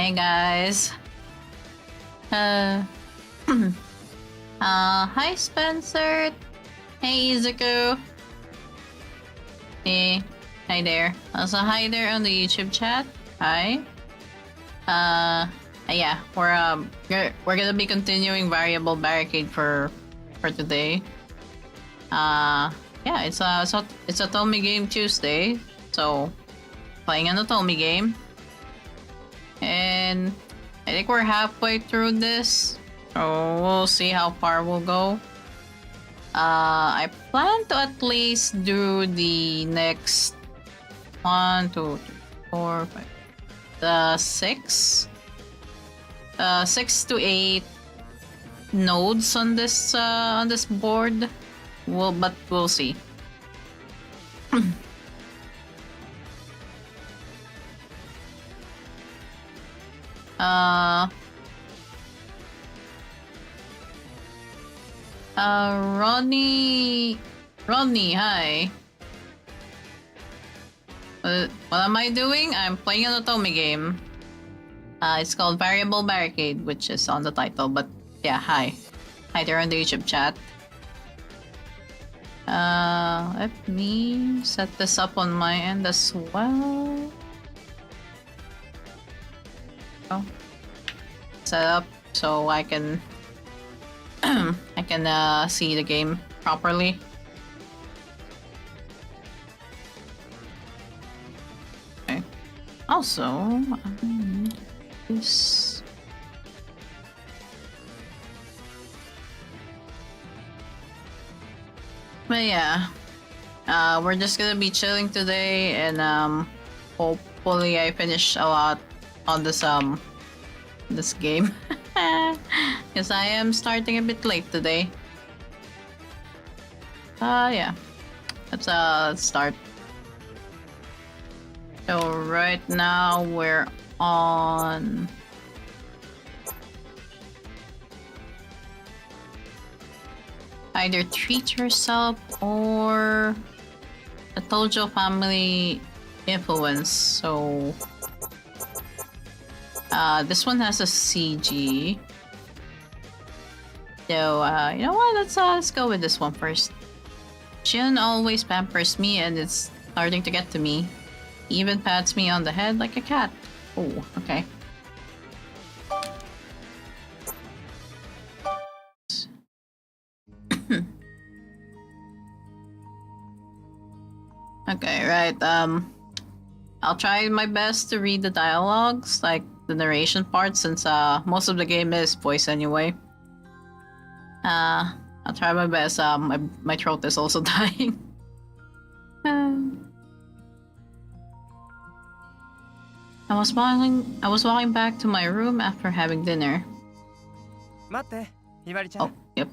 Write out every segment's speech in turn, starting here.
Hey guys. Hi Spencer. Hey Izuku. Hey, hi there. Also hi there on the YouTube chat. Hi. Yeah, we're gonna be continuing variable barricade for today. Yeah, it's Otome Game Tuesday, so playing an Otome game. And I think we're halfway through this, so we'll see how far we'll go. I plan to at least do the next 1, 2, 3, 4, 5, the 6 to 8 nodes on this board. But we'll see. Rodney, hi. What am I doing? I'm playing an Otome game. It's called Variable Barricade, which is on the title, but yeah, hi. Hi there on the YouTube chat. Let me set this up on my end as well. Oh. Set up so I can see the game properly. Okay. Also, this. But yeah, we're just gonna be chilling today, and hopefully I finish a lot on this game, because I am starting a bit late today. Yeah, let's start. So right now we're on either Treat Yourself or the Tojo Family Influence. So this one has a CG. So you know what? Let's go with this one first. Shion always pampers me, and it's starting to get to me. He even pats me on the head like a cat. Oh, okay. Okay, right. I'll try my best to read the dialogues, like the narration part, since most of the game is voice anyway. I'll try my best. My throat is also dying. I was walking back to my room after having dinner. Oh, yep.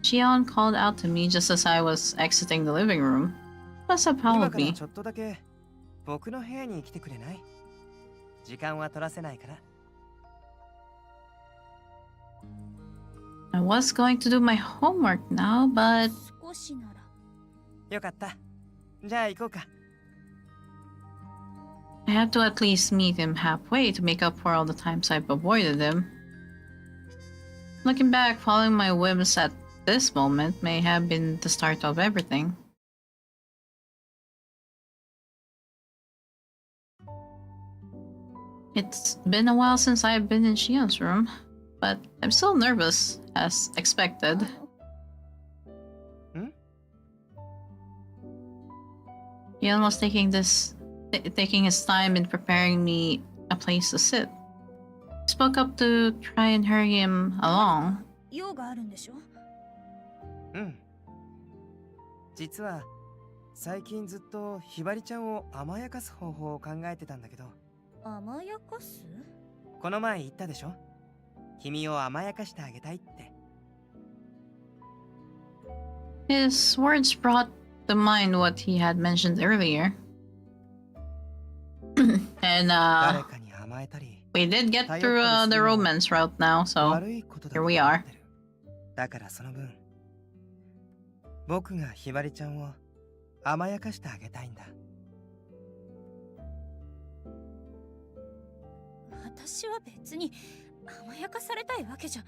Shion called out to me just as I was exiting the living room. Must have followed me. I was going to do my homework now, but... I have to at least meet him halfway to make up for all the times I've avoided him. Looking back, following my whims at this moment may have been the start of everything. It's been a while since I've been in Shion's room, but I'm still nervous, as expected. Shion was taking his time in preparing me a place to sit. I spoke up to try and hurry him along. 実は最近ずっとひばりちゃんを甘やかす方法を考えてたんだけど。甘やかす？この前言ったでしょ？君を甘やかしてあげたいって。His words brought to mind what he had mentioned earlier. And we did get through the romance route now, so here we are. だからその分僕がひばりちゃんを甘やかしてあげたいんだ。私は別に甘やかされたいわけじゃ。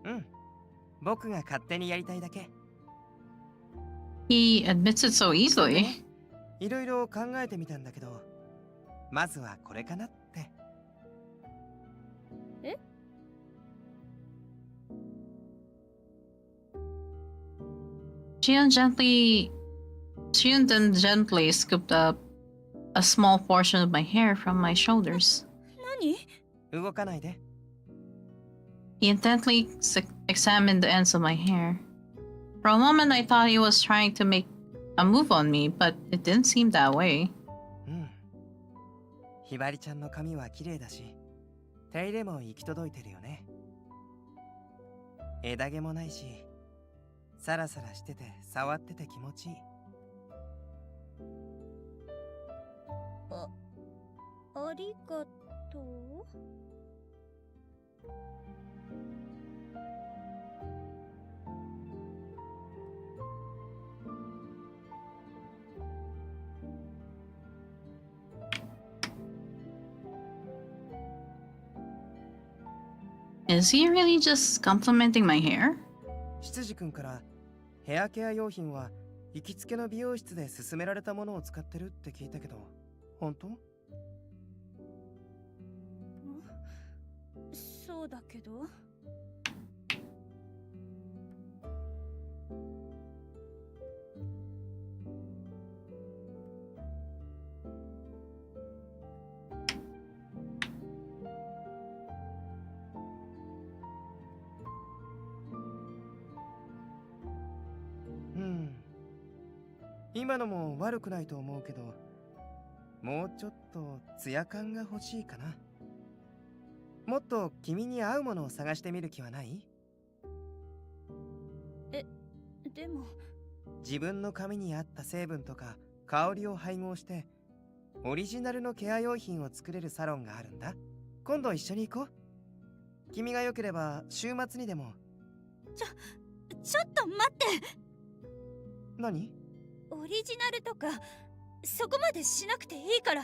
うん。僕が勝手にやりたいだけ。He admits it so easily. いろいろ考えてみたんだけど、まずはこれかなって。えShion then gently scooped up a small portion of my hair from my shoulders. 何？動かないで。He intently examined the ends of my hair. For a moment, I thought he was trying to make a move on me, but it didn't seem that way. うん。ひばりちゃんの髪は綺麗だし、手入れも行き届いてるよね。枝毛もないし、サラサラしてて触ってて気持ちいい。ありがとう。Is he really just complimenting my hair? 執事くんからヘアケア用品は行きつけの美容室で勧められたものを使ってるって聞いたけど、本当？そうだけど。今のも悪くないと思うけど、もうちょっとツヤ感が欲しいかな。もっと君に合うものを探してみる気はない？でも自分の髪に合った成分とか香りを配合してオリジナルのケア用品を作れるサロンがあるんだ。今度一緒に行こう。君が良ければ週末にでも。ちょっと待って。何？オリジナルとかそこまでしなくていいから。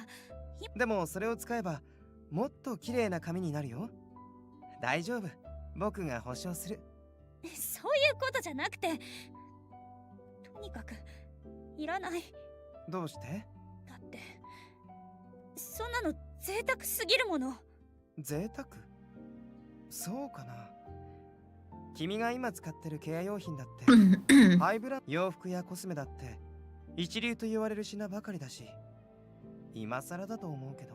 でもそれを使えばもっと綺麗な髪になるよ。大丈夫、僕が保証する。そういうことじゃなくて、とにかくいらない。どうして？だってそんなの贅沢すぎるもの。贅沢？そうかな。君が今使ってるケア用品だってハイブランド洋服やコスメだって一流と言われる品ばかりだし、今更だと思うけど。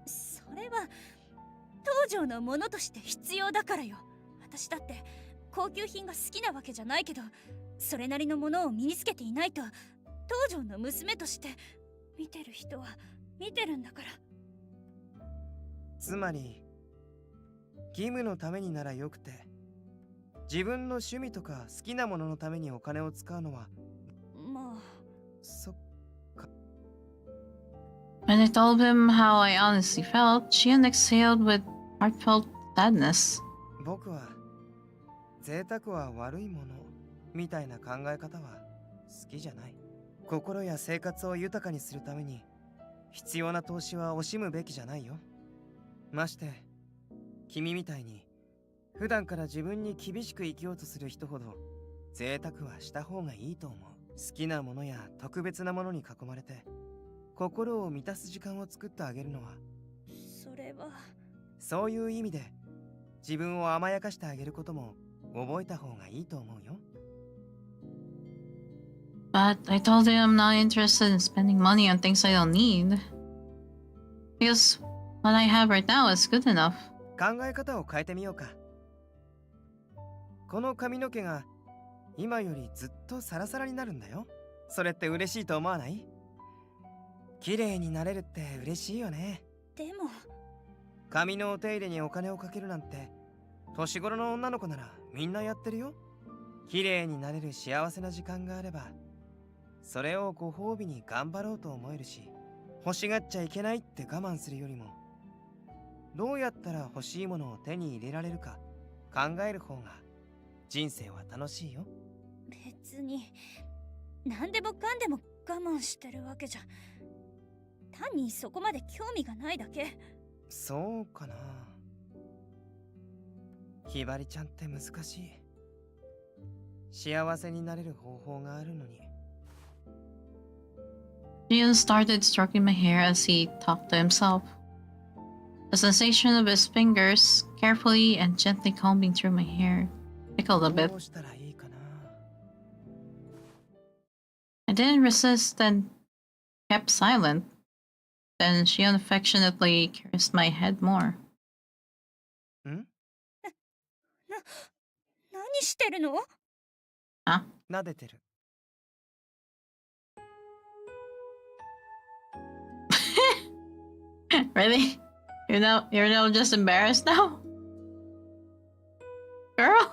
それは当上のものとして必要だからよ。私だって高級品が好きなわけじゃないけど、それなりのものを身につけていないと当上の娘として見てる人は見てるんだから。つまり義務のためにならよくて、自分の趣味とか好きなもののためにお金を使うのはまあ。そっか。 When I told him how I honestly felt, Shion exhaled with heartfelt sadness. 僕は贅沢は悪いものみたいな考え方は好きじゃない。心や生活を豊かにするために必要な投資は惜しむべきじゃないよ。まして君みたいに普段から自分に厳しく生きようとする人ほど贅沢はした方がいいと思う。好きなものや特別なものに囲まれて心を満たす時間を作ってあげるのは、それはそういう意味で自分を甘やかしてあげることも覚えた方がいいと思うよ。 But I told him I'm not interested in spending money on things I don't need. Because what I have right now is good enough. 考え方を変えてみようか。この髪の毛が今よりずっとサラサラになるんだよ。それって嬉しいと思わない？綺麗になれるって嬉しいよね。でも髪のお手入れにお金をかけるなんて年頃の女の子ならみんなやってるよ。綺麗になれる幸せな時間があればそれをご褒美に頑張ろうと思えるし、欲しがっちゃいけないって我慢するよりもどうやったら欲しいものを手に入れられるか考える方が人生は楽しいよ。別に何でもかんでも我慢してるわけじゃ。単にそこまで興味がないだけ。そうかな。ひばりちゃんって難しい。幸せになれる方法があるのに。Shion started stroking my hair as he talked to himself. The sensation of his fingers carefully and gently combing through my hair tickled a bit. どうしたらいいかな。I didn't resist and kept silent. Then Shion affectionately caressed my head more. ん？何してるの？ Huh? 撫でてる。Really? You're now just embarrassed now? Girl?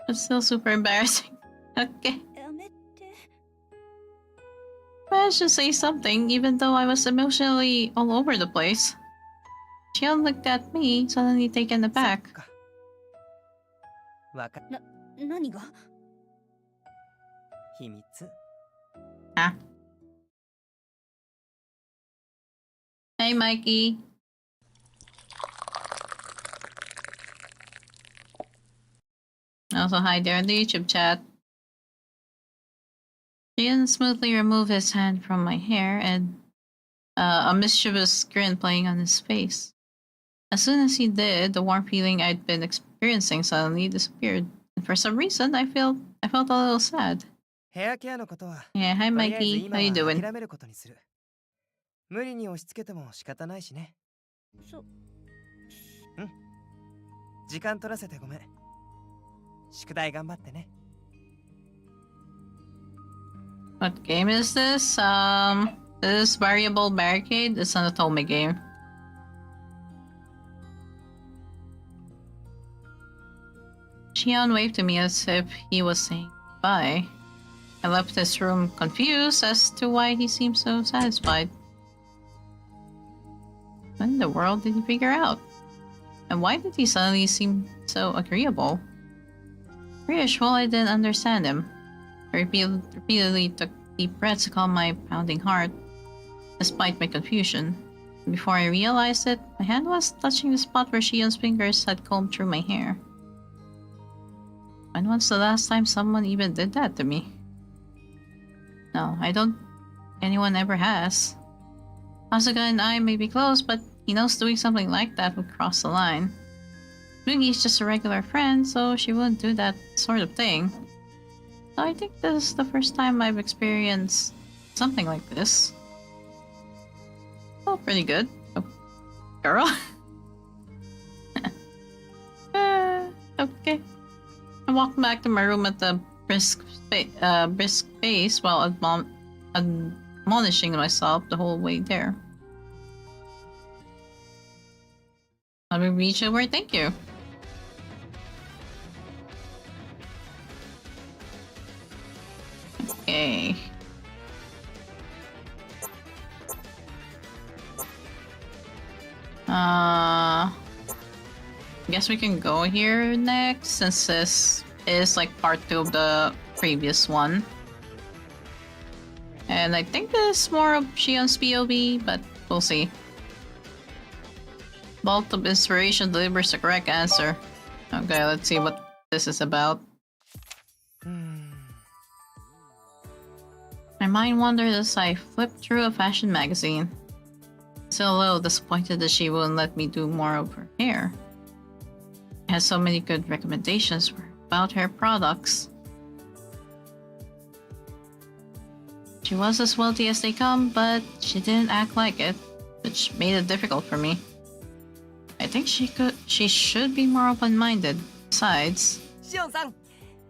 It's still super embarrassing. Okay. やめて。 Managed to say something even though I was emotionally all over the place. Shion looked at me, suddenly taken そっ aback. か。わか何が？秘密。Huh? Hey, Mikey. Also, hi there in the YouTube chat. Shion smoothly removed his hand from my hair and a mischievous grin playing on his face. As soon as he did, the warm feeling I'd been experiencing suddenly disappeared. And for some reason, I felt a little sad. ヘアケアのことは Yeah, hi とりあえず Mikey. 今 How you は doing? 諦めることにする。無理に押し付けても仕方ないしね。時間取らせてごめん。宿題頑張ってね。What game is this? This variable barricade is an otome game. Shion waved to me as if he was saying bye. I left his room confused as to why he seemed so satisfied. What in the world did he figure out? And why did he suddenly seem so agreeable? For usual, I didn't understand him. I repeatedly took deep breaths to calm my pounding heart, despite my confusion. Before I realized it, my hand was touching the spot where Shion's fingers had combed through my hair. When was the last time someone even did that to me? No, I don't. Anyone ever has. Asuka and I may be close, but he knows doing something like that would cross the line. Mugi's just a regular friend, so she wouldn't do that sort of thing. So I think this is the first time I've experienced something like this. Oh, pretty good. Oh, girl. Okay. I walked back to my room at a brisk pace while admonishing myself the whole way there. I'll be VTuber, thank you. Okay. Guess we can go here next, since this is like part 2 of the previous one. And I think this is more of Shion's POV, but we'll see. Bolt of Inspiration delivers the correct answer. Okay, let's see what this is about. My mind wandered as I flipped through a fashion magazine. Still a little disappointed that she wouldn't let me do more of her hair. It has so many good recommendations about hair products. She was as wealthy as they come, but she didn't act like it, which made it difficult for me. I think she should be more open-minded. Besides, Shion-san,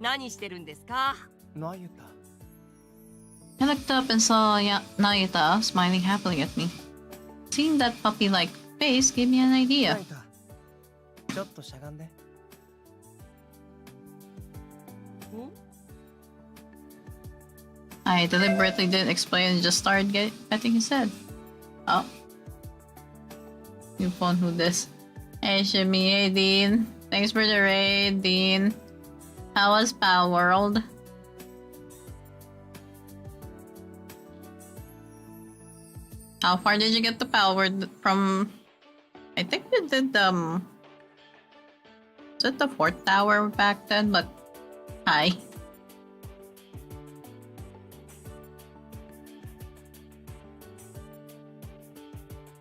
何してるんですか? なゆた。 I looked up and saw Nayuta smiling happily at me. Seeing that puppy-like face gave me an idea. なゆた。ちょっとしゃがんで。I deliberately didn't explain and just started petting his head. Oh. New phone, who this? Hey Shimmy, hey Dean. Thanks for the raid, Dean. How was Pal World? How far did you get the power from? I think you did is it the 4th tower back then? But hi.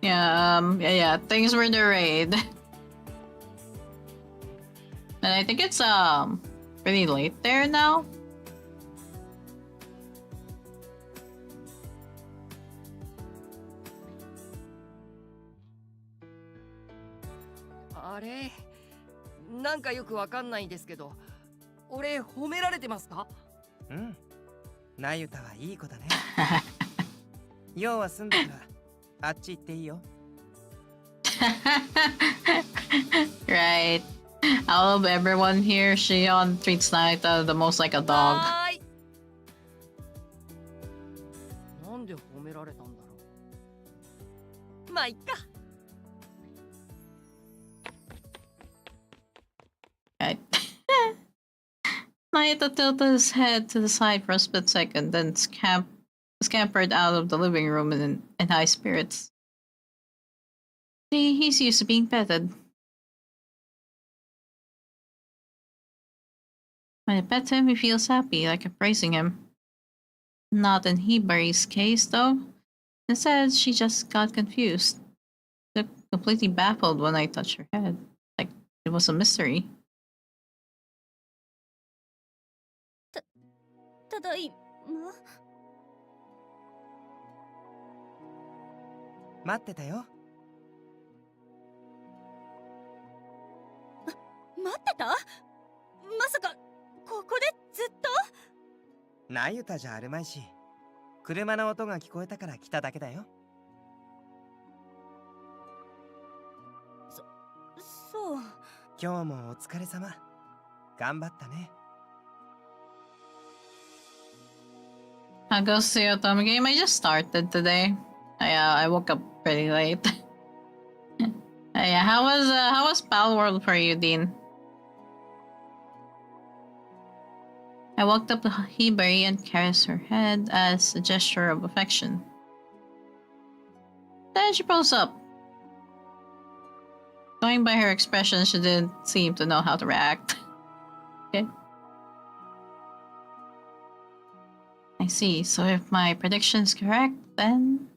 Yeah, things were the raid. And I think it's pretty late there now.あれ、なんかよくわかんないんですけど、俺褒められてますか？うん。なゆたはいい子だね。要は済んだからあっち行っていいよ。Right. I love everyone here. Shion treats Naita the most like a dog. なんで褒められたんだろう。まあいっか。Right. Naita tilted his head to the side for a split second, then scampered out of the living room in high spirits. He's used to being petted. When I pet him, he feels happy, like I'm praising him. Not in Hibari's case, though. Instead, she just got confused. Looked completely baffled when I touched her head, like it was a mystery. ただいま。待ってたよ。待ってた？まさかここでずっと？なゆたじゃあるまいし、車の音が聞こえたから来ただけだよ。そう。今日もお疲れ様。頑張ったね。I'll go see otome game. I just started today. I woke up pretty late. Yeah, how was Pal World for you, Dean? I walked up to Hibari and caressed her head as a gesture of affection. Then she rose up. Going by her expression, she didn't seem to know how to react. Okay. I see. So if my prediction's correct, then...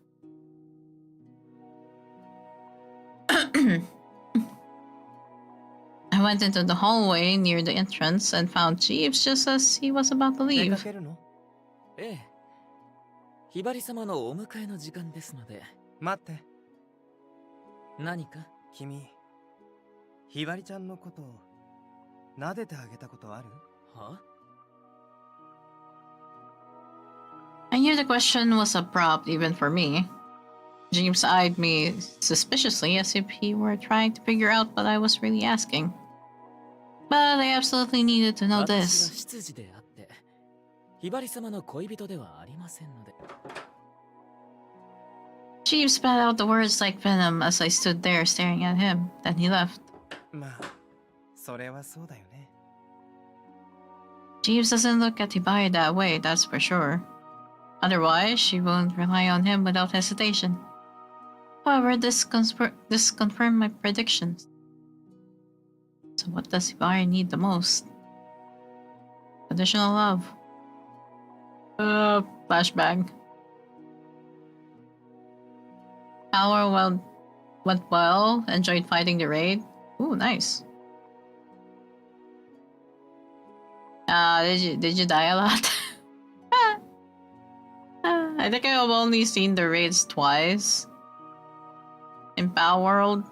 I went into the hallway near the entrance and found Jeeves just as he was about to 出か leave. けるの？ええ。ひばり様のお迎えの時間ですので。待って。何か？君、ひばりちゃんのこと撫でてあげたことある？は？ I knew the question was abrupt even for me. James eyed me suspiciously as if he were trying to figure out what I was really asking. But I absolutely needed to know 私は this. 執事であって、ひばり様の恋人ではありませんので。Jeeves spat out the words like venom as I stood there staring at him. Then he left. まあ、それはそうだよね。Jeeves doesn't look at Hibari that way, that's for sure. Otherwise, she won't rely on him without hesitation. However, this confirmed my predictions. So what does Hibari need the most? Additional love. Flashbang. Power went well. Enjoyed fighting the raid. Ooh, nice. Did you die a lot? I think I've only seen the raids twice in Power World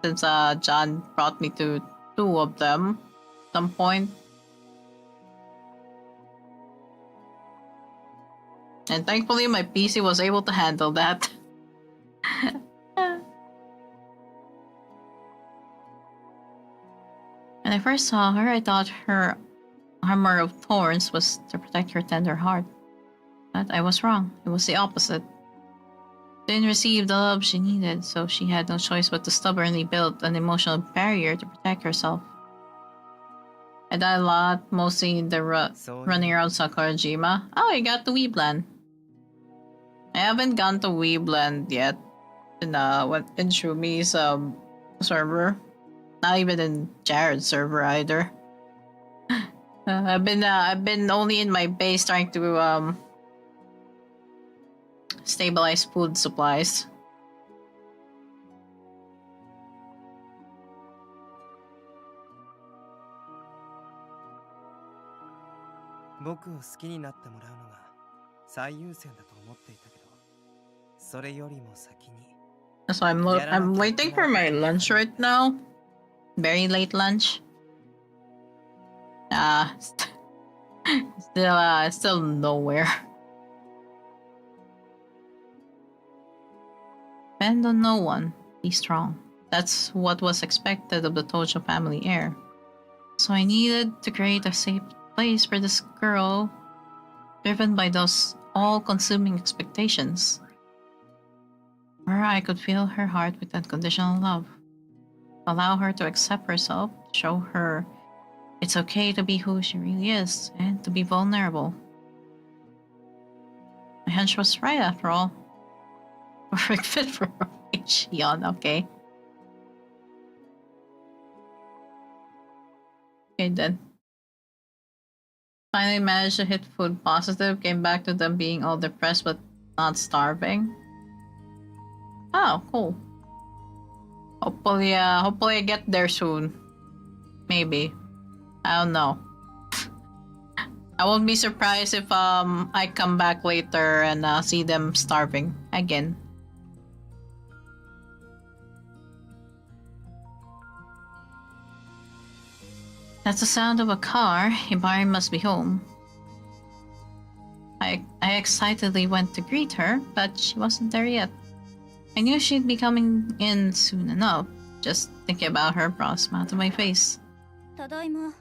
since John brought me to 2 of them at some point. And thankfully my PC was able to handle that. When I first saw her, I thought her armor of thorns was to protect her tender heart. But I was wrong. It was the opposite. She didn't receive the love she needed, so she had no choice but to stubbornly build an emotional barrier to protect herself. I died a lot, mostly in the running around Sakurajima. Oh, I got the Weebland. I haven't gone to Weebland yet. in Shumi's server. Not even in Jared's server either. I've been only in my base trying to stabilize food supplies. 僕を好きになってもらうのが最優先だと思っていたけど、それよりも先に。So I'm waiting for my lunch right now. Very late lunch. Still nowhere. Depend on no one. Be strong. That's what was expected of the Tojo family heir. So I needed to create a safe place for this girl, driven by those all-consuming expectations, where I could fill her heart with unconditional love, allow her to accept herself, show her it's okay to be who she really is, and to be vulnerable. My hunch was right after all. Perfect fit for Shion, okay. Okay then. Finally managed to hit food positive, came back to them being all depressed but not starving. Oh, cool. Hopefully I get there soon. Maybe. I don't know. I won't be surprised if I come back later and see them starving again. That's the sound of a car. Hibari must be home. I excitedly went to greet her, but she wasn't there yet. I knew she'd be coming in soon enough. Just thinking about her brought a smile to my face. ただいま。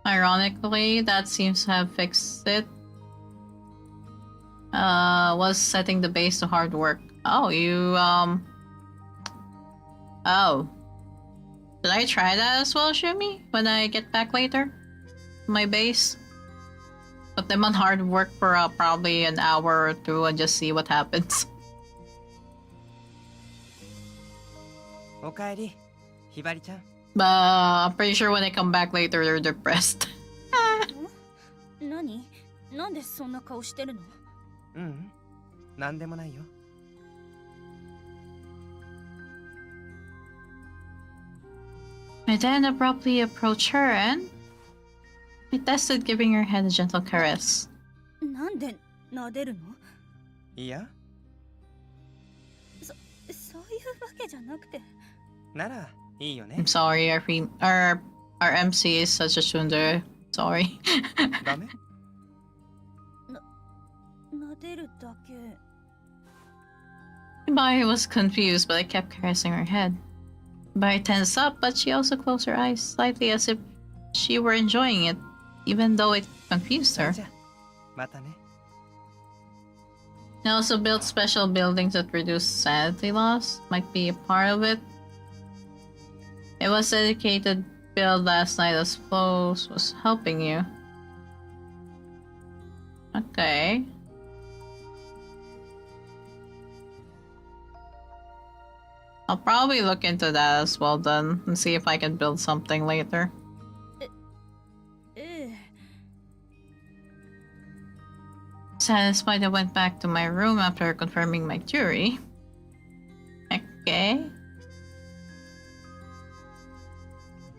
Ironically, that seems to have fixed it. Was setting the base to hard work. Oh, you, Oh. Should I try that as well, Shumi? When I get back later? My base? Put them on hard work for probably an hour or two and just see what happens. おかえり、ひばりちゃん。But I'm pretty sure when I come back later, they're depressed. 何？なんでそんな顔してるの？なんでもないよ。I then abruptly approached her and I tested giving her head a gentle caress. なんで撫でるの？いや。そういうわけじゃなくて。ならいいよね。I'm sorry, our MC is such a tsundere. Sorry. ダメ？撫でるだけ。Hibari was confused, but I kept caressing her head. Hibari tensed up, but she also closed her eyes slightly as if she were enjoying it, even though it confused her. じゃあまたね。They also built special buildings that reduce sanity loss. Might be a part of it. It was dedicated build last night as Flows was helping you. Okay. I'll probably look into that as well then and see if I can build something later. Satisfied, I went back to my room after confirming my theory. Okay.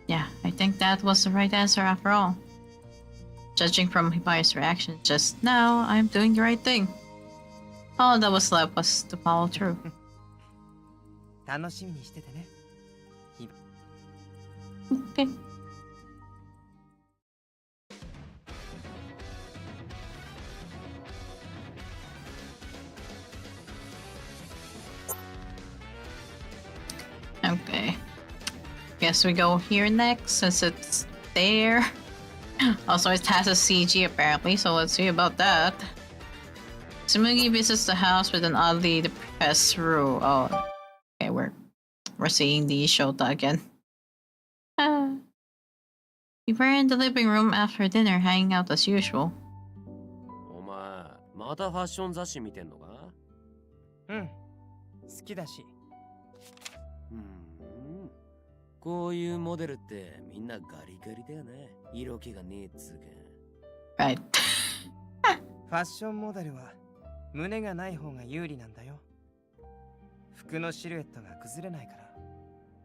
Yeah, I think that was the right answer after all. Judging from Hibari's reaction just now, I'm doing the right thing. All that was left was to follow through. 楽しみにしててね。Okay. Okay. Guess we go here next since it's there. Also, it has a CG apparently, so let's see about that. Tsumugi visits the house with an oddly depressed Rue. Oh, okay, we're seeing the Shota again. We were in the living room after dinner, hanging out as usual. お前、またファッション雑誌見てんのか？うん、好きだし。こういうモデルってみんなガリガリだよね。色気がねえっつうか。Right. ファッションモデルは胸がない方が有利なんだよ。服のシルエットが崩れないから。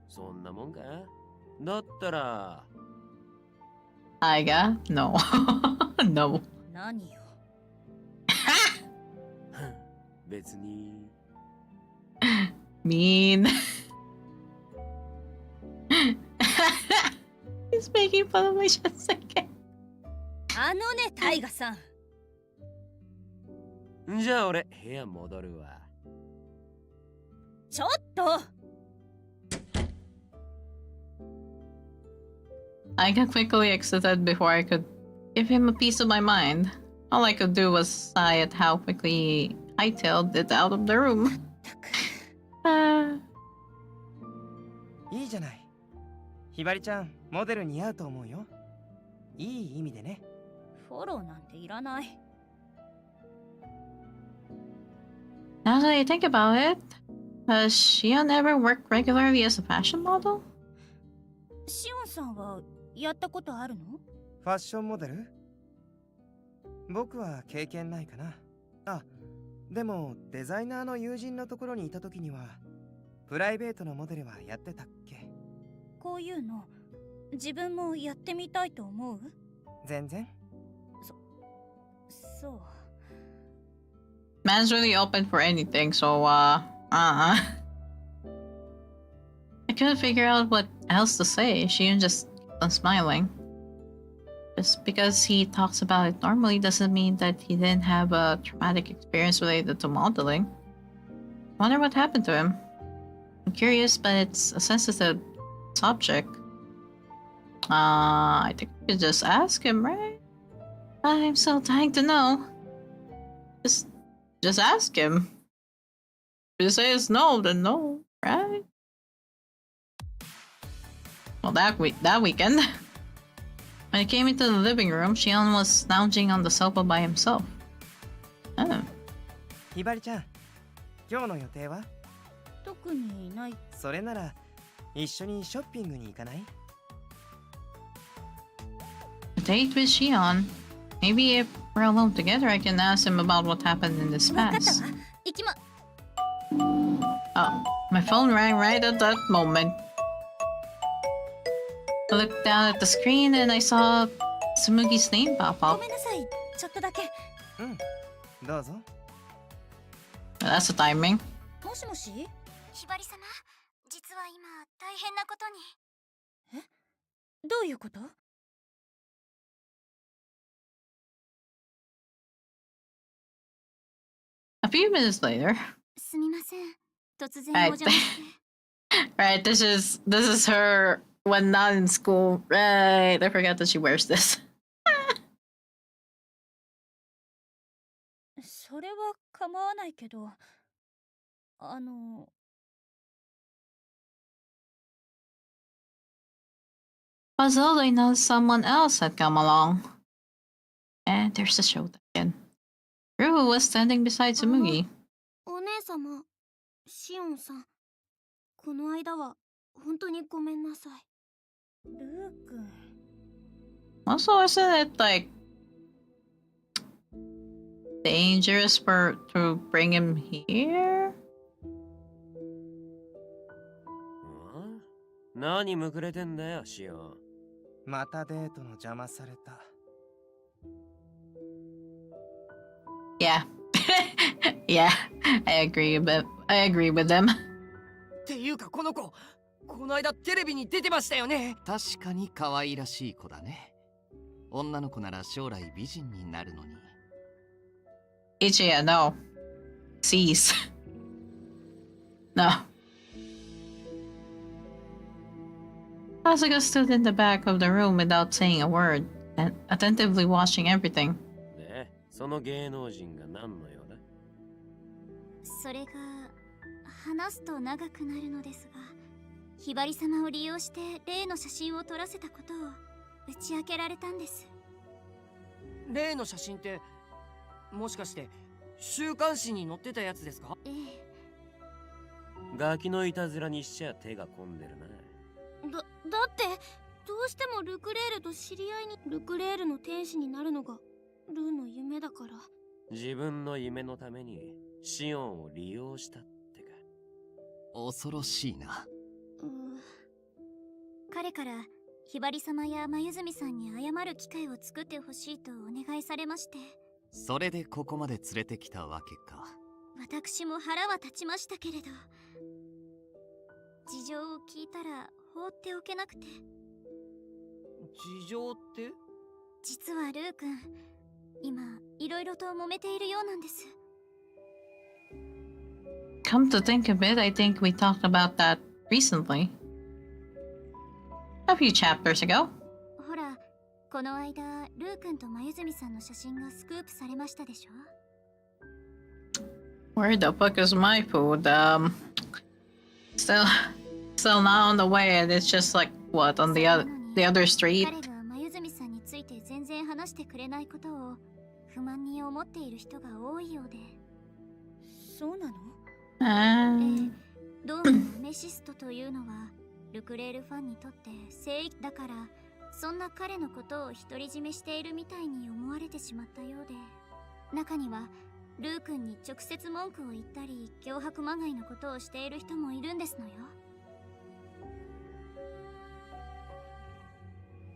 そんなもんか？だったら。I got no. No. 何よ。別に。Mean. He's making fun of my chest again. あのね、タイガさん。じゃあ俺部屋戻るわ。ちょっと。I got quickly exited before I could give him a piece of my mind. All I could do was sigh at how quickly he hightailed it out of the room. いいじゃない。ひばりちゃん、モデル似合うと思うよ。いい意味でね。フォローなんていらない。Now that I think about it, has Shion ever worked regularly as a fashion model? シオンさんはやったことあるの？ファッションモデル？僕は経験ないかな。あ、でもデザイナーの友人のところにいた時にはプライベートのモデルはやってたっけ？こういうの自分もやってみたいと思う？全然。そう。Man's really open for anything, so I couldn't figure out what else to say. Shion just kept on smiling. Just because he talks about it normally doesn't mean that he didn't have a traumatic experience related to modeling. Wonder what happened to him. I'm curious, but it's a sensitive subject. I think we could just ask him, right? I'm so dying to know. Just ask him. If he says no, then no, right? Well, that weekend, when he came into the living room, Shion was lounging on the sofa by himself. Oh. ひばりちゃん、今日の予定は？特にない。それなら一緒にショッピングに行かない？ A date with Shion. Maybe if we're alone together, I can ask him about what happened in this わかった past. わ。行きま。Oh, my phone rang right at that moment. I looked down at the screen and I saw Tsumugi's name pop ご up. めんなさい。ちょっとだけ。うん、どうぞ。 That's the timing. もしもし？ひばり様、実は今大変なことに。どういうこと？ A few minutes later. すみません。突然 Right. お邪魔して。Right, this is her when not in school. Right, I forgot that she wears this. それは構わないけど、Puzzled, I noticed someone else had come along. And there's the show again. Rue was standing beside Tsumugi. お姉様、シオンさん、この間は本当にごめんなさい。ルー君。 Also, isn't it like dangerous to bring him here? 何むくれてんだよ、シオン。またデートの邪魔された。Yeah. Yeah, I agree with them. っていうかこの子、この間テレビに出てましたよね。確かに可愛らしい子だね。女の子なら将来美人になるのに。Ichiya, no. Cease. No. Asuka stood in the back of the room without saying a word, and attentively watching everything. で、その芸能人が何の用だ？それが話すと長くなるのですが、ひばり様を利用して例の写真を撮らせたことを打ち明けられたんです。例の写真ってもしかして週刊誌に載ってたやつですか？ええ。ガキのいたずらにしちゃ手が込んでるな。だってどうしてもルクレールと知り合いに。ルクレールの天使になるのがルーの夢だから。自分の夢のためにシオンを利用したってか。恐ろしいな。彼からひばり様や眉住さんに謝る機会を作ってほしいとお願いされまして。それでここまで連れてきたわけか。私も腹は立ちましたけれど、事情を聞いたら放っておけなくて。事情って？実はルー君、今いろいろと揉めているようなんです。Come to think of it, I think we talked about that recently. A few chapters ago. ほら、この間ルー君と眉住さんの写真がスクープされましたでしょ。Where the fuck is my food? Still not on the way, and it's just like what on the other street. 彼が眉住さんについて全然話してくれないことを不満に思っている人が多いようで。そうなの？どうもメシストというのはルクレールファンにとって聖域だから、そんな彼のことを独り占めしているみたいに思われてしまったようで、中にはルー君に直接文句を言ったり脅迫まがいのことをしている人もいるんですのよ。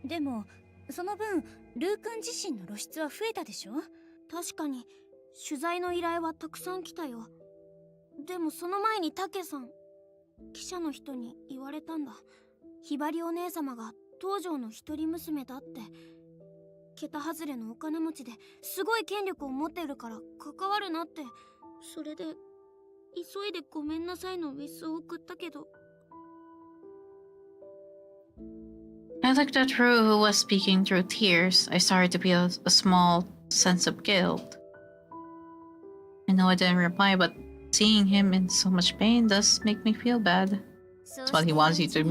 でもその分ルー君自身の露出は増えたでしょ。確かに取材の依頼はたくさん来たよ。でもその前にタケさん、記者の人に言われたんだ。ひばりお姉様が東条の一人娘だって。桁外れのお金持ちですごい権力を持ってるから関わるなって。それで急いでごめんなさいのウィスを送ったけど。I looked at Rue, who was speaking through tears. I started to feel a small sense of guilt. I know I didn't reply, but seeing him in so much pain does make me feel bad. That's what he wants you to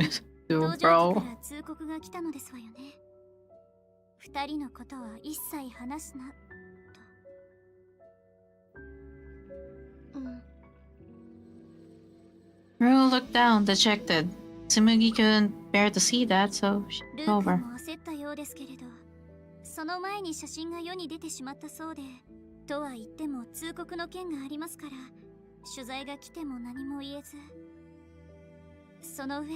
do, bro. 通告が来たのですわよね。二人のことは一切話すなと。Rue looked down, dejected. Tsumugi couldn't bear to see that, so she ル went ー君 over. も焦ったようですけれど、その前に写真が世に出てしまったそうで、とは言っても通告の件がありますから、取材が来ても何も言えず、その上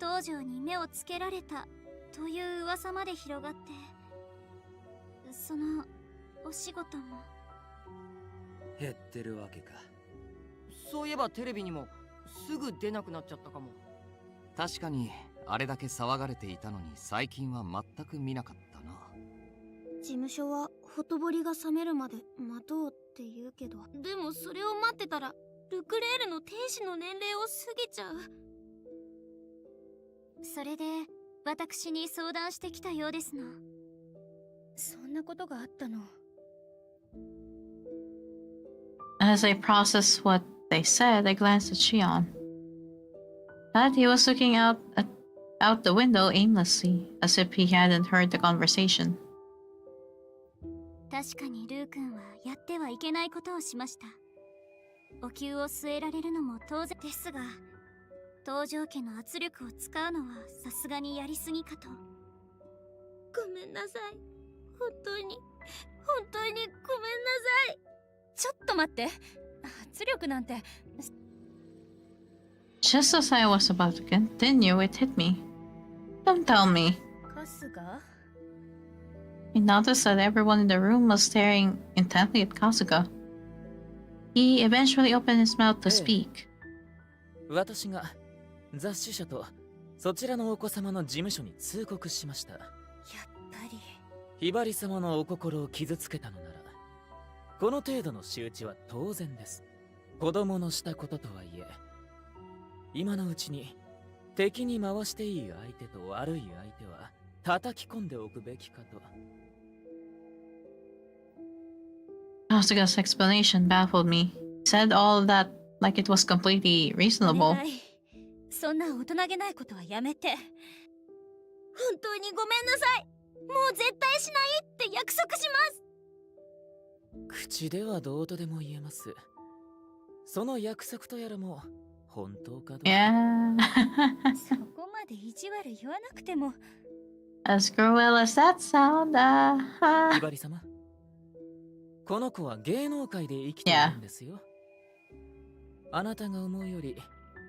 東条に目をつけられたという噂まで広がって、そのお仕事も減ってるわけか。そういえばテレビにもすぐ出なくなっちゃったかも。確かにあれだけ騒がれていたのに最近は全く見なかったな。事務所はほとぼりが冷めるまで待とうって言うけど、でもそれを待ってたらルクレールの天使の年齢を過ぎちゃう。それで私に相談してきたようですの。そんなことがあったの。As I processed what they said, I glanced at Shion. But he was looking out the window aimlessly, as if he hadn't heard the conversation. 確かにルー君はやってはいけないことをしました。お灸を据えられるのも当然ですが、東条家の圧力を使うのはさすがにやりすぎかと。ごめんなさい。本当にごめんなさい。ちょっと待って。圧力なんて。Just as I was about to continue, it hit me. Don't tell me. 春日? I noticed that everyone in the room was staring intently at Kasuga. He eventually opened his mouth to speak. 私が雑誌社とそちらのお子様の事務所に通告しました。やっぱりひばり様のお心を傷つけたのなら、この程度の仕打ちは当然です。子供のしたこととはいえ、今のうちに敵に回していい相手と悪い相手は叩き込んでおくべきかと。Kasuga's explanation baffled me. He said all that like it was completely reasonable. そんな大人げないことはやめて。本当にごめんなさい。う絶対しないって約束します。口ではどうとでも言えます。その約束とやらも本当かどうか。Yeah. そこまで意地悪言わなくても。 As cruel as that sound. ひばり様、この子は芸能界で生きているんですよ。あなたが思うより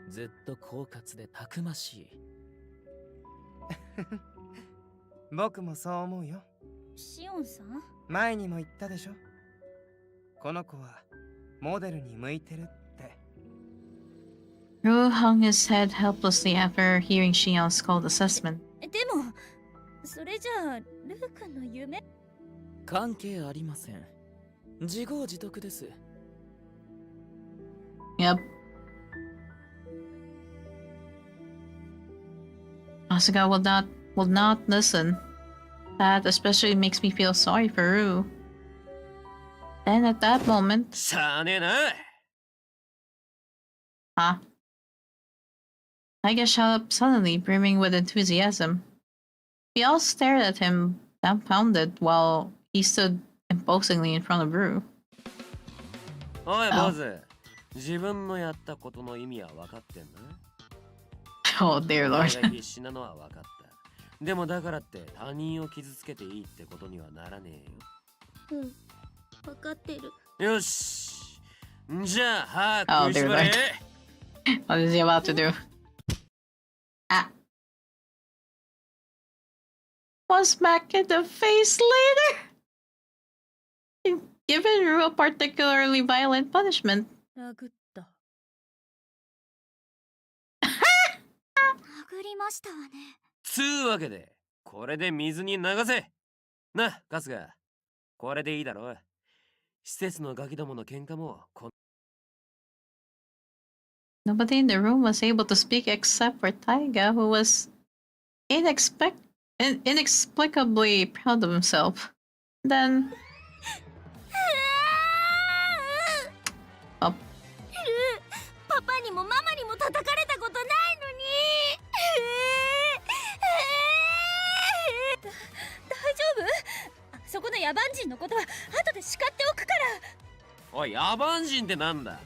ずっと狡猾でたくましい。僕もそう思うよ。シオンさん、前にも言ったでしょ。この子はモデルに向いてるって。 Rue hung his head helplessly after hearing Shion's cold assessment. でもそれじゃあルー君の夢。関係ありません。自業自得です。Yep. Asuka will not listen. That especially makes me feel sorry for Rue. Then at that moment, しゃあねえな。 huh? Taiga shot up suddenly, brimming with enthusiasm. We all stared at him, dumbfounded, while he stood imposingly in front of Rue. おい坊主、自分のやったことの意味は分かってんな。 Oh dear お前 lord. が必死なのは分かった。でもだからって他人を傷つけていいってことにはならねえよ。うん、分かってる。よし。じゃあ、歯 Oh 食いし dear ばれ。 lord. What is he about to do? Ah. Was smacked in the face later. Given Rue a particularly violent punishment. 殴った。殴りましたわね。つうわけで、これで水に流せ。な、ガスが。これでいいだろう。施設のガキどもの喧嘩もこ。 Nobody in the room was able to speak except for Taiga, who was inexplicably proud of himself. Then, あルー、パパにもママにも叩かれたことないのに。大丈夫？あそこの野蛮人のことは後で叱っておくから。おい、野蛮人ってなんだ。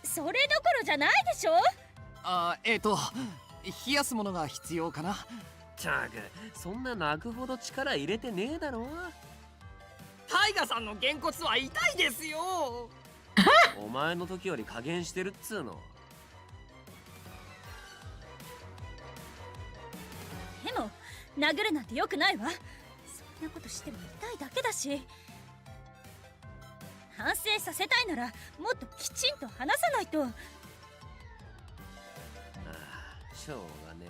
それどころじゃないでしょ。冷やすものが必要かな。ったく、そんな泣くほど力入れてねえだろ。タイガさんのげんこつは痛いですよ。お前の時より加減してるっつうの。でも殴るなんてよくないわ。そんなことしても痛いだけだし。反省させたいならもっときちんと話さないと。ああ、しょうがねえ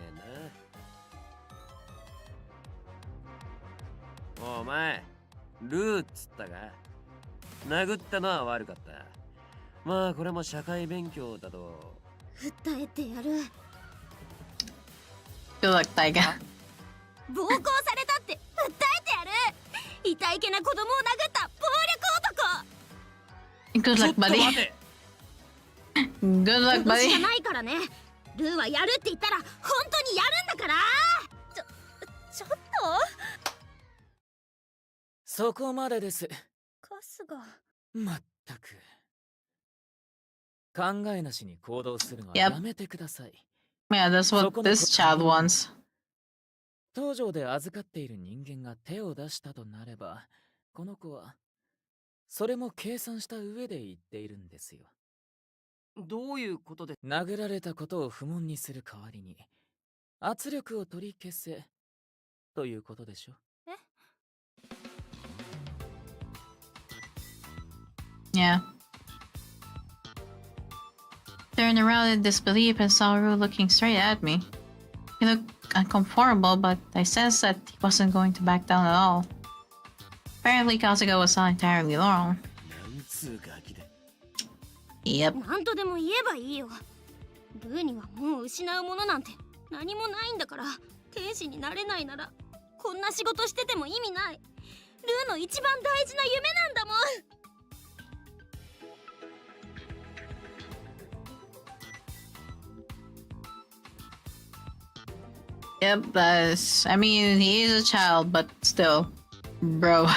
な。お前、ルーっつったか。殴ったのは悪かった。まあこれも社会勉強だと。訴えてやる。 good luck, Taiga. 暴行されたって訴えてやる。痛いけな子供を殴った暴力男。 Good ちょ luck, っと buddy. 待て。 Good luck, 脅しじゃ buddy. ないからね。ルーはやるって言ったら本当にやるんだから。ちょっとそこまでです。カスが。まったく。考えなしに行動するのは Yep. やめてください。 Yeah, that's what this child wants. 東条で預かっている人間が手を出したとなれば、この子はそれも計算した上で言っているんですよ。どういうことで。殴られたことを不問にする代わりに圧力を取り消せということでしょ。Yeah. Turned around in disbelief and saw Rue looking straight at me. He looked uncomfortable, but I sensed that he wasn't going to back down at all. Apparently, Kasuga was not entirely wrong. なんつうガキだ。 Yep. 何とでも言えばいいよ。ルーにはもう失うものなんて何もないんだから。天使になれないならこんな仕事してても意味ない。ルーの一番大事な夢なんだもん。Yep, that's. I mean, he is a child, but still, bro.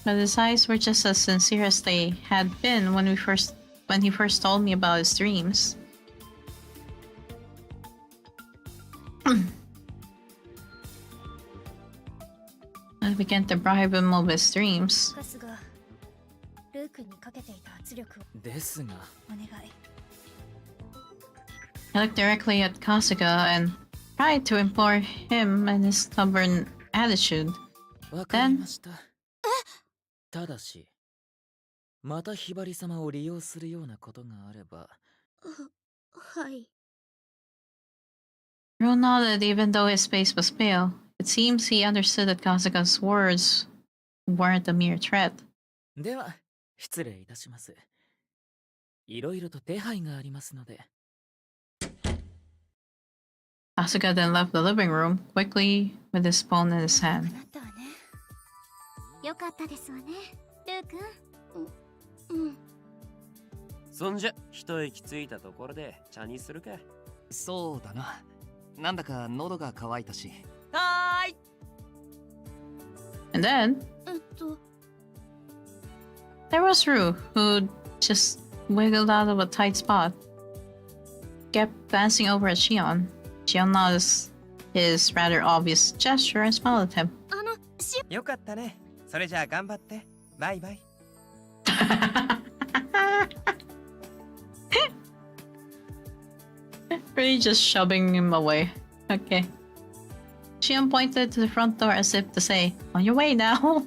But his eyes were just as sincere as they had been when he first told me about his dreams. I began to bribe him of his dreams. カスがルー君にかけていた圧力をですが、お願い。 I looked directly at Kasuga and tried to implore him and his stubborn attitude. わかりました。ただし、またひばり様を利用するようなことがあれば。はい。 Ro nodded even though his face was pale. It seems he understood that Kasuga's words weren't a mere threat. では、失礼いたします。いろいろと手配がありますので。Kasuga then left the living room quickly with his phone in his な hand. ったわね。よかったですわね、ルー君。うん。そんじゃ一息ついたところで茶にするか。そうだな。なんだか喉が渇いたし。はーい。 And then there was Rue, who just wiggled out of a tight spot. Kept glancing over at Shion. Shion noticed his rather obvious gesture and smiled at him. よかったね。それじゃあ頑張って。バイバイ。Really just shoving him away. Okay. Shion pointed to the front door as if to say, "On your way now."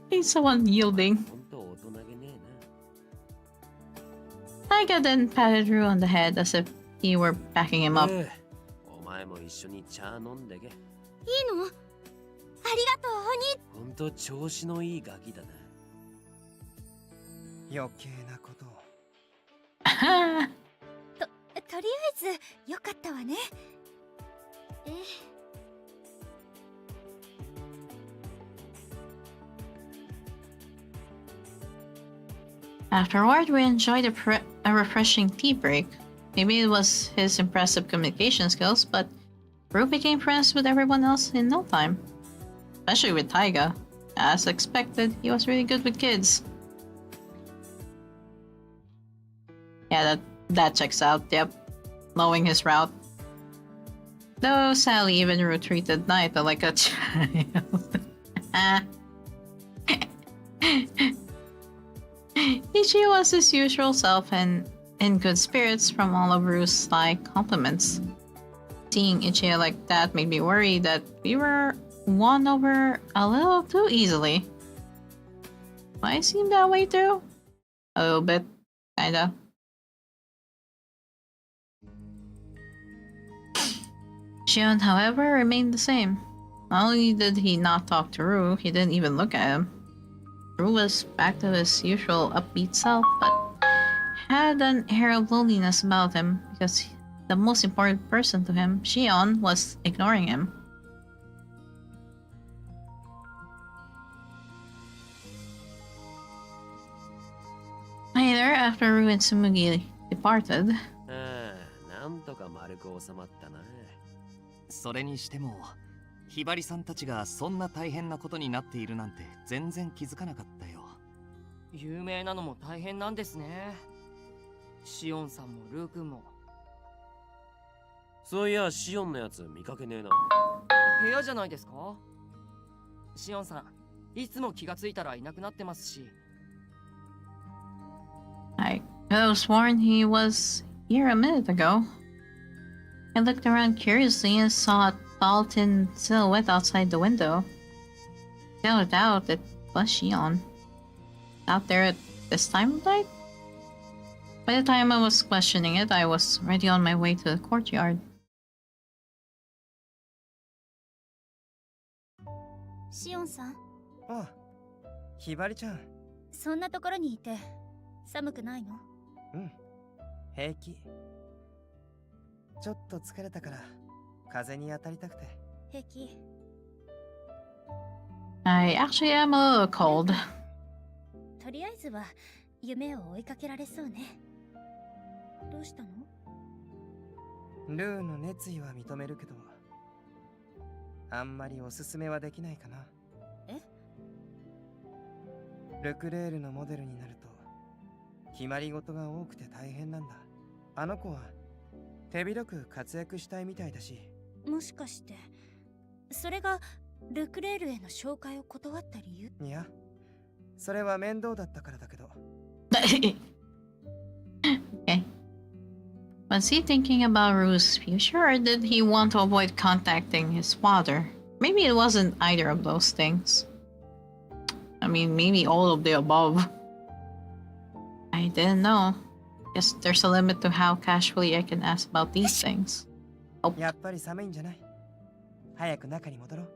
He's someone yielding. ほんと大人げねえ Taiga then patted Rue on the head as if he were backing him な。 up. お前も一緒に茶飲んでけ。いいの？ありがとう、お兄。ほんと調子のいいガキだな。余計なことを。とりあえずよかったわね。Afterward, we enjoyed a refreshing tea break. Maybe it was his impressive communication skills, but Rue became friends with everyone else in no time. Especially with Taiga. As expected, he was really good with kids. Yeah, that checks out, yep. Knowing his route. Though sadly, even Rue treated Naito like a child. Ichi was his usual self and in good spirits from all of Rue's sly compliments. Seeing Ichi like that made me worry that we were won over a little too easily. Do I seem that way too? A little bit, kinda. Shion, however, remained the same. Not only did he not talk to Rue, he didn't even look at him. Rue was back to his usual upbeat self, but had an air of loneliness about him because the most important person to him, Shion, was ignoring him. Later, after Rue and Tsumugi departed, なんとか丸く収まったな。それにしても、ひばりさんたちがそんな大変なことになっているなんて全然気づかなかったよ。有名なのも大変なんですね。シオンさんもルー君も。そういや、シオンのやつ見かけねえな。部屋じゃないですか？シオンさん、いつも気がついたらいなくなってますし。I could have sworn he was here a minute ago. I looked around curiously and saw a tall tin silhouette outside the window. Without a doubt, it was Shion. Out there at this time of night? By the time I was questioning it, I was already on my way to the courtyard. シオンさん、ああ、ひばりちゃん。そんなところにいて寒くないの？うん、平気。ちょっと疲れたから風に当たりたくて。平気。I actually am a little cold. とりあえずは夢を追いかけられそうね。どうしたの？ルーの熱意は認めるけど、あんまりおすすめはできないかな。え？ルクレールのモデルになると決まり事が多くて大変なんだ。あの子は手広く活躍したいみたいだし。もしかしてそれがルクレールへの紹介を断った理由？いや、それは面倒だったからだけど。Okay. Was he thinking about Rue's future, or did he want to avoid contacting his father? Maybe it wasn't either of those things. I mean, maybe all of the above. I didn't know. Guess there's a limit to how casually I can ask about these things. Oh. やっぱり寒いんじゃない？早く中に戻ろう。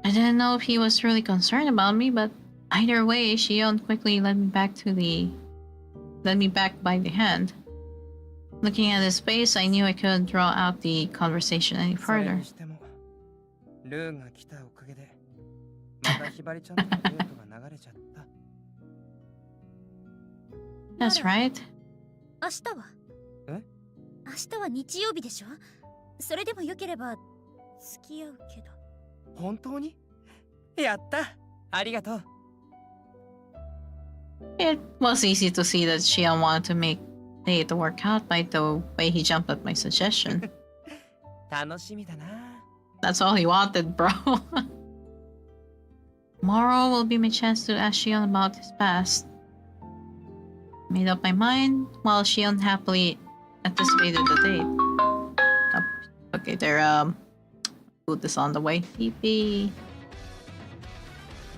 I didn't know if he was really concerned about me, but either way, Shion quickly led me back by the hand. Looking at his face, I knew I couldn't draw out the conversation any それ further. にしてもルーが来たおかげでまたひばりちゃんとのデートが流れちゃった。That's right. 明日は？え？明日は日曜日でしょ？それでもよければ付き合うけど。本当に？やった！ありがとう。It was easy to see that Shion wanted to make it work out by the way he jumped at my suggestion. 楽しみだな。That's all he wanted, bro. Tomorrow will be my chance to ask Shion about his past. Made up my mind while Shion happily anticipated the date. Oh, okay, their food is on the way. PP.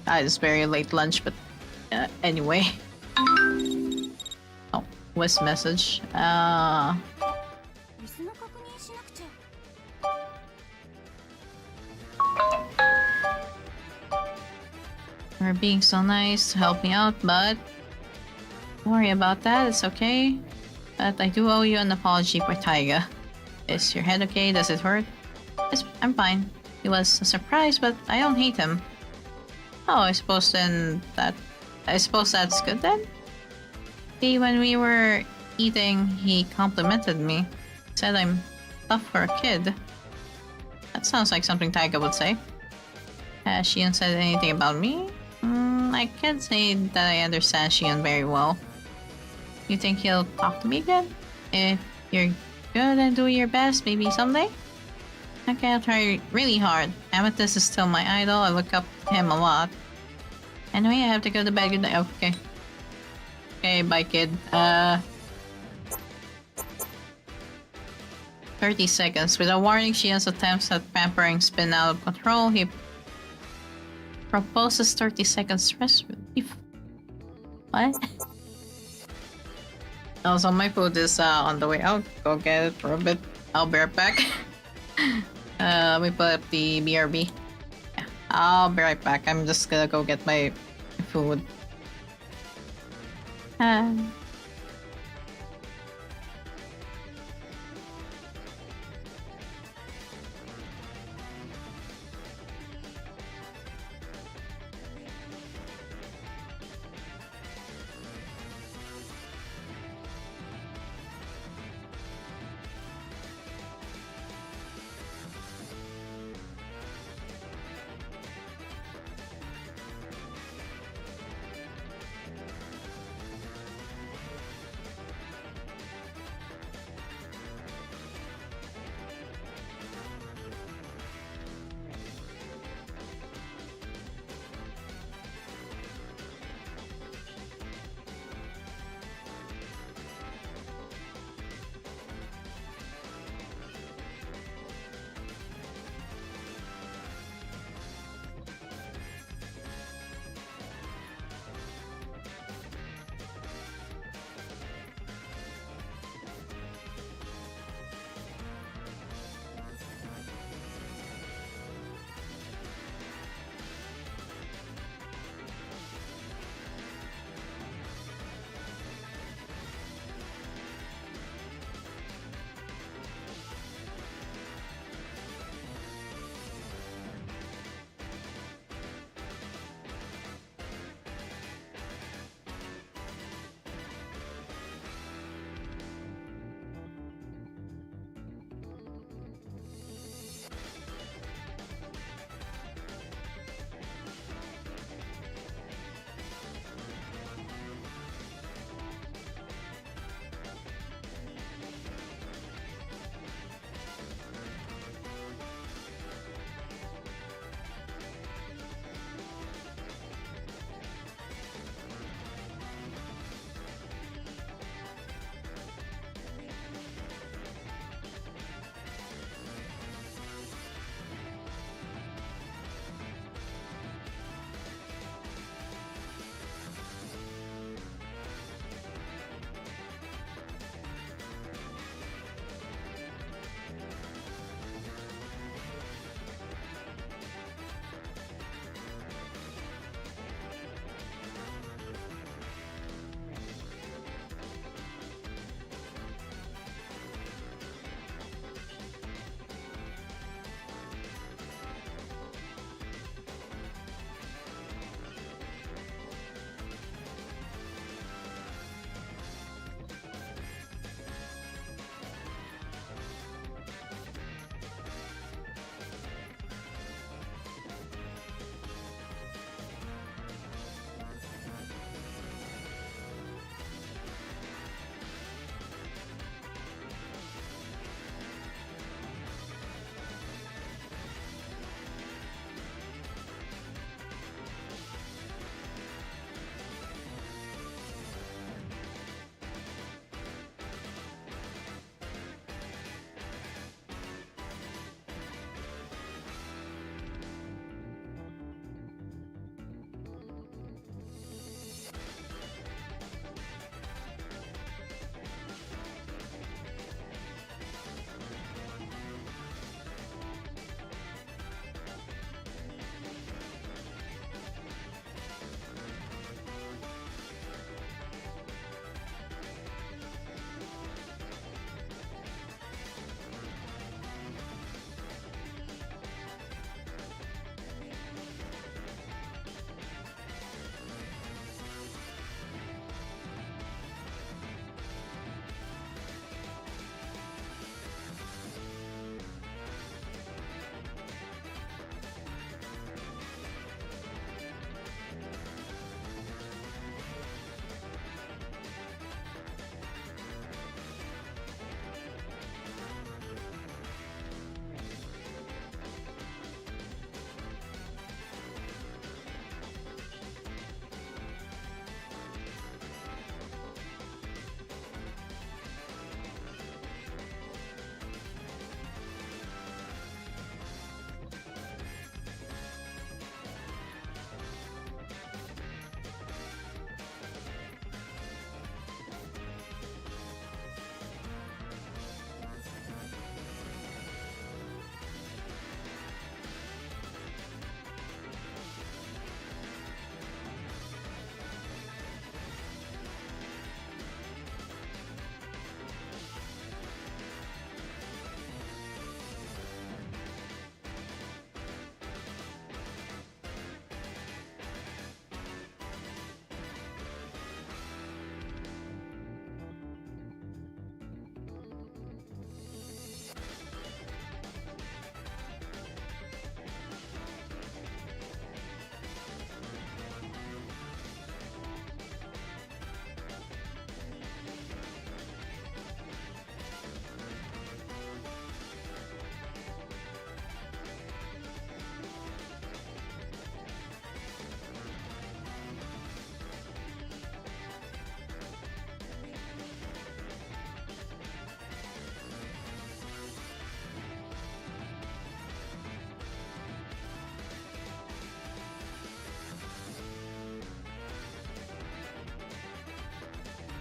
It's very late lunch, but anyway. Oh, voice message. 椅子の確認しなくちゃ。You're being so nice to help me out, but don't worry about that, it's okay. But I do owe you an apology for Taiga. Is your head okay? Does it hurt? Yes, I'm fine. He was a surprise, but I don't hate him. Oh, I suppose that's good then? See, when we were eating, he complimented me. Said I'm tough for a kid. That sounds like something Taiga would say. Has Shion said anything about me? I can't say that I understand Shion very well. You think he'll talk to me again? If you're good and do your best, maybe someday? Okay, I'll try really hard. Amethyst is still my idol. I look up to him a lot. Anyway, I have to go to bed. Good night. Okay. Okay, bye, kid. 30 seconds. Without warning, Shion's attempts at pampering spin out of control. He proposes 30 seconds rest relief. What? Also, my food is on the way out. Go get it for a bit. I'll be right back. Let me put up the BRB. Yeah, I'll be right back. I'm just gonna go get my food.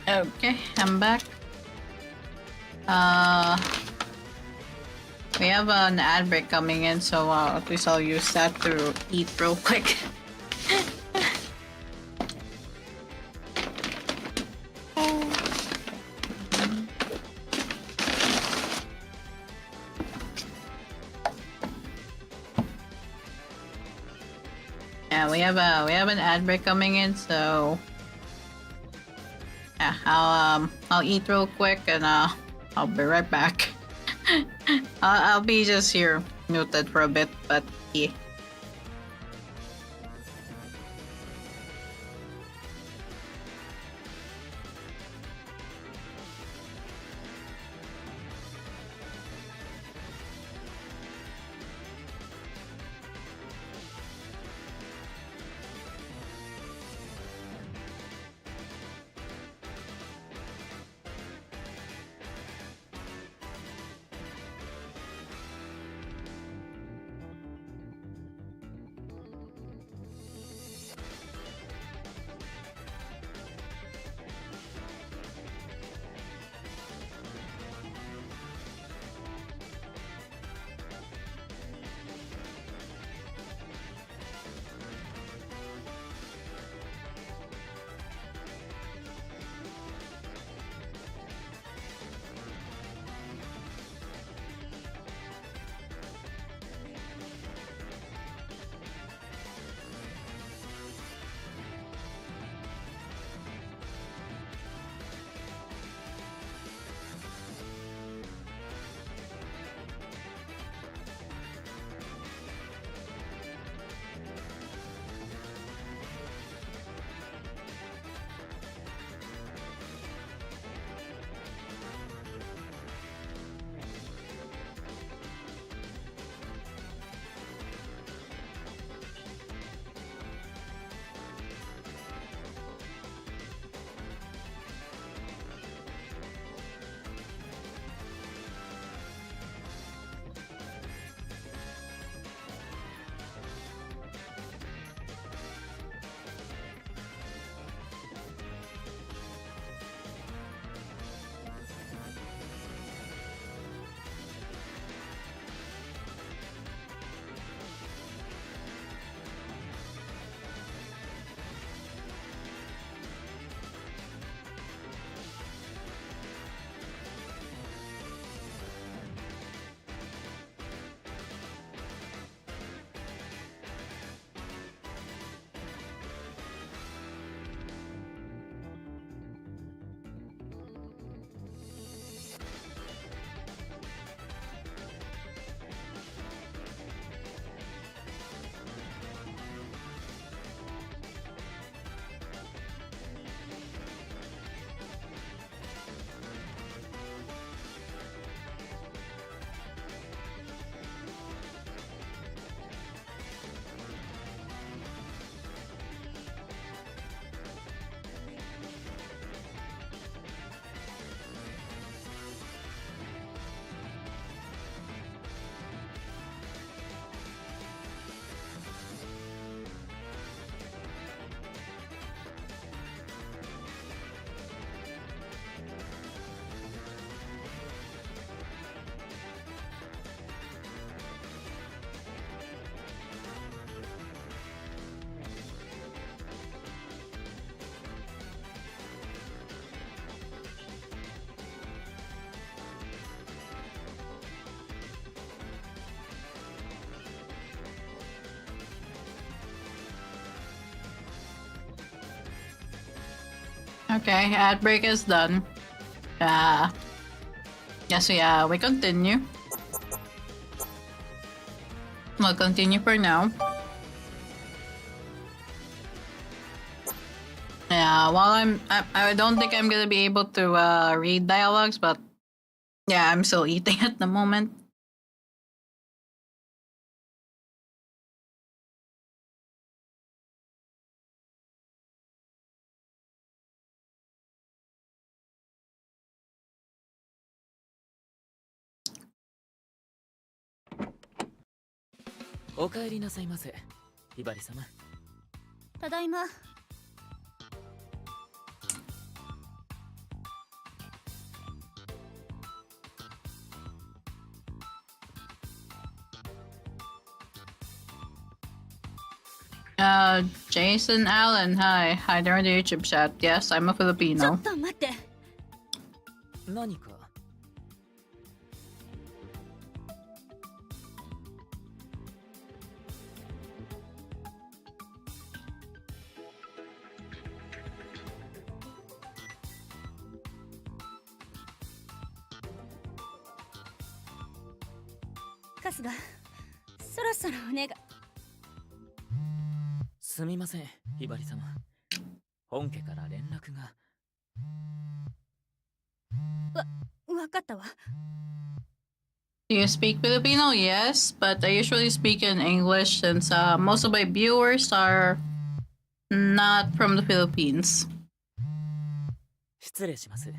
Okay, I'm back. Uh, we have an ad break coming in, so at least I'll use that to eat real quick. Yeah, we have an ad break coming in, so yeah, I'll eat real quick and I'll be right back. I'll be just here muted for a bit, but yeah. Okay, ad break is done. Yes, we continue. We'll continue for now. Yeah, while I don't think I'm gonna be able to read dialogues, but yeah, I'm still eating at the moment.お帰りなさいませ、ひばり様。ただいま。Jason Allen, hi. Hi there in the YouTube chat. Yes, I'm a ちょ Filipino. っと待って。何か？カスがそろそろお願い。すみません、ひばり様。本家から連絡が。わかったわ。Do you speak Filipino? Yes, but I usually speak in English since most of my viewers are not from the Philippines. 失礼します。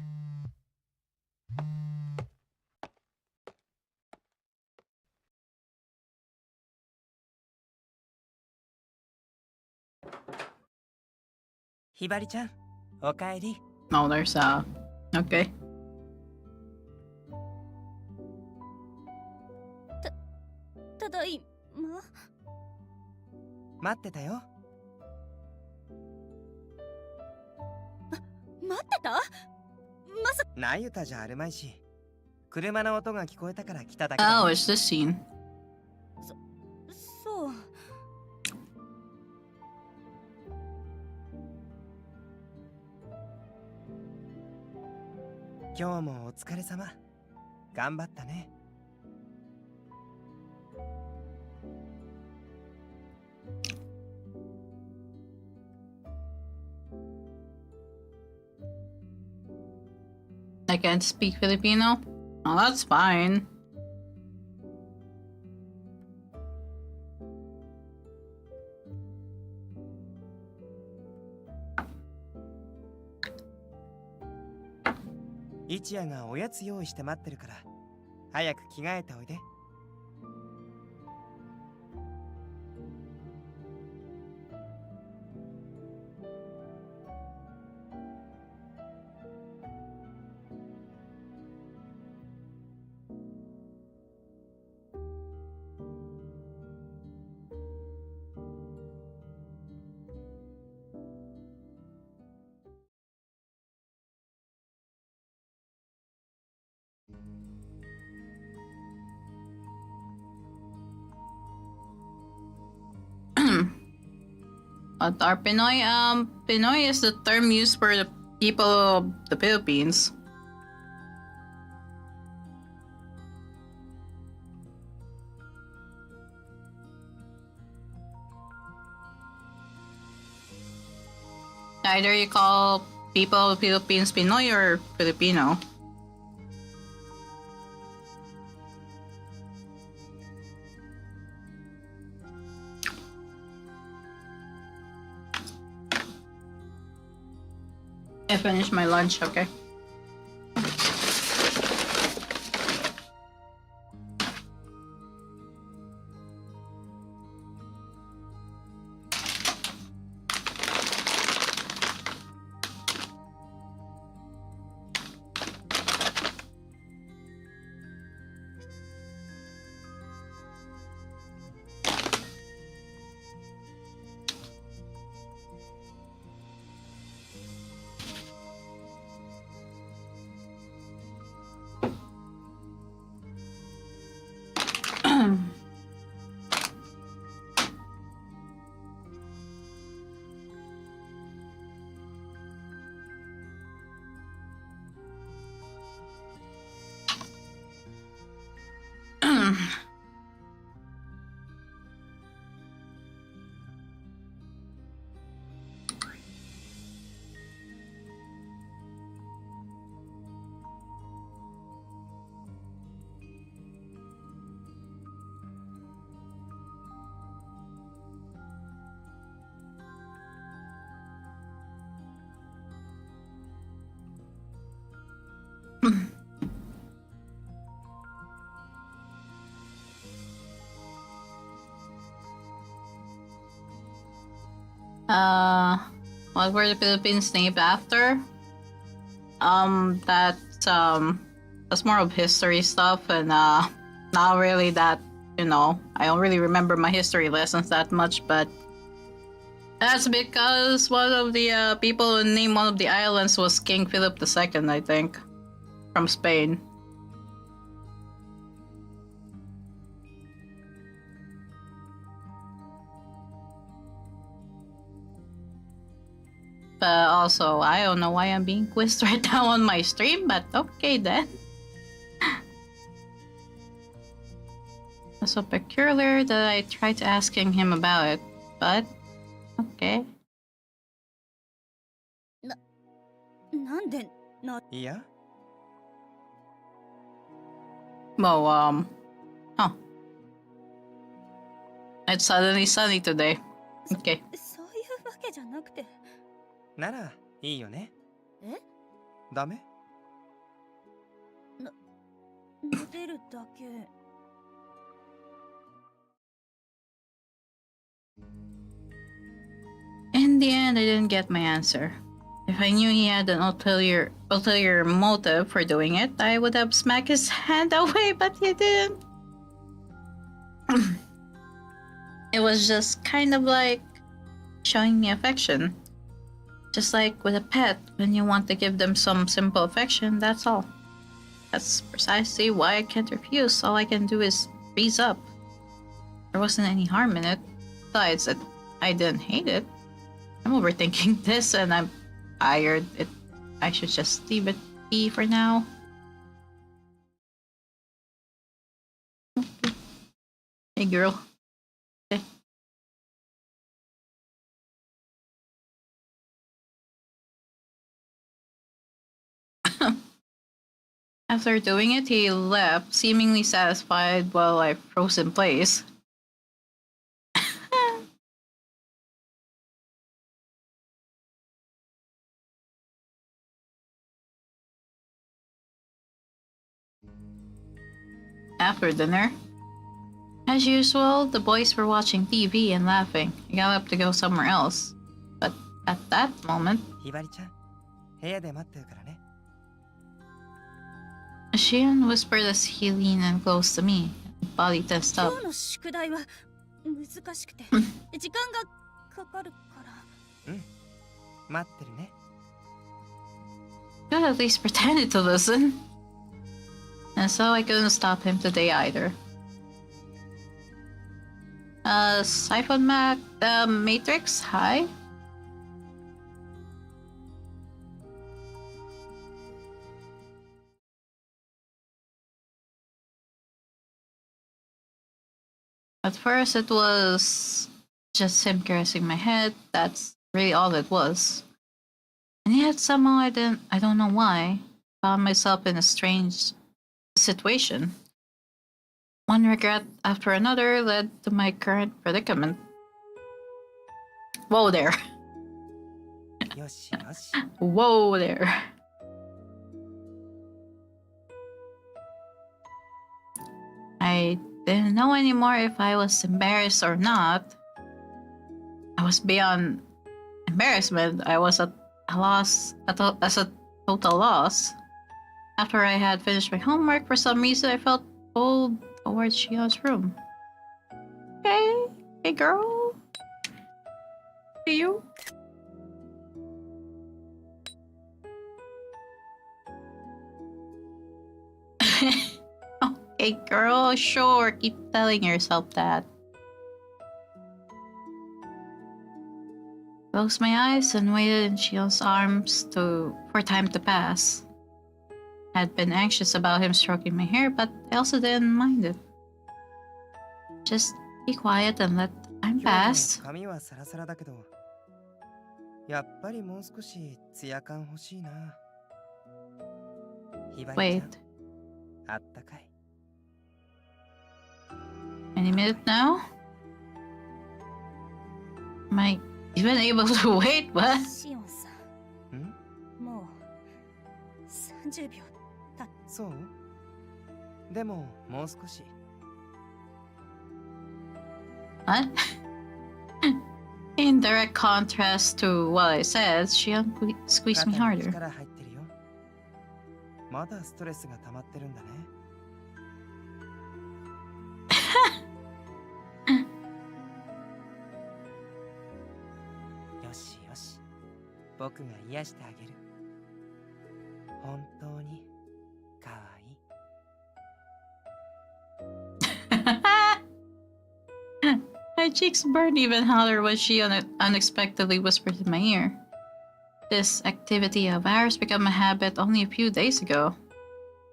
ひばりちゃん、おかえり。 Oh, there's okay. ただいま。待ってたよ。待ってた？まさなゆたじゃあるまいし、車の音が聞こえたから来ただけ Oh, だ。 it's this scene. そう。今日もお疲れ様。頑張ったね。I can't speak Filipino? Oh, that's fine. Ichiya がおやつ用意して待ってるから、早く着替えておいで。But our Pinoy, Pinoy is the term used for the people of the Philippines. Either you call people of the Philippines Pinoy or Filipino. I finished my lunch, okay. What were the Philippines named after? That's more of history stuff, and not really that, I don't really remember my history lessons that much, but That's because one of the people who named one of the islands was King Philip II, I think, from Spain. But also, I don't know why I'm being quizzed right now on my stream, but okay then. So peculiar that I tried asking him about it, but okay. なんでいや Well, huh. It's suddenly sunny today. Okay. そういうわけじゃなくて。ならいいよね。え？ダメ？撫でるだけ。In the end, I didn't get my answer. If I knew he had an ulterior motive for doing it, I would have smacked his hand away, but he didn't. It was just kind of like showing me affection. Just like with a pet, when you want to give them some simple affection, that's all. That's precisely why I can't refuse. All I can do is freeze up. There wasn't any harm in it. Besides, I didn't hate it. I'm overthinking this and I'm tired. I should just leave it be for now. Hey girl. Okay. After doing it, he left, seemingly satisfied while I froze in place. After dinner, as usual, the boys were watching TV and laughing. I got up to go somewhere else. But at that moment, ひばりちゃん、部屋で待ってるからね。Shion whispered as he leaned in close to me, body tensed 今 up. 日の宿題は難しくて時間がかかるから。待ってるね。 Should at least pretended to listen. And so I couldn't stop him today either. Siphon Mac, the Matrix, hi? At first it was just him caressing my head, that's really all it was. And yet somehow I don't know why, found myself in a strange situation. One regret after another led to my current predicament. Whoa there. よしよし。 Whoa there. I didn't know anymore if I was embarrassed or not. I was beyond embarrassment. I was at a loss, as a total loss. After I had finished my homework, for some reason I felt pulled towards Shion's room. Hey girl. Hey you. Okay girl, sure, keep telling yourself that. Closed my eyes and waited in Shion's arms for time to pass. I had been anxious about him stroking my hair, but I also didn't mind it. Just be quiet and let time 今日 pass. の髪はサラサラだけど、やっぱりもう少しツヤ感欲しいな。ひばりち Wait, ゃん、あったかい。 any minute now? Am I even able to wait? What? シオンさん。もう30秒経っそうでももう少し。 What? In direct contrast to what I said, Shion squeezed me 肩に harder. 力入ってるよ。まだストレスが溜まってるんだね。僕が癒してあげる。本当にかわいい。My cheeks burned even hotter when she unexpectedly whispered in my ear. This activity of ours became a habit only a few days ago.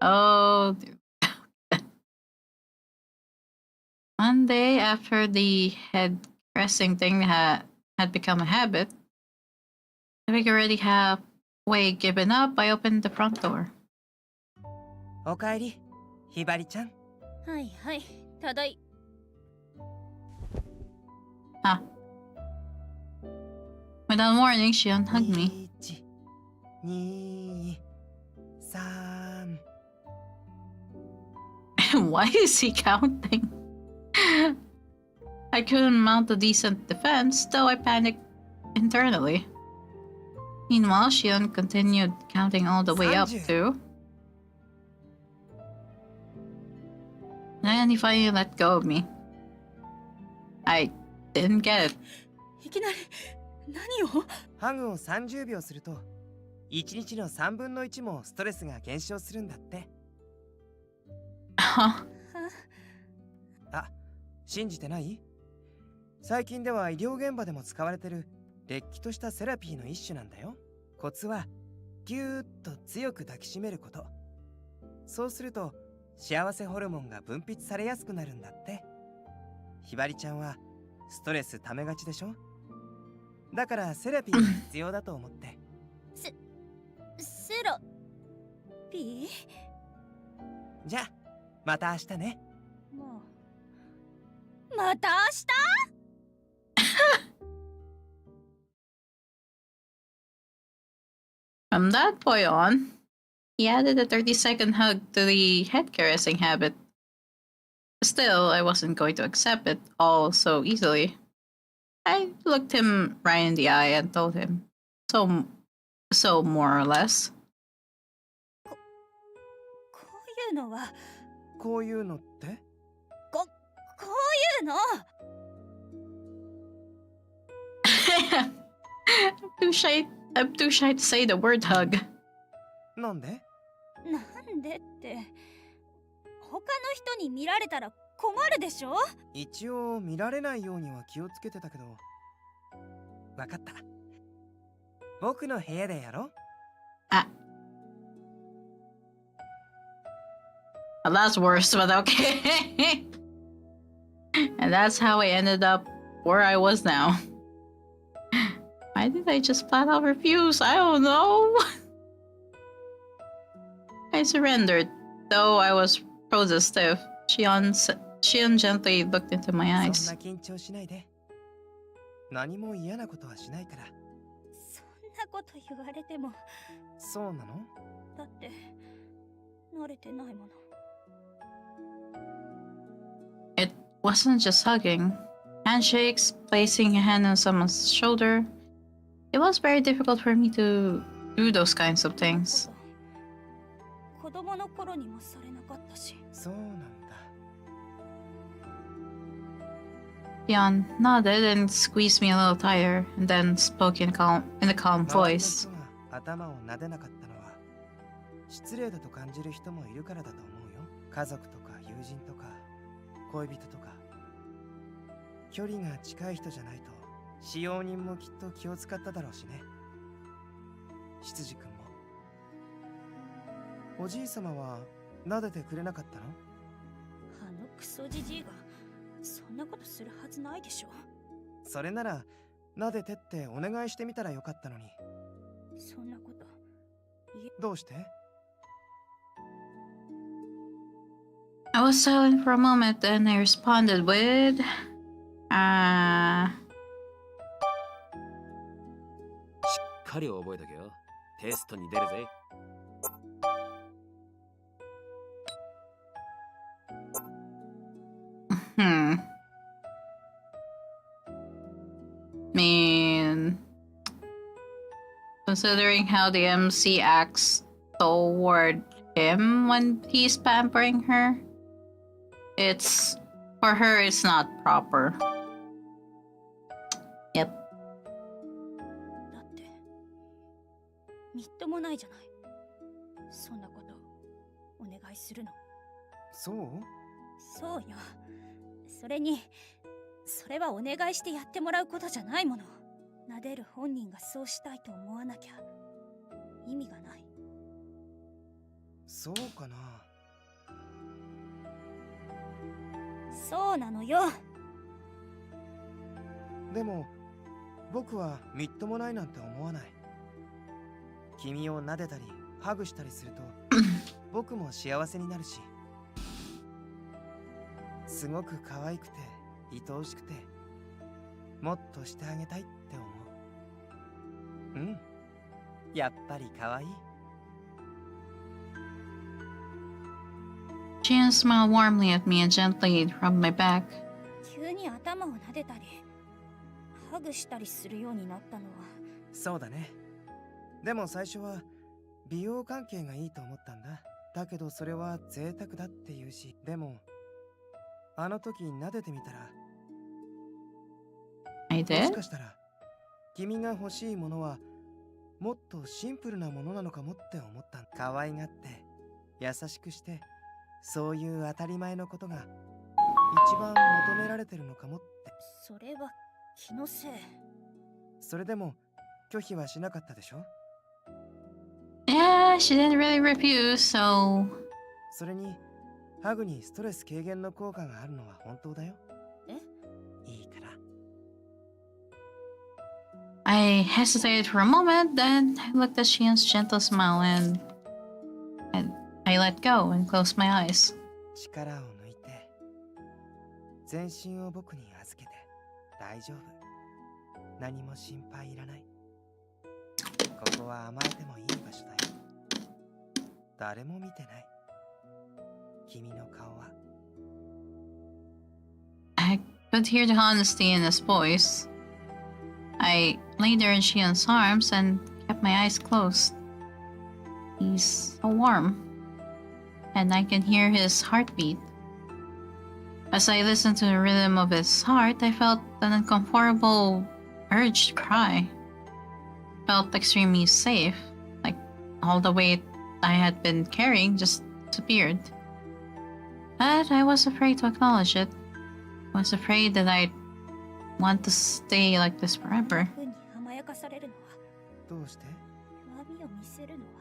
Oh, one day after the head caressing thing had become a habit, having already halfway given up, I opened the front door. おかえり、ひばりちゃん。はいはい、ただい。Ah. Without warning, she unhugged me. 1、2、3。Why is he counting? I couldn't mount a decent defense, though I panicked internally. Meanwhile, Shion continued counting all the way up 30. to... And then he finally let go of me. I didn't get it. いきなり何を？ハグを30秒すると1日の3分の1もストレスが減少するんだって。Huh? あ、信じてない？最近では医療現場でも使われてるれっきとしたセラピーの一種なんだよ。コツはギューッと強く抱きしめること。そうすると幸せホルモンが分泌されやすくなるんだって。ひばりちゃんはストレス溜めがちでしょ？だからセラピーが必要だと思って。セラピー？じゃあまた明日ね。もうまた明日？ From that point on, he added a 30-second hug to the head caressing habit. Still, I wasn't going to accept it all so easily. I looked him right in the eye and told him, so more or less. こういうのはこういうのって？こういうの I'm too shy to say the word hug. なんで？なんでって他の人に見られたら困るでしょ？一応見られないようには気をつけてたけど。わかった。僕の部屋でやろう。Ah. Well, that's worse, but okay. And that's how I ended up where I was now. Why did I just flat out refuse? I don't know. I surrendered, though I was frozen stiff. Shion gently looked into my そん eyes. な緊張しないで。何も嫌なことはしないから。そんなこと言われても。そうなの？だって慣れてないもの。It wasn't just hugging. Handshakes, placing a hand on someone's shoulder. It was very difficult for me to do those kinds of things. 子供の頃にもされなかったし。そうなんだ。Shion nodded and squeezed me a little tighter, and then spoke in a calm 周りの voice. 人が頭を撫でなかったのは失礼だと感じる人もいるからだと思うよ。家族とか友人とか恋人とか距離が近い人じゃないと使用人もきっと気を使っただろうしね。執事君も。おじい様は撫でてくれなかったの？あのクソじじいがそんなことするはずないでしょ。それなら撫でてってお願いしてみたらよかったのに。そんなことどうして？ I was silent for a moment, then I responded with, しっかり覚えとけよ。テストに出るぜ。mean, considering how the MC acts toward him when he's pampering her, for her, it's not proper. Yep. だってみっともないじゃない。そんなことお願いするの。そう？そうよ。それにそれはお願いしてやってもらうことじゃないもの。撫でる本人がそうしたいと思わなきゃ意味がない。そうかな。そうなのよ。でも僕はみっともないなんて思わない。君を撫でたりハグしたりすると僕も幸せになるし、すごく可愛くて愛おしくてもっとしてあげたいって思う。うん、やっぱり可愛い。Shion smiled warmly at me and gently rubbed my back. 急に頭を撫でたりハグしたりするようになったのは。そうだね。でも最初は美容関係がいいと思ったんだ。だけどそれは贅沢だって言うし、でもあの時撫でてみたら、 I もし did? かしたら君が欲しいものはもっとシンプルなものなのかもって思った。可愛がって優しくして、そういう当たり前のことが一番求められてるのかもって。それは気のせい。それでも拒否はしなかったでしょ。 Yeah, she didn't really refuse, so それにハグにストレス軽減の効果があるのは本当だよ。え？いいから。 I hesitated for a moment, then I looked at Shion's gentle smile and I let go and closed my eyes. 力を抜いて全身を僕に預けて大丈夫。何も心配いらない。ここは甘えてもいい場所だよ。誰も見てない。君の顔は。 I could hear the honesty in his voice. I lay there in Shion's arms and kept my eyes closed. He's so warm, and I can hear his heartbeat. As I listened to the rhythm of his heart, I felt an uncomfortable urge to cry. Felt extremely safe, like all the weight I had been carrying just disappeared. But I was afraid to acknowledge it. I was afraid that I'd want to stay like this forever. ふうに甘やかされるのは、どうして？弱みを見せるのは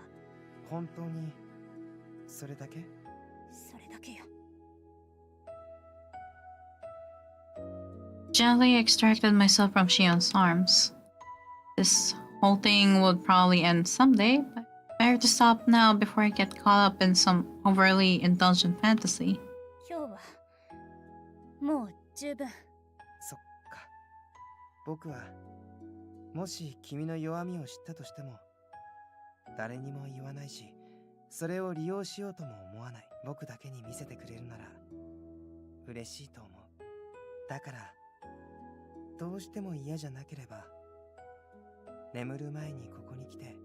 本当にそれだけ？それだけよ。Gently extracted myself from Shion's arms. This whole thing would probably end someday, but better to stop now before I get caught up in some overly indulgent fantasy. 今日はもう十分。そっか。僕はもし君の弱みを知ったとしても誰にも言わないし、それを利用しようとも思わない。僕だけに見せてくれるなら嬉しいと思う。だからどうしても嫌じゃなければ眠る前にここに来て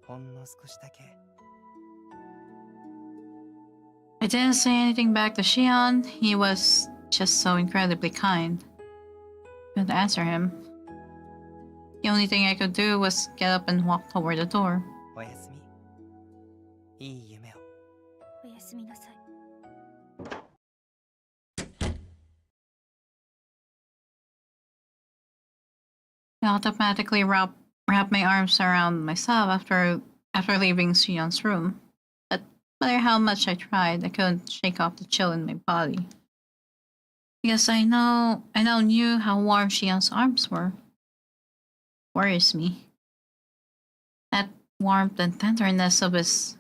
ほんの少しだけ。 I didn't say anything back to Shion. He was just so incredibly kind. Couldn't answer him. The only thing I could do was get up and walk toward the door. おやすみ。いい夢を。おやすみなさい。I automatically wrapped my arms around myself after leaving Shion's room. But no matter how much I tried, I couldn't shake off the chill in my body. Because I now knew how warm Shion's arms were. Worries me. That warmth and tenderness of his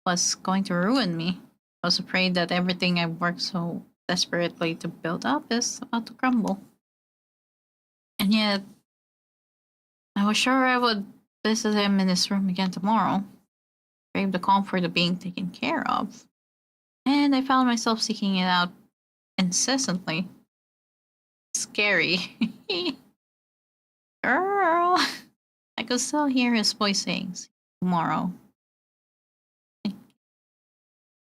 was going to ruin me. I was afraid that everything I worked so desperately to build up is about to crumble. And yet, I was sure I would visit him in his room again tomorrow, crave the comfort of being taken care of. And I found myself seeking it out incessantly. Scary. Girl! I could still hear his voice saying, "See you tomorrow."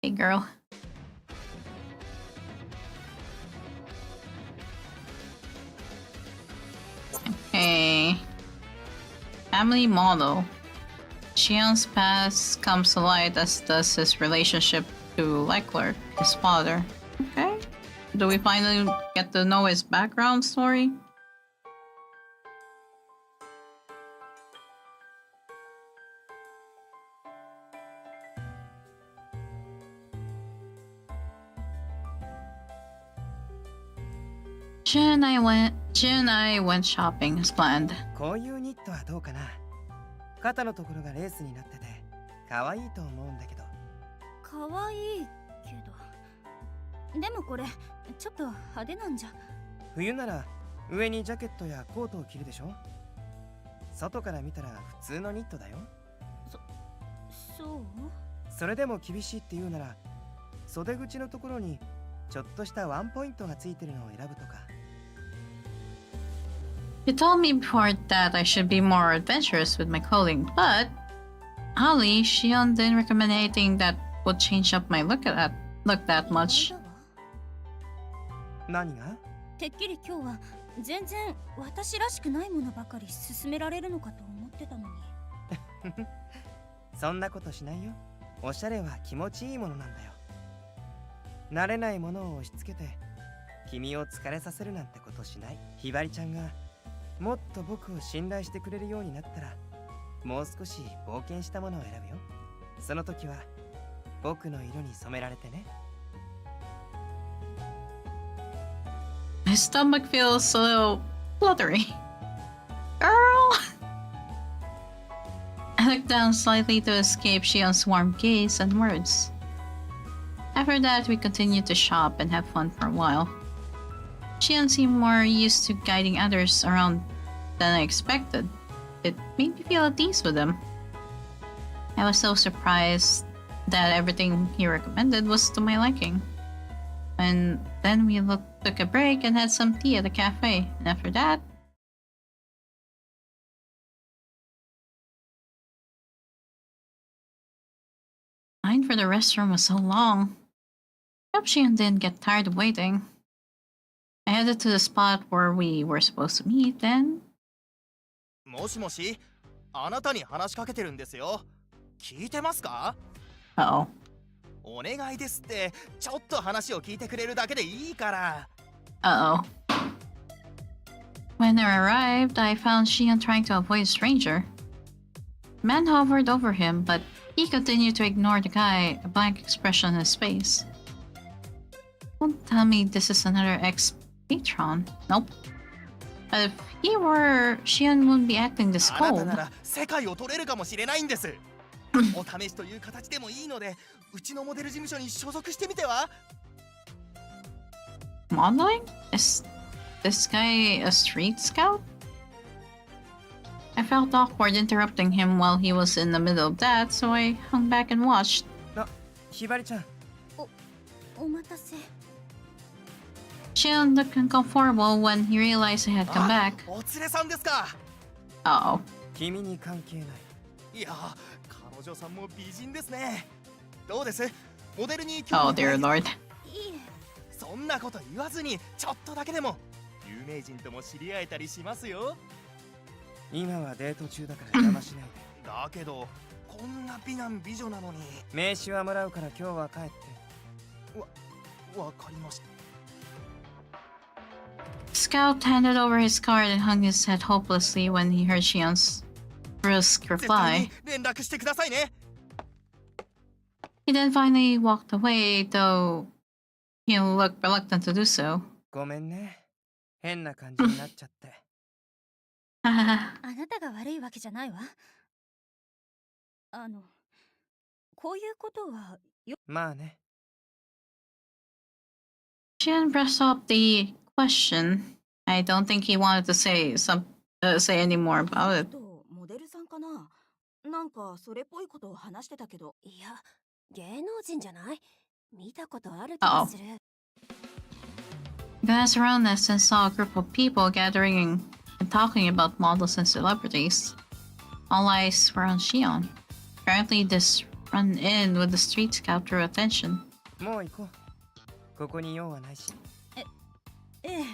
Hey, girl. Okay. Family model. Shion's past comes to light, as does his relationship to Leclerc, his father. Okay. Do we finally get to know his background story? Jun and I went shopping as planned. こういうニットはどうかな。肩のところがレースになってて可愛いと思うんだけど。可愛いけど。でもこれちょっと派手なんじゃ。冬なら上にジャケットやコートを着るでしょ。外から見たら普通のニットだよ。そう？それでも厳しいって言うなら袖口のところにちょっとしたワンポイントがついてるのを選ぶとか。You told me before that I should be more adventurous with my clothing, but Holly, Shion didn't recommend anything that would change up my look that much. 何が？てっきり今日は全然私らしくないものばかり勧められるのかと思ってたのに。そんなことしないよ。おしゃれは気持ちいいものなんだよ。慣れないものを押し付けて君を疲れさせるなんてことしない。ひばりちゃんがもっと僕を信頼してくれるようになったらもう少し冒険したものを選ぶよ。その時は僕の色に染められてね。My stomach feels a little fluttery. Girl! I looked down slightly to escape Shion's warm gaze and words. After that, we continued to shop and have fun for a while. Shion seemed more used to guiding others around than I expected. It made me feel at ease with him. I was so surprised that everything he recommended was to my liking. And then we took a break and had some tea at a cafe. And after that, line for the restroom was so long. I hope Shion didn't get tired of waiting. I headed to the spot where we were supposed to meet, then... もしもし、あなたに話しかけてるんですよ。聞いてますか？ Uh-oh. お願いですって、ちょっと話を聞いてくれるだけでいいから。Uh-oh. When I arrived, I found Shion trying to avoid a stranger. The man hovered over him, but he continued to ignore the guy, a blank expression on his face. Don't tell me this is another ex-patron. Nope. But if he were, Shion wouldn't be acting this あなた cold. なら世界を取れるかもしれないんです。お試しという形でもいいので、うちのモデル事務所に所属してみては？ Modeling? Is this guy a street scout? I felt awkward interrupting him while he was in the middle of that, so I hung back and watched. ひばりちゃん。お待たせ。Shion looked uncomfortable when he realized I had come back. お連れさんですか？ Uh-oh. 君に関係ない。いや、彼女さんも美人ですね。どうです？モデルに Oh dear lord. いいえ。そんなこと言わずに、ちょっとだけでも有名人とも知り合えたりしますよ。今はデート中だから邪魔しないで。だけど、こんな美男美女なのに。名刺はもらうから今日は帰って。わかりました。Scout handed over his card and hung his head hopelessly when he heard Shion's brusque 絶対 reply. に連絡してくださいね。 He then finally walked away, though he looked reluctant to do so. ごめんね。変な感じになっちゃって。あなたが悪いわけじゃないわ。こういうことはまあね。Shion brushed off the question. I don't think he wanted to say any more about it. モデルさんかな？なんかそれっぽいことを話してたけど。いや、芸能人じゃない？見たことある気がする。He glanced around us and saw a group of people gathering and talking about models and celebrities. All eyes were on Shion. Apparently, this run-in with the street scout drew attention. もう行こう。ここに用はないし。ええ。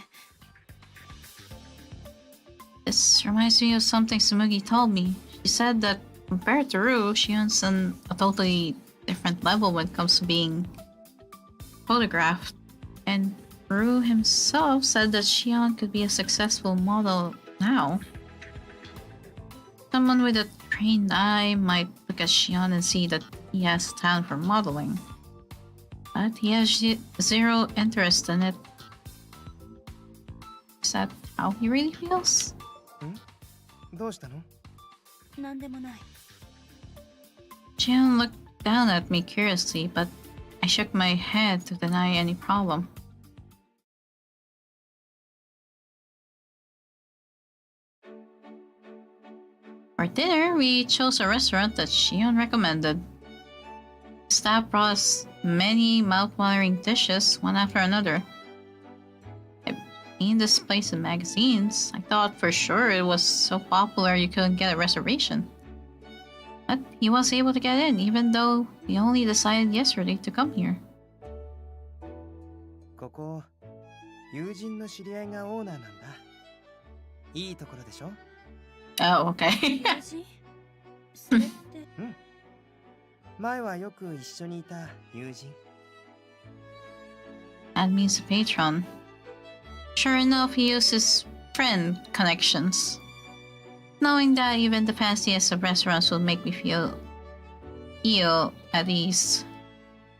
This reminds me of something Sumugi told me. She said that Compared to Rue, Shion's on a totally different level when it comes to being photographed. And Rue himself said that Shion could be a successful model now. Someone with a trained eye might look at Shion and see that he has talent for modeling, but he has zero interest in it. Is that how he really feels? どうしたの？なんでもない。 Shion looked down at me curiously, but I shook my head to deny any problem. For dinner, we chose a restaurant that Shion recommended. Staff brought us many mouth-watering dishes, one after another. I've seen this place in magazines. I thought for sure it was so popular you couldn't get a reservation. But he was able to get in, even though he only decided yesterday to come here. ここ、友人の知り合いがオーナーなんだ。いいところでしょ？ Oh, okay. 友人？それって。うん。前はよく一緒にいた友人。That means a patron. Sure enough, he uses friend connections. Knowing that even the fanciest of restaurants will make me feel at ease.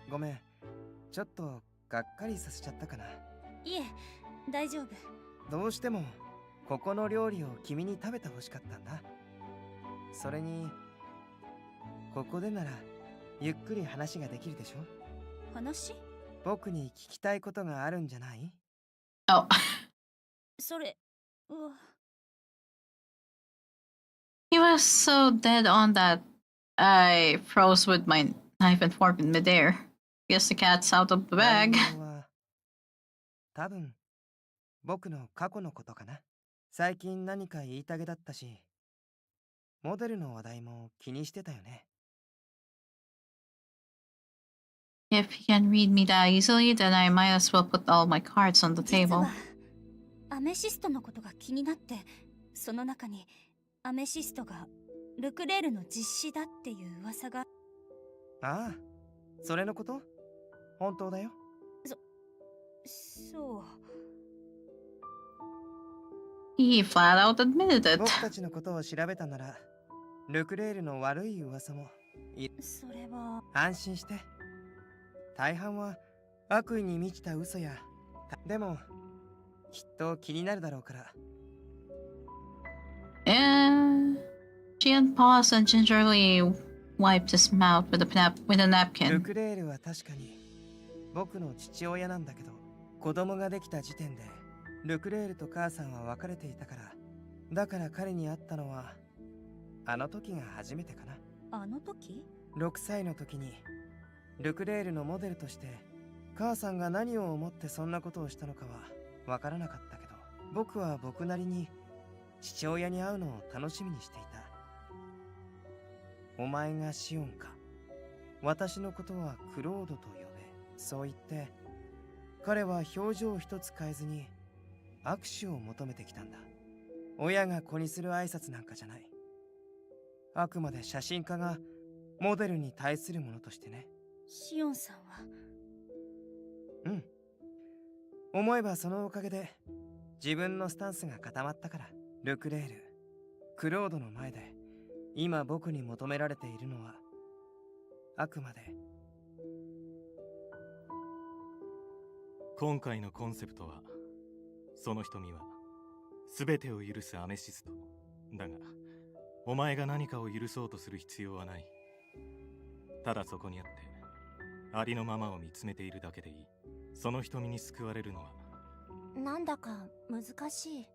ごめん、ちょっとがっかりさせちゃったかな。いえ、大丈夫。どうしてもここの料理を君に食べてほしかったんだ。それにここでならゆっくり話ができるでしょ？話？僕に聞きたいことがあるんじゃない？ Oh. それ、うわ。 He was so dead on that I froze with my knife and fork in midair. Guess the cat's out of the bag. 多分僕の過去のことかな。最近何か言いたげだったし、モデルの話題も気にしてたよね。If he can read me that easily, then I might as well put all my cards on the 実 table. はアメシストのことが気になって、その中にアメシストがルクレールの実子だっていう噂が。ああ、それのこと？本当だよ。そう。 He flat out admitted it. 僕たちのことを調べたなら、ルクレールの悪い噂もそれは。安心して。大半は悪意に満ちた嘘や。でもきっと気になるだろうから。Shion paused and gingerly wiped his mouth with a napkin. ルクレールは確かに僕の父親なんだけど、子供ができた時点でルクレールと母さんは別れていたから、だから彼に会ったのはあの時が初めてかな。あの時？6歳の時にルクレールのモデルとして母さんが何を思ってそんなことをしたのかはわからなかったけど、僕は僕なりに父親に会うのを楽しみにしていた。お前がシオンか、私のことはクロードと呼べ、そう言って彼は表情一つ変えずに握手を求めてきたんだ。親が子にする挨拶なんかじゃない。あくまで写真家がモデルに対するものとしてね。シオンさんは。うん。思えばそのおかげで自分のスタンスが固まったから。ルクレール、クロードの前で今僕に求められているのはあくまで。今回のコンセプトは、その瞳は全てを許すアメシストだが、お前が何かを許そうとする必要はない。ただそこにあってありのままを見つめているだけでいい。その瞳に救われるのはなんだか難しい。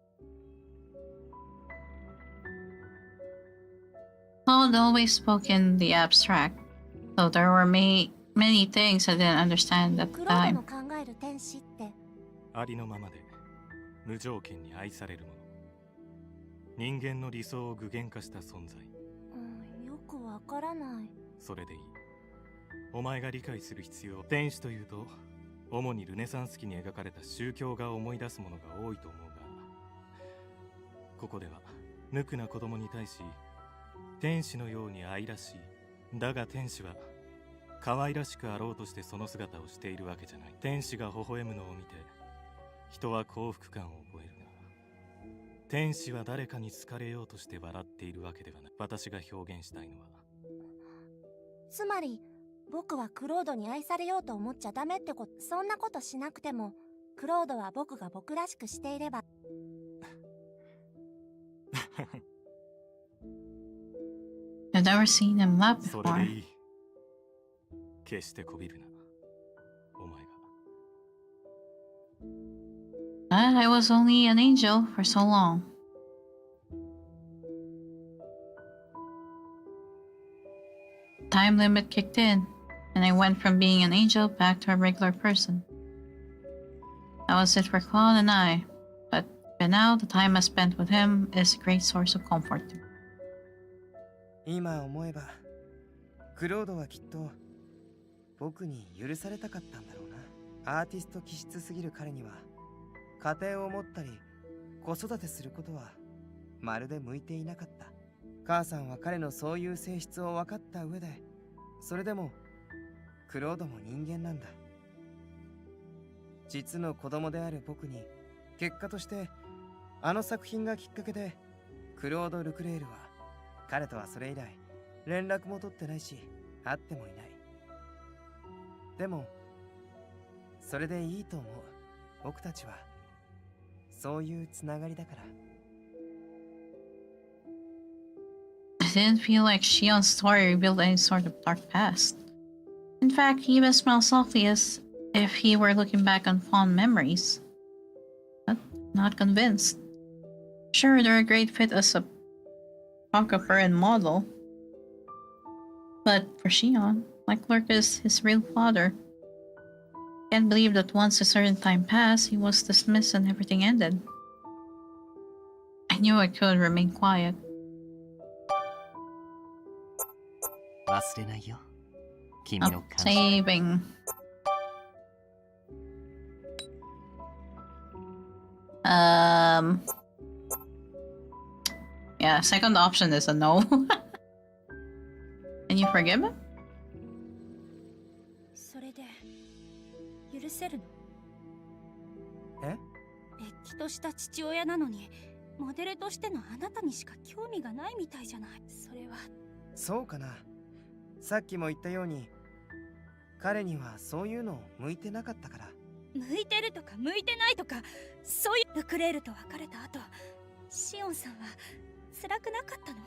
Claude always spoke in the abstract, so there were many things I didn't understand at the クロード time. の考える天使って。ありのままで無条件に愛されるもの。人間の理想を具現化した存在。よくわからない。それでいい。お前が理解する必要。天使というと主にルネサンス期に描かれた宗教画を思い出すものが多いと思うが、ここでは無垢な子供に対し天使のように愛らしい。だが天使は可愛らしくあろうとしてその姿をしているわけじゃない。天使が微笑むのを見て人は幸福感を覚えるが、天使は誰かに好かれようとして笑っているわけではない。私が表現したいのは、つまり僕はクロードに愛されようと思っちゃダメってこと。そんなことしなくてもクロードは僕が僕らしくしていれば。I've never seen him laugh それ before. でいい。決してこびるな、お前が。But I was only an angel for so long. Time limit kicked in, and I went from being an angel back to a regular person. That was it for Cloud and I, but by now the time I spent with him is a great source of comfort. 今思えばクロードはきっと僕に許されたかったんだろうな。アーティスト気質すぎる彼には家庭を持ったり子育てすることはまるで向いていなかった。母さんは彼のそういう性質を分かった上で、それでもクロードも人間なんだ。実の子供である僕に結果としてあの作品がきっかけでクロード・ルクレールは彼とはそれ以来連絡も取ってないし会ってもいない。でもそれでいいと思う。僕たちはそういうつながりだから。I didn't feel like Shion's story revealed any sort of dark past. In fact, he even smiled softly as if he were looking back on fond memories. But not convinced. Sure, they're a great fit as a photographer and model. But for Shion, like Lurk is his real father. Can't believe that once a certain time passed, he was dismissed and everything ended. I knew I couldn't remain quiet. 忘れないよ、君の Oh, 感謝。 saving. Yeah, second option is a no. Can you forgive him? それで許せるの？え？れっきとした父親なのにモデルとしてのあなたにしか興味がないみたいじゃない。それは。そうかな。さっきも言ったように彼にはそういうの向いてなかったから。向いてるとか向いてないとか、そういうルクレールと別れた後、シオンさんは辛くなかったの？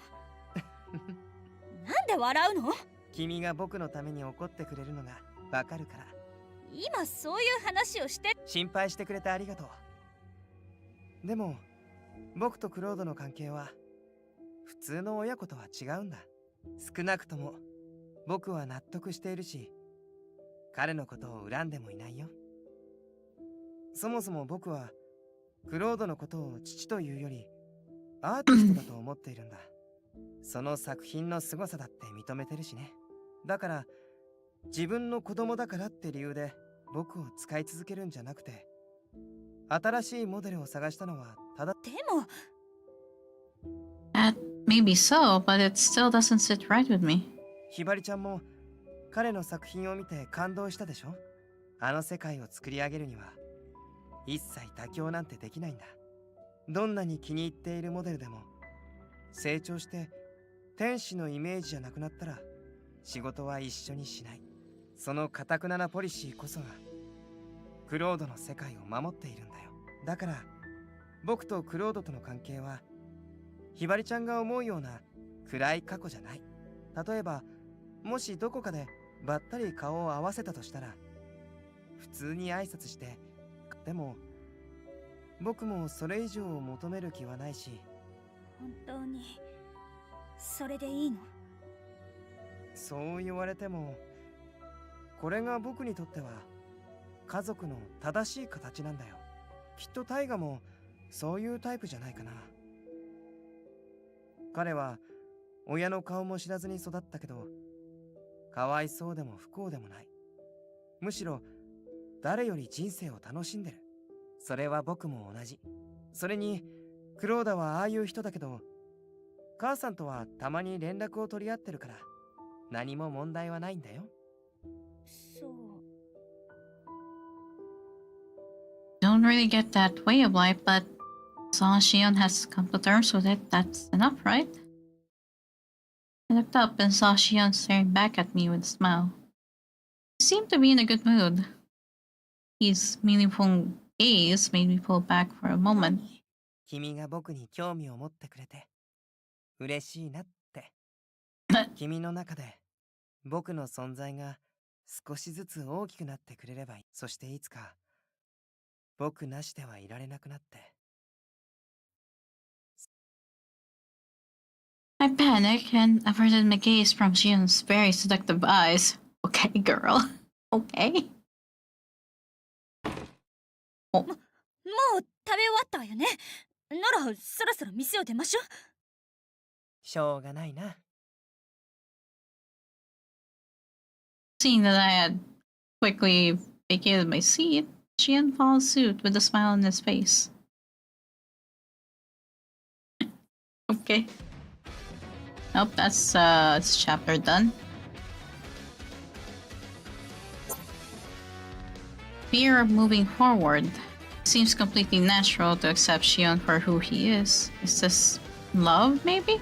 なんで笑うの？君が僕のために怒ってくれるのがわかるから。今そういう話をして。心配してくれてありがとう。でも僕とクロードの関係は普通の親子とは違うんだ。少なくとも僕は納得しているし、彼のことを恨んでもいないよ。そもそも僕はクロードのことを父というよりアーティストだと思っているんだ。その作品の凄さだって認めてるしね。だから自分の子供だからって理由で僕を使い続けるんじゃなくて、新しいモデルを探したのはただ。でも That may be so, but it still doesn't sit right with me. ひばりちゃんも彼の作品を見て感動したでしょ。あの世界を作り上げるには一切妥協なんてできないんだ。どんなに気に入っているモデルでも成長して天使のイメージじゃなくなったら仕事は一緒にしない。その堅くななポリシーこそがクロードの世界を守っているんだよ。だから僕とクロードとの関係はひばりちゃんが思うような暗い過去じゃない。例えばもしどこかでばったり顔を合わせたとしたら普通に挨拶して、でも僕もそれ以上を求める気はないし。本当にそれでいいの？そう言われてもこれが僕にとっては家族の正しい形なんだよ。きっとタイガもそういうタイプじゃないかな。彼は親の顔も知らずに育ったけど、かわいそうでも不幸でもない。むしろ誰より人生を楽しんでる。それは僕も同じ。それにクローダはああいう人だけど、母さんとはたまに連絡を取り合ってるから何も問題はないんだよ。そう。 Don't really get that way of life, but as long as Shion has come to terms with it, that's enough, right? I looked up and saw Shion staring back at me with a smile. He seemed to be in a good mood. His meaningful gaze made me pull back for a moment. 君が僕に興味を持ってくれて嬉しいなって。君の中で僕の存在が少しずつ大きくなってくれればいい。そしていつか僕なしではいられなくなって。I panicked and averted my gaze from Shion's very seductive eyes. Okay, girl. Okay. もう食べ終わったわよね。ならそろそろ店を出ましょう。しょうがないな。Seeing that I had quickly vacated my seat, Shion followed suit with a smile on his face. Okay. Nope, that's chapter done. Fear of moving forward. Seems completely natural to accept Shion for who he is. Is this love, maybe?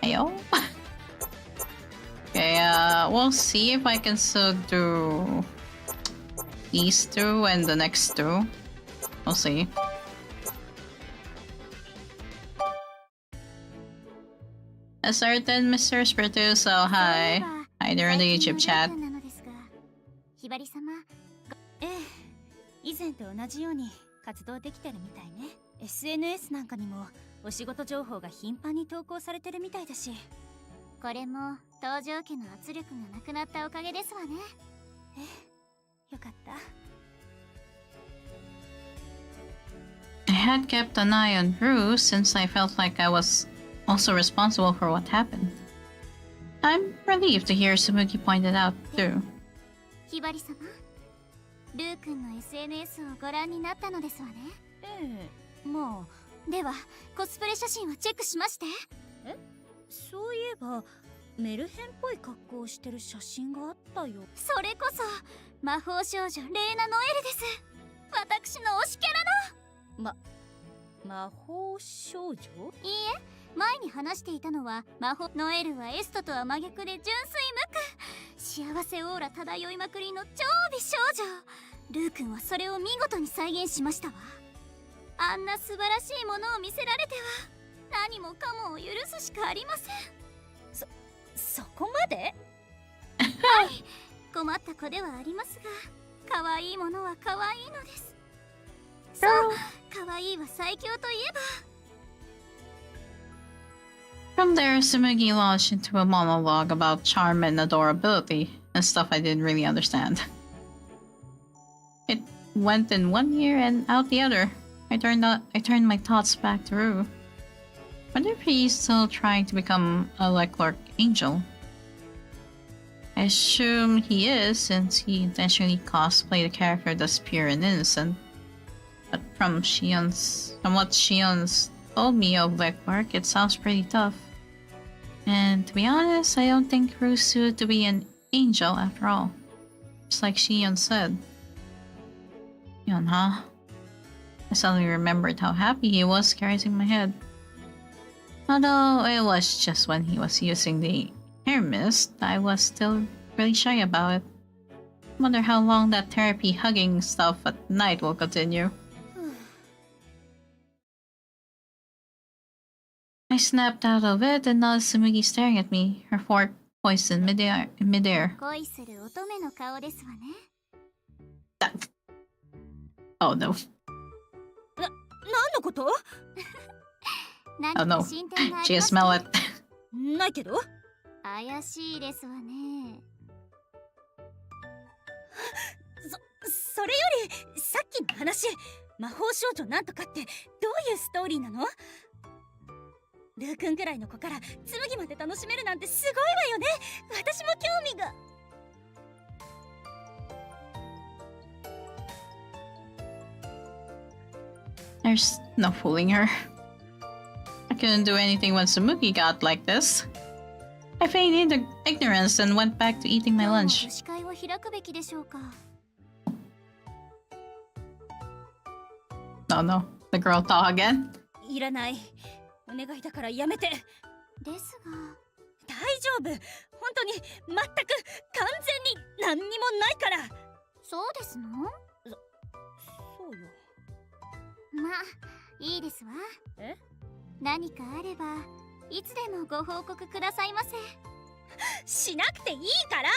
Ayo? Okay, we'll see if I can still do these two and the next two. We'll see. A certain Mr. Spiritu, so hi. Hi there in the YouTube chat. ひばり様。ええ、以前と同じように活動できてるみたいね。SNS なんかにもお仕事情報が頻繁に投稿されてるみたいだし。これも東条家の圧力がなくなったおかげですわね。ええ、よかった。I had kept an eye on Rue since I felt like I was also responsible for what happened. I'm relieved to hear Sumugi pointed out too. ひばり様、ルー君の SNS をご覧になったのですわね。ええ、まあ。ではコスプレ写真をチェックしまして。え、そういえばメルヘンっぽい格好をしてる写真があったよ。それこそ魔法少女レーナ・ノエルです。私の推しキャラの魔法少女？いいえ、前に話していたのは魔法ノエルはエストとは真逆で純粋無垢、幸せオーラ漂いまくりの超美少女。ルー君はそれを見事に再現しましたわ。あんな素晴らしいものを見せられては何もかもを許すしかありません。そこまで？はい、困った子ではありますが、可愛いものは可愛いのです。そう、可愛いは最強といえば。From there, Sumugi launched into a monologue about charm and adorability, and stuff I didn't really understand. It went in one ear and out the other. I turned my thoughts back to Rue. Wonder if he's still trying to become a Leclerc angel. I assume he is, since he intentionally cosplayed a character that's pure and innocent. But from what Shion's told me of Leclerc, it sounds pretty tough. And to be honest, I don't think Rue's suited to be an angel after all. Just like Shion said. Shion, huh? I suddenly remembered how happy he was caressing my head. Although it was just when he was using the hair mist, I was still really shy about it. Wonder how long that therapy hugging stuff at night will continue. I snapped out of it and noticed Sumugi staring at me, her fork poised in midair. 恋する乙女の顔ですわね。Oh no. 何のこと？ Oh no. She can smell it. ないけど？怪しいですわね。それよりさっきの話、魔法少女なんとかってどういうストーリーなの？ルー君くらいの子から紬まで楽しめるなんてすごいわよね。私も興味が。There's no fooling her. couldn't do anything when Sumugi got like this. I feigned ignorance and went back to eating my lunch. Oh no, the girl talk again? いらない。お願いだからやめて。ですが。大丈夫。本当に全く完全に何にもないから。そうですの？そうよ。まあ、いいですわ。え？何かあればいつでもご報告くださいませ。しなくていいから。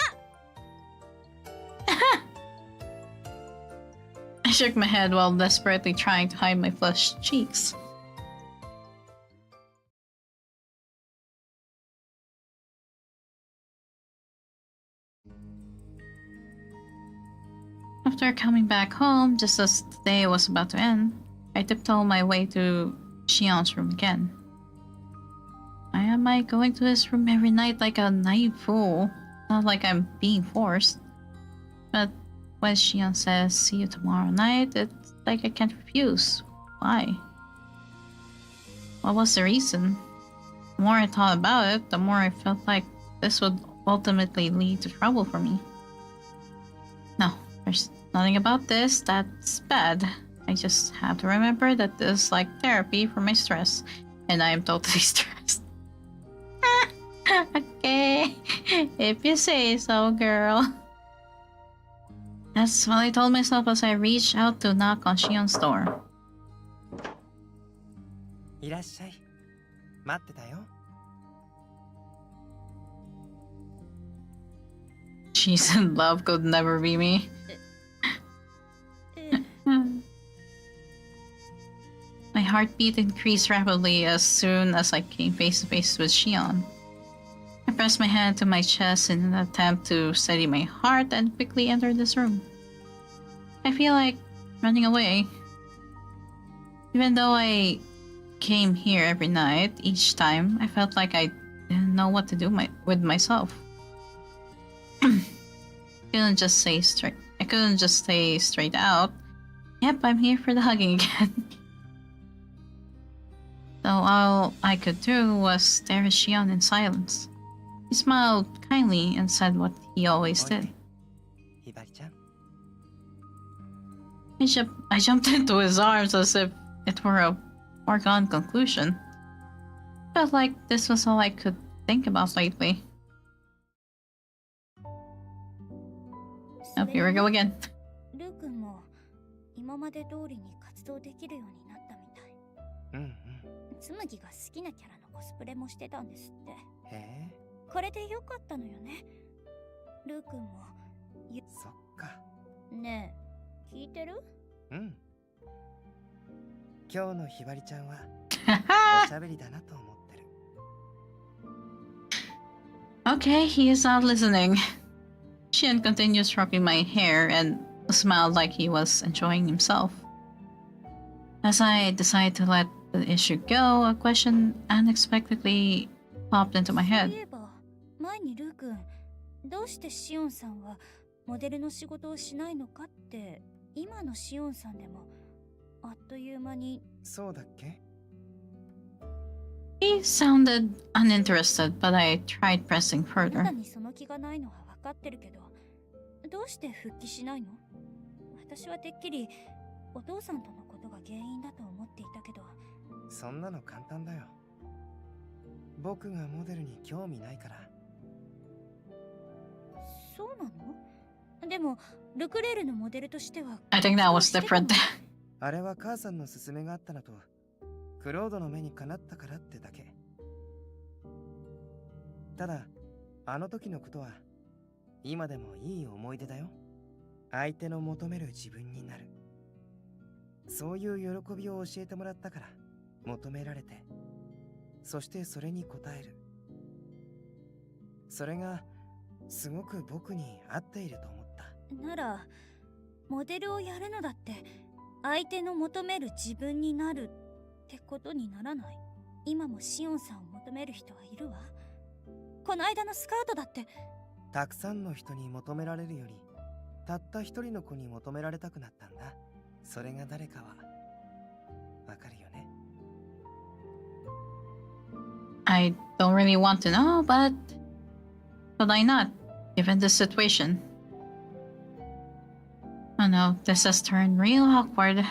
I shook my head while desperately trying to hide my flushed cheeks. After coming back home, just as the day was about to end, I tiptoed my way to Shion's room again. Why am I going to his room every night like a naive fool? Not like I'm being forced. But when Shion says, see you tomorrow night, it's like I can't refuse. Why? What was the reason? The more I thought about it, the more I felt like this would ultimately lead to trouble for me. No, there's nothing about this that's bad. I just have to remember that this is like therapy for my stress, and I am totally stressed. Okay, if you say so, girl. That's what I told myself as I reached out to knock on Shion's door. いらっしゃい。待ってたよ。She's in love could never be me. My heartbeat increased rapidly as soon as I came face to face with Shion. I pressed my hand to my chest in an attempt to steady my heart and quickly entered this room. I feel like running away. Even though I came here every night, each time I felt like I didn't know what to do with myself. I couldn't just stay straight out. Yep, I'm here for the hugging again. So all I could do was stare at Shion in silence. He smiled kindly and said what he always did. I jumped into his arms as if it were a foregone conclusion. Felt like this was all I could think about lately. Oh, here we go again. ルー君も今まで通りに活動できるようになったみたい。うんうん。つむぎが好きなキャラのコスプレもしてたんですって。へえ。これでよかったのよね。ルー君も。そっか。ねえ、聞いてる？うん。今日のひばりちゃんはおしゃべりだなと思ってる。Okay, he is not listening. Shion continued stroking my hair and smiled like he was enjoying himself. As I decided to let the issue go, a question unexpectedly popped into my head. そういえば、前にルー君、どうしてシオンさんはモデルの仕事をしないのかって、今のシオンさんでもあっという間に。そうだっけ？ He sounded uninterested, but I tried pressing あな further. たにその気がないのは分かってるけど、どうして復帰しないの？私はてっきりお父さんとのことが原因だと思っていたけど。そんなの簡単だよ。僕がモデルに興味ないから。そうなの？でもルクレールのモデルとしては。I think that was different. あれは母さんの勧めがあったのと、クロードの目にかなったからってだけ。ただ、あの時のことは今でもいい思い出だよ。相手の求める自分になる。そういう喜びを教えてもらったから、求められて、そしてそれに応える。それがすごく僕に合っていると思った。なら、モデルをやるのだって相手の求める自分になるってことにならない？今もシオンさんを求める人はいるわ。この間のスカートだって。たくさんの人に求められるより、たった一人の子に求められたくなったんだ。それが誰かはわかるよね。I don't really want to know, but why not, given the situation? Oh no, this has turned real awkward.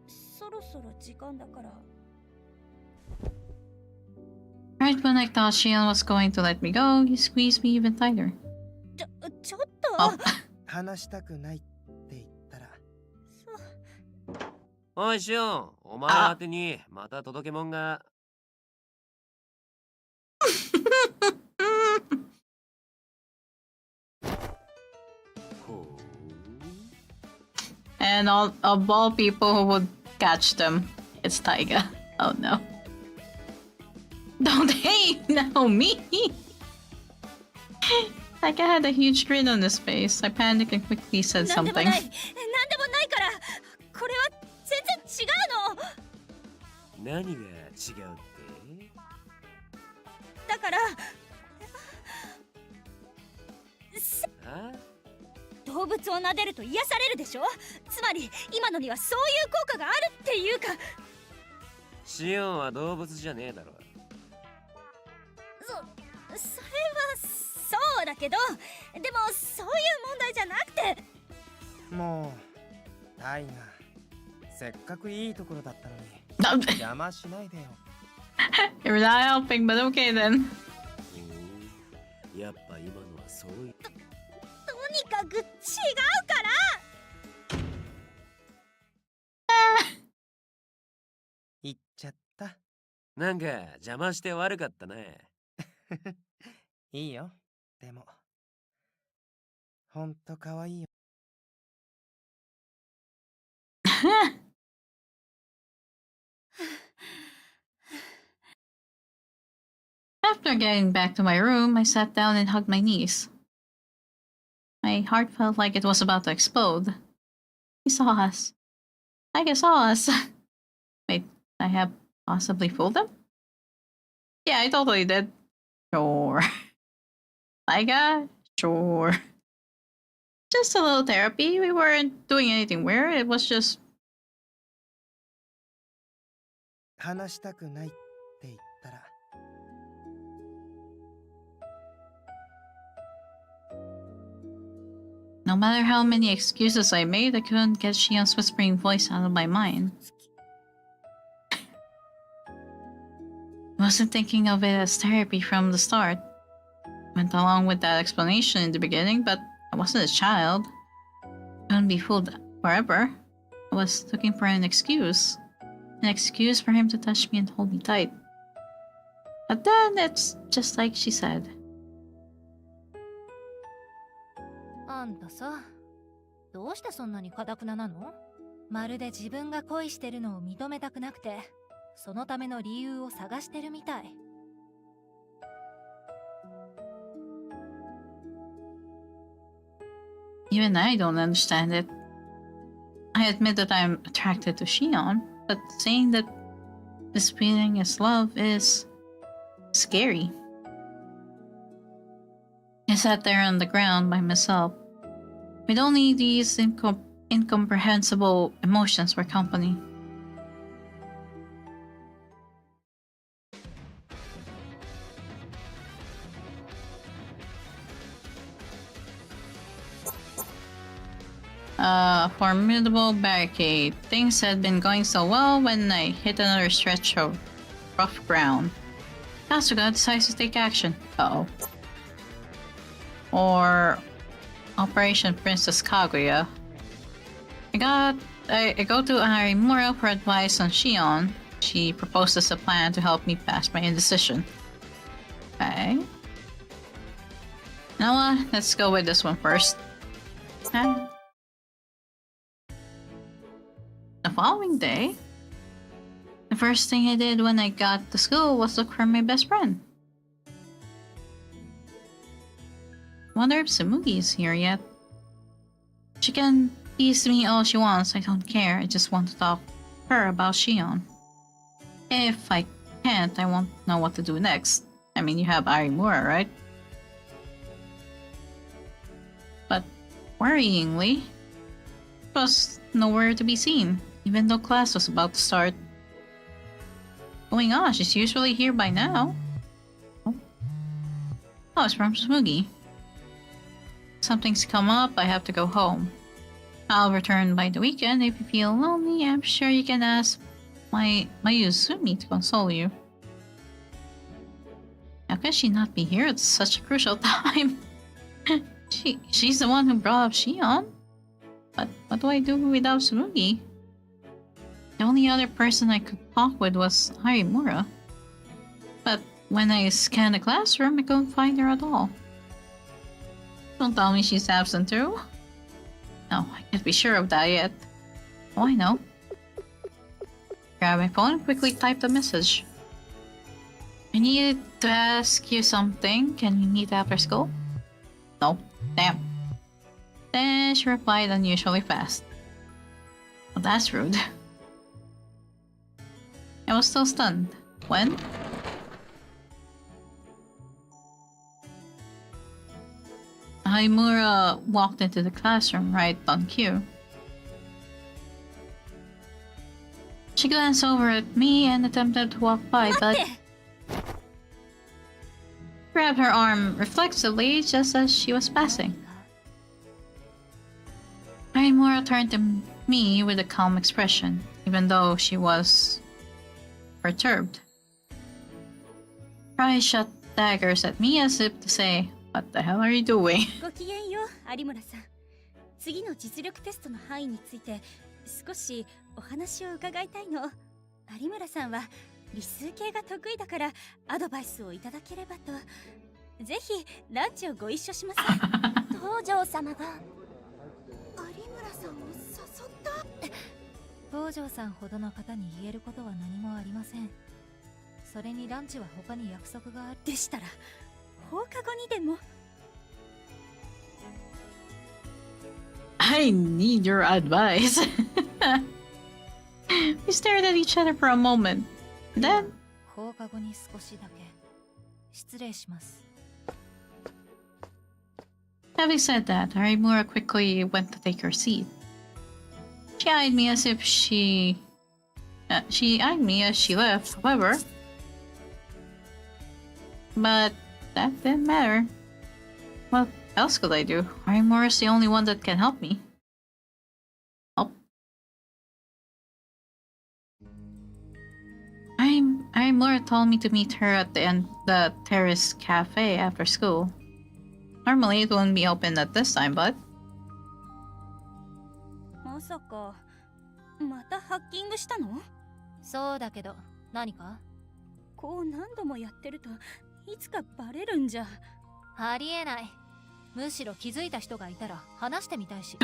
そろそろ時間だから。 Right when I thought Shion was going to let me go, he squeezed me even tighter. ちょっと。Oh. 話したくないって言ったら。おいシオン、お前宛てにまた届け物が。And of all people who would catch them, it's Taiga. Oh no. Don't hate now me! Taiga had a huge grin on his face. I panicked and quickly said something. なんでもないから。これは全然違うの。何が違うって？だから。あ？動物を撫でると癒されるでしょ。つまり今のにはそういう効果があるっていうか。シオンは動物じゃねえだろ。それはそうだけど、でもそういう問題じゃなくて。もうタイがせっかくいいところだったのに邪魔しないでよ。You're not helping, but okay then. やっぱ今のはそういう。とにかく違うから。言っちゃった。なんか邪魔して悪かったね。いいよ。でもほんと可愛いよ。After getting back to my room, I sat down and hugged my knees. My heart felt like it was about to explode. He saw us. Taiga saw us. Wait, I have possibly fooled him? Yeah, I totally did. Sure. Taiga? Sure. Just a little therapy. We weren't doing anything weird. It was just... 話したくないって言ったら。No matter how many excuses I made, I couldn't get Shion's whispering voice out of my mind. I wasn't thinking of it as therapy from the start. Went along with that explanation in the beginning, but I wasn't a child. Couldn't be fooled forever. I was looking for an excuse for him to touch me and hold me tight. But then it's just like she said. あんたさ、どうしてそんなに堅くななの？まるで自分が恋してるのを認めたくなくて、そのための理由を探してるみたい。Even I don't understand it. I admit that I'm attracted to Shion, but saying that this feeling is love is scary. I sat there on the ground by myself, with only these incomprehensible emotions for company. Formidable barricade. Things had been going so well when I hit another stretch of rough ground. Kasuga decides to take action. Uh-oh. Or Operation Princess Kaguya. I go to Arimura for advice on Shion. She proposes a plan to help me pass my indecision. Okay. You know what? Let's go with this one first. Okay. The following day, the first thing I did when I got to school was look for my best friend. Wonder if Samugi is here yet. She can tease me all she wants, I don't care. I just want to talk to her about Shion. If I can't, I won't know what to do next. I mean, you have Arimura, right? But worryingly, she was nowhere to be seen, even though class was about to start. going on? She's usually here by now. Oh, it's from Smoogie. Something's come up, I have to go home. I'll return by the weekend. If you feel lonely, I'm sure you can ask my Yuzumi to console you. How can she not be here at such a crucial time? She's the one who brought up Shion. But what do I do without Smoogie? The only other person I could talk with was Harimura. But when I scanned the classroom, I couldn't find her at all. Don't tell me she's absent too. No, I can't be sure of that yet. Oh, I know. Grab my phone and quickly typed a message. I needed to ask you something. Can we meet after school? No. Damn. Then she replied unusually fast. Well, that's rude. I was still stunned. When? Haimura walked into the classroom right on cue. She glanced over at me and attempted to walk by, but grabbed her arm reflexively just as she was passing. Haimura turned to me with a calm expression, even though she was perturbed. Her eyes shot daggers at me as if to say, "What the hell are you doing?" ごきげんよう、有村さん。次の実力テストの範囲について少しお話を伺いたいの。有村さんは理数系が得意だからアドバイスをいただければと。ぜひランチをご一緒しません。東條様が有村さんを誘った。東條さんほどの方に言えることは何もありません。それにランチは他に約束がある。でしたら放課後にでも。I need your advice. We stared at each other for a moment. Then, 放課後に少しだけ失礼します。having said that, Harimura quickly went to take her seat. She eyed me as if she eyed me as she left, however. But that didn't matter. What else could I do? Harimura's the only one that can help me. Oh. Harimura told me to meet her at the terrace cafe after school. Normally it wouldn't be open at this time, but まさかまたハッキングしたの？そうだけど、何か？こう何度もやってるといつかバレるんじゃ。ありえない。むしろ気づいた人がいたら話してみたいし。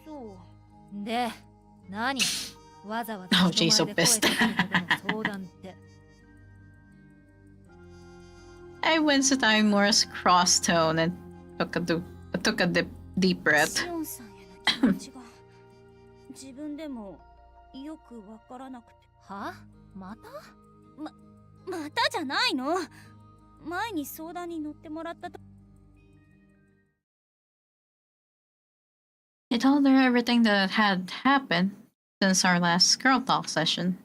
そう。で、何？わざわざ Oh, she's so pissed. I winced at Harimura's cross tone and took a deep breath. シオンさんへの気持ちが自分でもよくわからなくて。は？またじゃないの。前に相談に乗ってもらったと。I told her everything that had happened since our last girl talk session.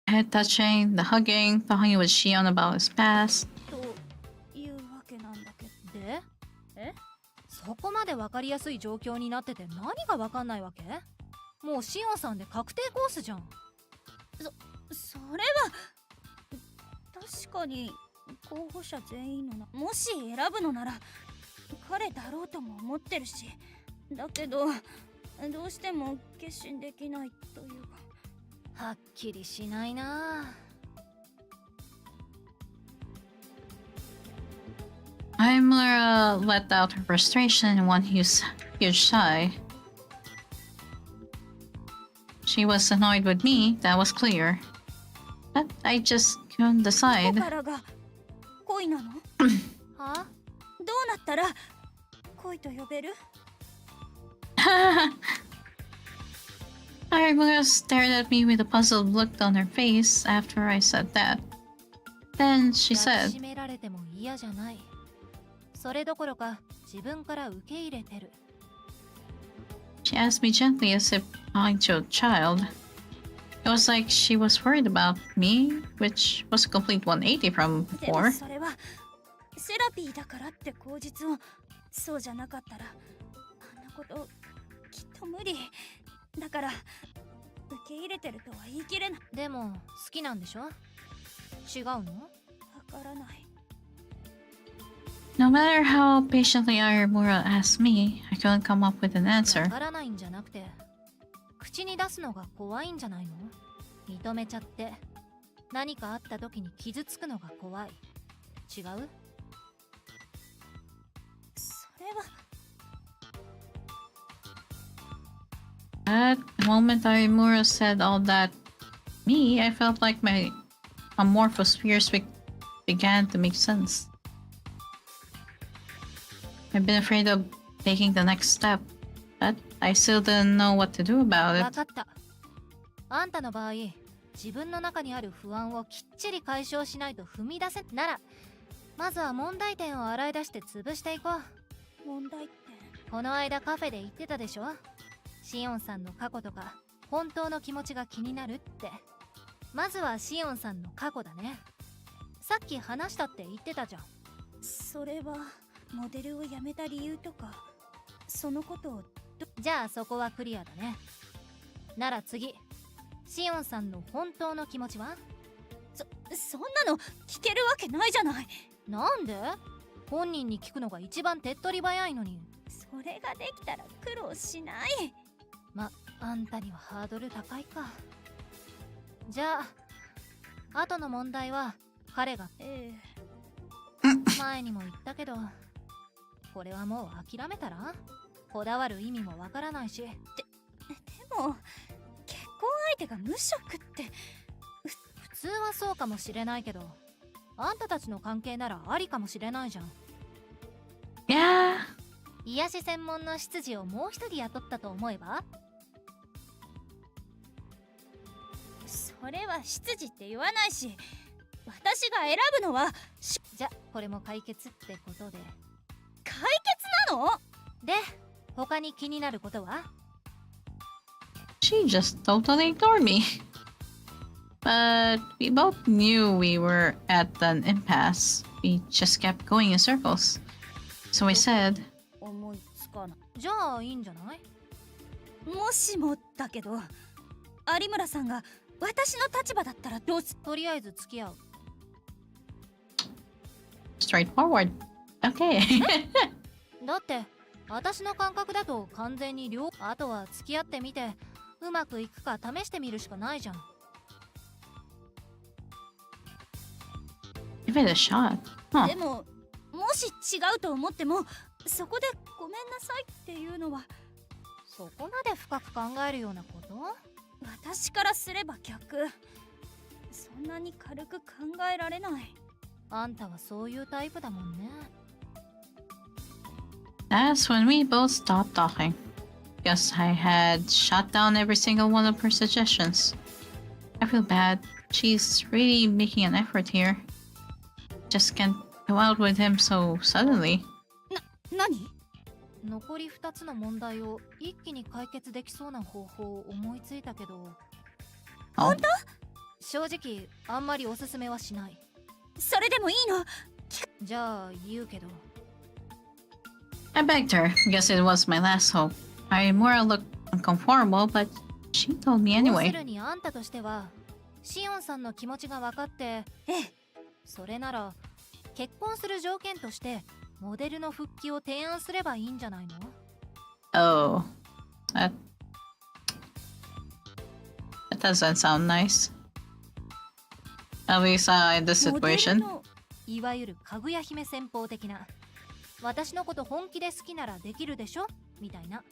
Head touching, the hugging, talking with Shion about his past. というわけなんだけど。で？そこまでわかりやすい状況になってて何がわかんないわけ？もうシオンさんで確定コースじゃん。それは確かに候補者全員のもし選ぶのなら彼だろうとも思ってるし、だけどどうしても決心できないというか。はっきりしないな。Haimura let out her frustration in one huge sigh. She was annoyed with me, that was clear. But I just couldn't decide. ここからが恋なの？は？どうなったら恋と呼べる？Harimura stared at me with a puzzled look on her face after I said that. Then she said, 締められても嫌じゃない。それどころか自分から受け入れてる。She asked me gently as if talking to a child. It was like she was worried about me, which was a complete 180 from でも before. それはセラピーだからって口実を。そうじゃなかったらあんなこときっと無理だから、受け入れてるとは言い切れない。でも好きなんでしょ？違うの？わからない。No matter how patiently Arimura asked me, I couldn't come up with an わ answer. からないんじゃなくて、口に出すのが怖いんじゃないの？認めちゃって何かあった時に傷つくのが怖い。違う？それは。At the moment Arimura said all that, me, I felt like my amorphous fears began to make sense. I've been afraid of taking the next step, but I still didn't know what to do about わ it. かった。あんたの場合、自分の中にある不安をきっちり解消しないと踏み出せなら、まずは問題点を洗い出して潰していこう。問題って？この間カフェで言ってたでしょ？シオンさんの過去とか本当の気持ちが気になるって。まずはシオンさんの過去だね。さっき話したって言ってたじゃん。それはモデルを辞めた理由とかそのことを。じゃあそこはクリアだね。なら次、シオンさんの本当の気持ちは？そんなの聞けるわけないじゃない。なんで？本人に聞くのが一番手っ取り早いのに。それができたら苦労しない。あんたにはハードル高いか。じゃあ後の問題は彼が。前にも言ったけど、これはもう諦めたら？こだわる意味もわからないし。でも結婚相手が無職って。普通はそうかもしれないけど、あんたたちの関係ならありかもしれないじゃん。いやー、癒し専門の執事をもう一人雇ったと思えば？それは執事って言わないし、私が選ぶのは。じゃこれも解決ってことで。解決なの？で他に気になることは？ She just totally ignored me. But we both knew we were at an impasse. We just kept going in circles. So I said, 思いつかない。じゃあいいんじゃない？もしもだけど、有村さんが私の立場だったらどうす？とりあえず付き合う。straightforward. Okay. だって私の感覚だと完全にあとは付き合ってみてうまくいくか試してみるしかないじゃん。Give it a shot. Huh. でももし違うと思っても、そこでごめんなさいっていうのは。そこまで深く考えるようなこと？私からすれば逆。そんなに軽く考えられない。あんたはそういうタイプだもんね。That's when we both stopped talking. Because I had shot down every single one of her suggestions. I feel bad. She's really making an effort here. Just can't go out with him so suddenly. 何？残り2つの問題を一気に解決できそうな方法を思いついたけど。本当？正直あんまりおすすめはしない。それでもいいの？じゃあ言うけど。I begged her, because it was my last hope. I more looked uncomfortable, but she told me 要す anyway. るにあんたとしてはシオンさんの気持ちが分かって、それなら結婚する条件としてモデルの復帰を提案すればいいんじゃないの？ Oh, that doesn't sound nice. At least in this モデル situation. のいわゆるかぐや姫戦法的な、私のこと本気で好きならできるでしょみたいな。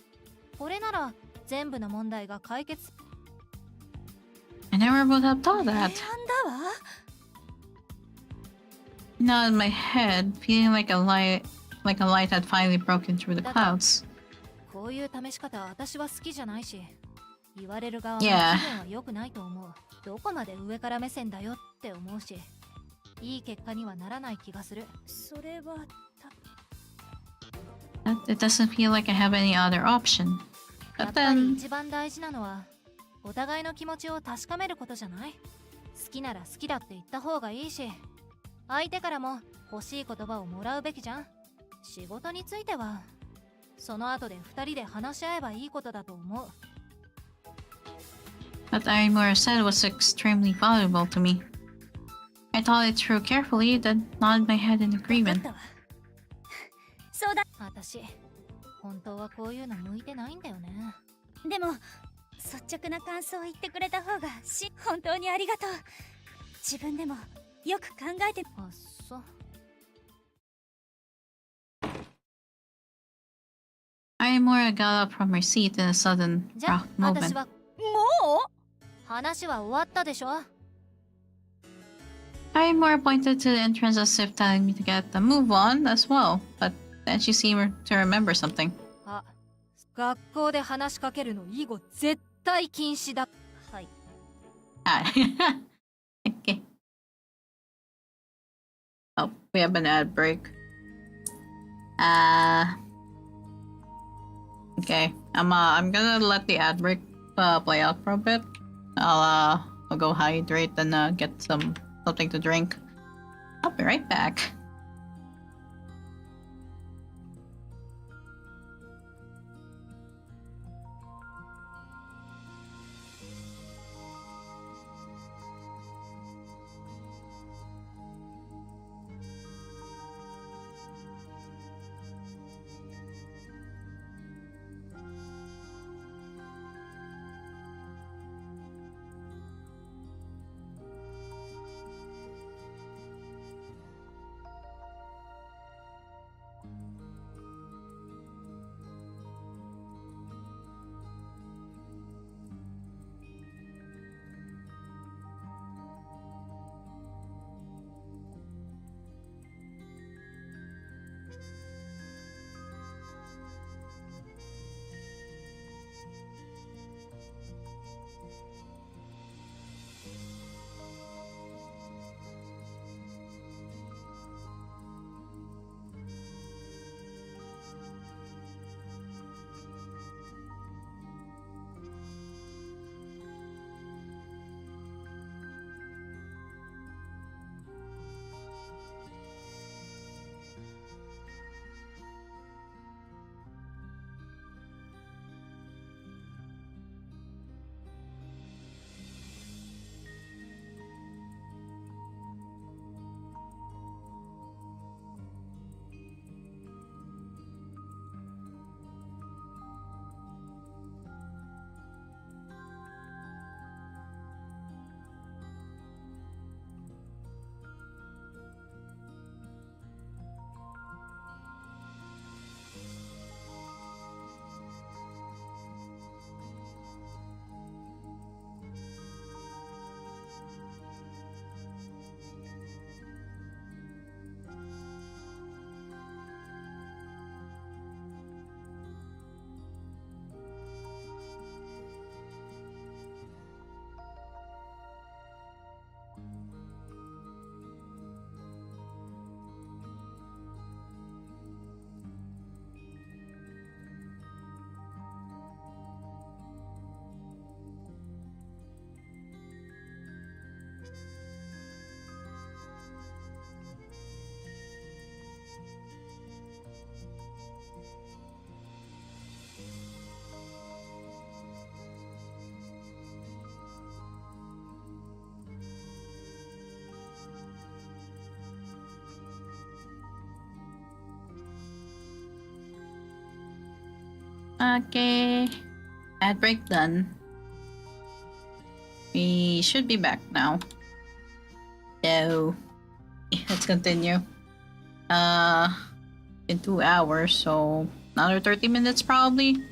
これなら全部の問題が解決。I never would have thought 提案 that. だわ。 Now in my head, feeling like a light had finally broken through the clouds. こういう試し方私は好きじゃないし、言われる側も気 Yeah. 分は良くないと思う。どこまで上から目線だよって思うし、いい結果にはならない気がする。それはIt doesn't feel like I have any other option. やっぱり一番大事なのはお互いの気持ちを確かめることじゃない？好きなら好きだって言った方がいいし、相手からも欲しい言葉をもらうべきじゃん。仕事についてはその後で2人で話し合えばいいことだと思う。 What Arimura said was extremely valuable to me. I thought it through carefully, then nodded my head in agreement. そうだ。私本当はこういうの向いてないんだよね。でも率直な感想を言ってくれた方が本当にありがとう。自分でもよく考えて。あ、そう。Arimura got up from her seat in a sudden じゃ rough あ私 movement. はもう話は終わったでしょ。 Arimura pointed to the entrance as if telling me to get the move on as well, but then she seemed to remember something. あ、学校で話しかけるの以後絶対禁止だ。はい。Ah. Okay. Oh, we have an ad break. Okay. I'm gonna let the ad break play out for a bit. I'll go hydrate and get something to drink. I'll be right back. Okay. Ad break done. We should be back now. So, let's continue. In 2 hours, so another 30 minutes probably.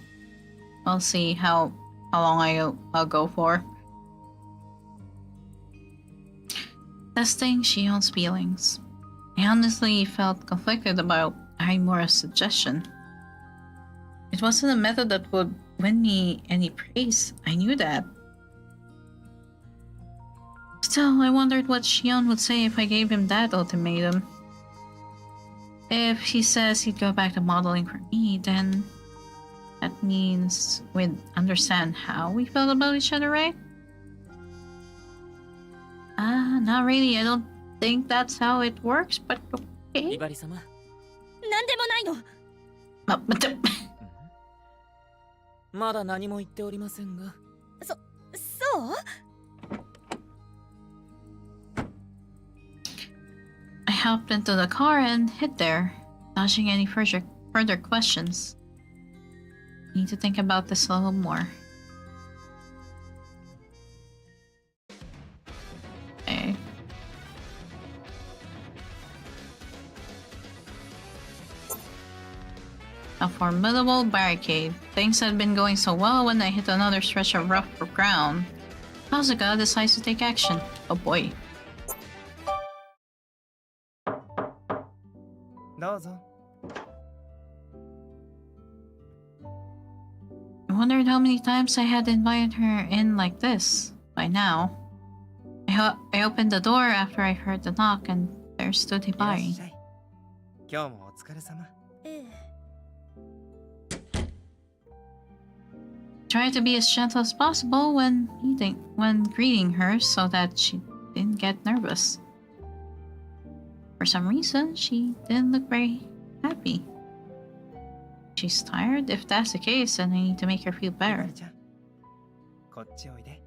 I'll see how long I'll go for. Testing Shion's feelings. I honestly felt conflicted about Aimura's suggestion. It wasn't a method that would win me any praise. I knew that. Still, I wondered what Shion would say if I gave him that ultimatum. If he says he'd go back to modeling for me, then that means we understand how we feel about each other, right? Not really. I don't think that's how it works, but okay. ひばり様。なんでもないの。まだ何も言っておりませんが。そう？ I hopped into the car and hid there, dodging any further questions. I need to think about this a little more. Okay. A formidable barricade. Things had been going so well when I hit another stretch of rough ground. Kazuka decides to take action. Oh boy. どうぞ。 I wondered how many times I had invited her in like this. By now, I opened the door after I heard the knock, and there stood Hibari. 今日もお疲れ様。Tried to be as gentle as possible when greeting her so that she didn't get nervous. For some reason, she didn't look very happy. She's tired. If that's the case, then I need to make her feel better. こっちおいで。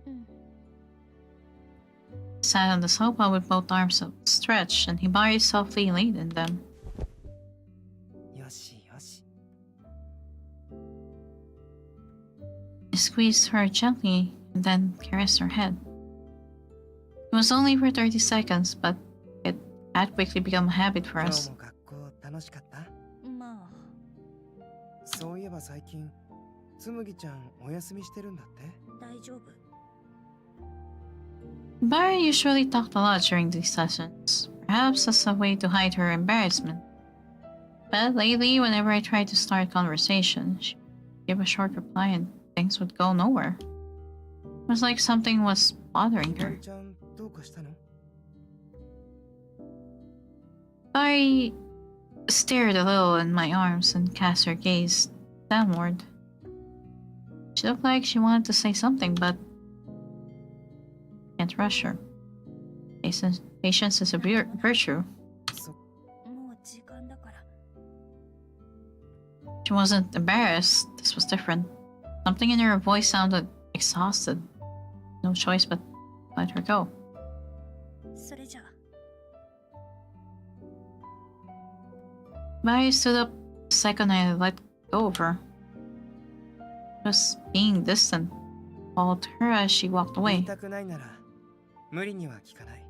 Sat on the sofa with both arms outstretched, and Hibari softly laid in them. よしよし。 I squeezed her gently and then caressed her head. It was only for 30 seconds, but it had quickly become a habit for 今 us. 日も学校楽しかった？まあ。そういえば最近、つむぎちゃんお休みしてるんだって？大丈夫。 Barry usually talked a lot during these sessions, perhaps as a way to hide her embarrassment. But lately, whenever I tried to start a conversation, she would give a short reply and things would go nowhere. It was like something was bothering her. ちゃんどうかしたの？ Barry stared a little in my arms and cast her gaze downward. She looked like she wanted to say something, but can't rush her. Patience is a virtue. もう時間だから。 She wasn't embarrassed. This was different. Something in her voice sounded exhausted. No choice but let her go. それじゃあ。 Mary stood up the second I let go of her. Just being distant, followed her as she walked 言 away. いたくないなら無理には聞かない。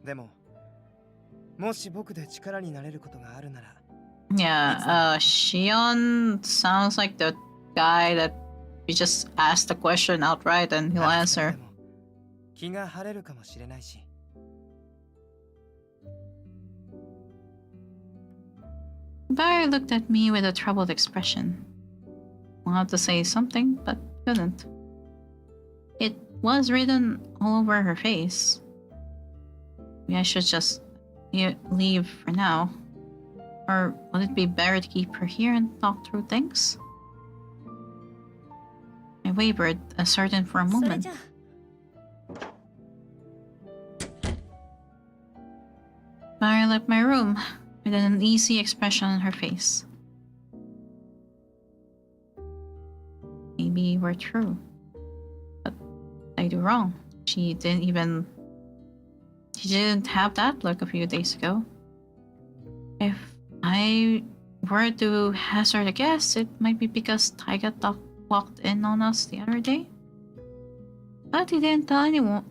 でも、もし僕で力になれることがあるなら。 Yeah, Shion sounds like the guy that you just ask the question outright and he'll answer. 気が晴れるかもしれないし。 Barry looked at me with a troubled expression. Wanted to say something, but couldn't. It was written all over her face. Maybe I should just leave for now. Or would it be better to keep her here and talk through things? I wavered, uncertain for a moment. Barry left my room with an uneasy expression on her face. Maybe we're true. But I do wrong. She didn't have that look a few days ago. If I were to hazard a guess, it might be because Taiga walked in on us the other day. But he didn't tell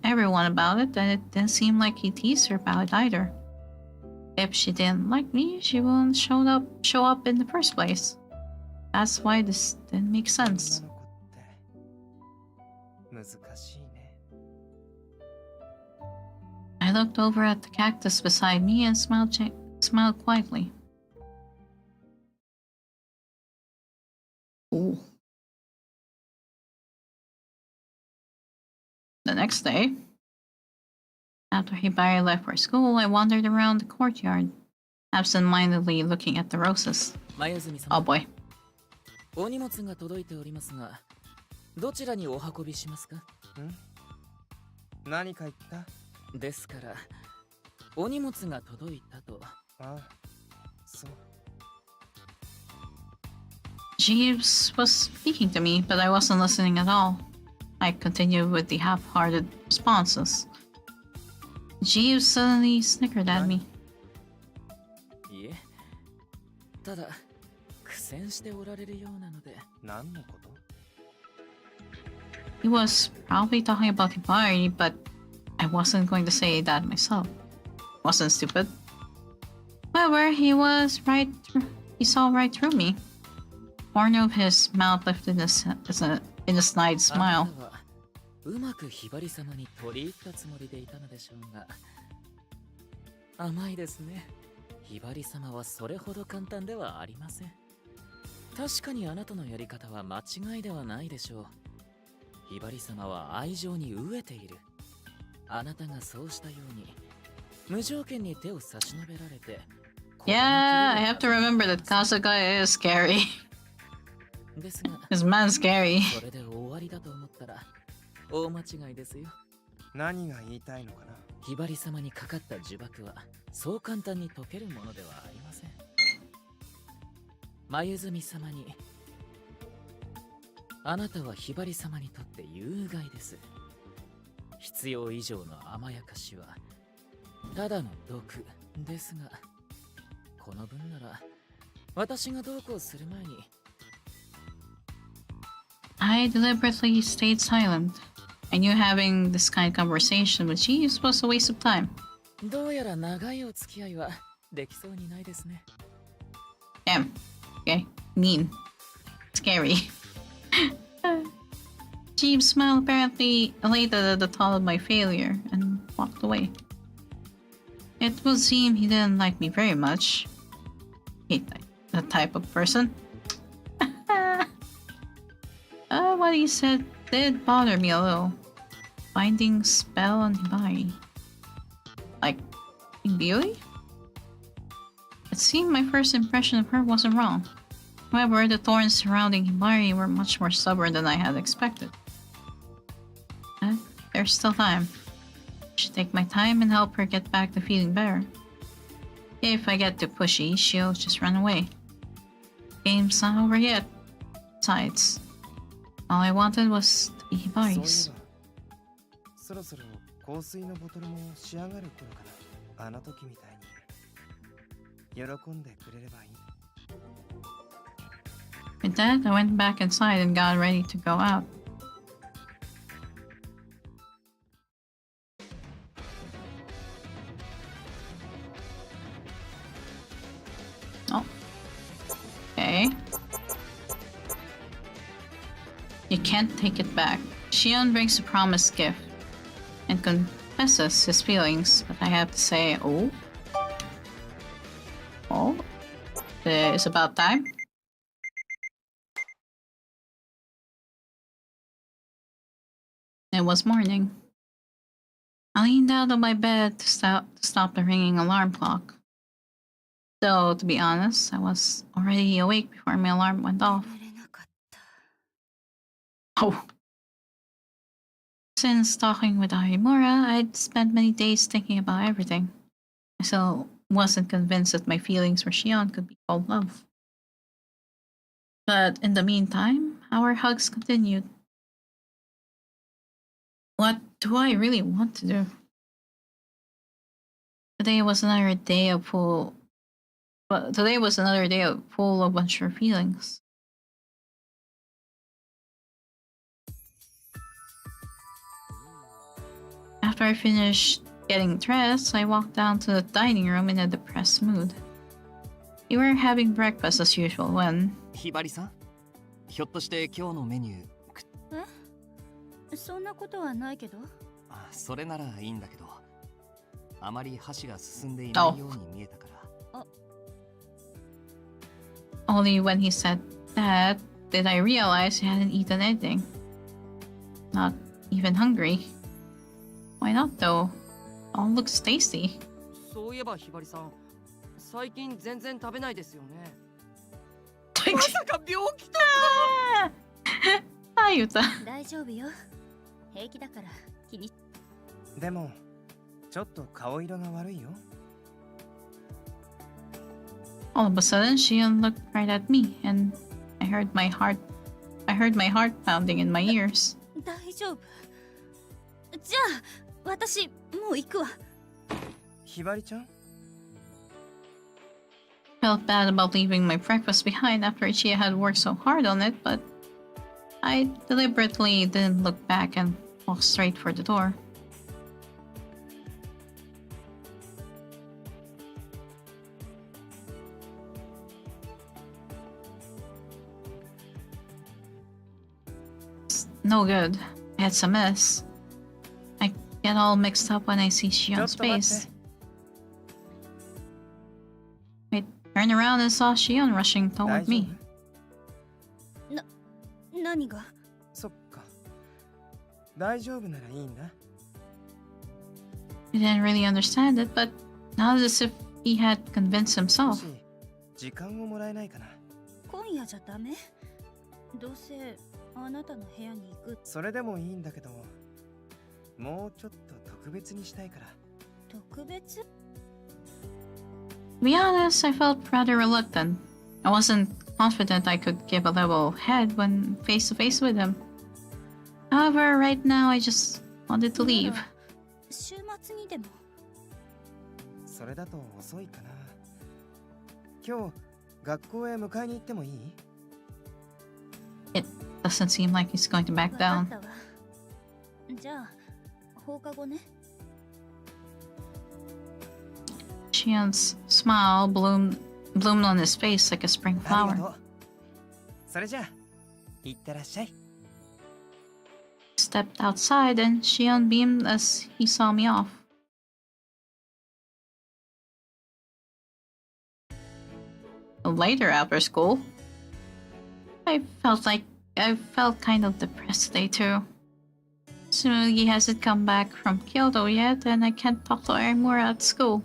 everyone about it, and it didn't seem like he teased her about it either. If she didn't like me, she wouldn't show up in the first place. That's why this didn't make sense. I looked over at the cactus beside me and smiled quietly. Ooh. The next day, after Hibari left for school, I wandered around the courtyard, absent-mindedly looking at the roses. Oh boy. お荷物が届いておりますが、どちらにお運びしますか？何か言った？ですから、お荷物が届いたと。ああ、そう。Jeeves was speaking to me, but I wasn't listening at all. I continued with the half-hearted responses. Jeeves suddenly snickered at me. いえ、ただ苦戦しておられるようなので。何のこと？ He was probably talking about Hibari, but I wasn't going to say that myself. Wasn't stupid. However, he was right. He saw right through me. Corner of his mouth lifted in a snide smile. うまくひばり様に取り入ったつもりでいたのでしょうが、甘いですね。ひばり様はそれほど簡単ではありません。確かにあなたのやり方は間違いではないでしょう。ひばり様は愛情に飢えている。あなたがそうしたように無条件に手を差し伸べられて。Yeah, I have to remember that Kasuga is scary. ですが、This man's scary. それで終わりだと思ったら大間違いですよ。何が言いたいのかな？ひばり様にかかった呪縛はそう簡単に解けるものではありません。眉澄様に、あなたはひばり様にとって有害です。必要以上の甘やかしはただの毒ですが、この分なら私がどうこうする前に。I deliberately stayed silent. I knew having this kind of conversation with Jeeves was a waste of time. どうやら長いお付き合いはできそうにないですね。Damn. Okay. Mean. Scary. Jeeves smiled, apparently elated at the thought of my failure, and walked away. It would seem he didn't like me very much. Hate that type of person. What he said did bother me a little. Binding spell on Hibari. Like, beauty? It seemed my first impression of her wasn't wrong. However, the thorns surrounding Hibari were much more stubborn than I had expected. But there's still time. I should take my time and help her get back to feeling better. If I get too pushy, she'll just run away. Game's not over yet. Besides, all I wanted was to be Hibari's. そろそろ香水のボトルも仕上がる頃かな。あの時みたいに喜んでくれればいい。With that, I went back inside and got ready to go out. Oh. Okay. You can't take it back. Shion brings a promised gift and confesses his feelings, but I have to say, oh? Oh? It's about time? It was morning. I leaned out of my bed to stop the ringing alarm clock. Though, to be honest, I was already awake before my alarm went off. Oh. Since talking with Arimura, I'd spent many days thinking about everything. I still wasn't convinced that my feelings for Shion could be called love. But in the meantime, our hugs continued. What do I really want to do? Today was another day full of unsure feelings. After I finished getting dressed, I walked down to the dining room in a depressed mood. We were having breakfast as usual when... ひばりさん、ひょっとして今日のメニューそんなことはないけど。それならいいんだけど、あまり箸が進んでいないように見えたから。Only when he said that did I realize he hadn't eaten anything. Not even hungry. Why not though? All looks tasty. そういえばひばりさん、最近全然食べないですよね。my ま god. さか病気と Ah, Yuta. 大丈夫よ。平気だから気に。でもちょっと顔色が悪いよ。 All of a sudden, Shion looked right at me, and I heard my heart pounding in my ears. 大丈夫。じゃあ私もう行くわ。ひばりちゃん Felt bad about leaving my breakfast behind after Ichia had worked so hard on it, but I deliberately didn't look back and walked straight for the door. It's no good. I had some mess. I get all mixed up when I see Shion's face. I turned around and saw Shion rushing 大 toward 丈 me. 夫何が？そっか大丈夫ならいいんだ。 I didn't really understand it, but not as if he had convinced 少 himself. し時間をもらえないかな。今夜じゃダメ？どうせあなたの部屋に行く。それでもいいんだけどもうちょっと特別にしたいから。特別？ To be honest, I felt rather reluctant. I wasn't confident I could give a level head when face to face with him. However, right now I just wanted to leave. 週末にでも。それだと遅いかな。今日学校へ迎えに行ってもいい？ It doesn't seem like he's going to back わか down. ったわ。じゃあ放課後ね。 Shion's smile bloomed on his face like a spring ありが flower. とう。それじゃあ行ってらっしゃい。 Stepped outside and Shion beamed as he saw me off. Later after school, I felt kind of depressed today too. Tsurugi hasn't come back from Kyoto yet, and I can't talk to her anymore at school.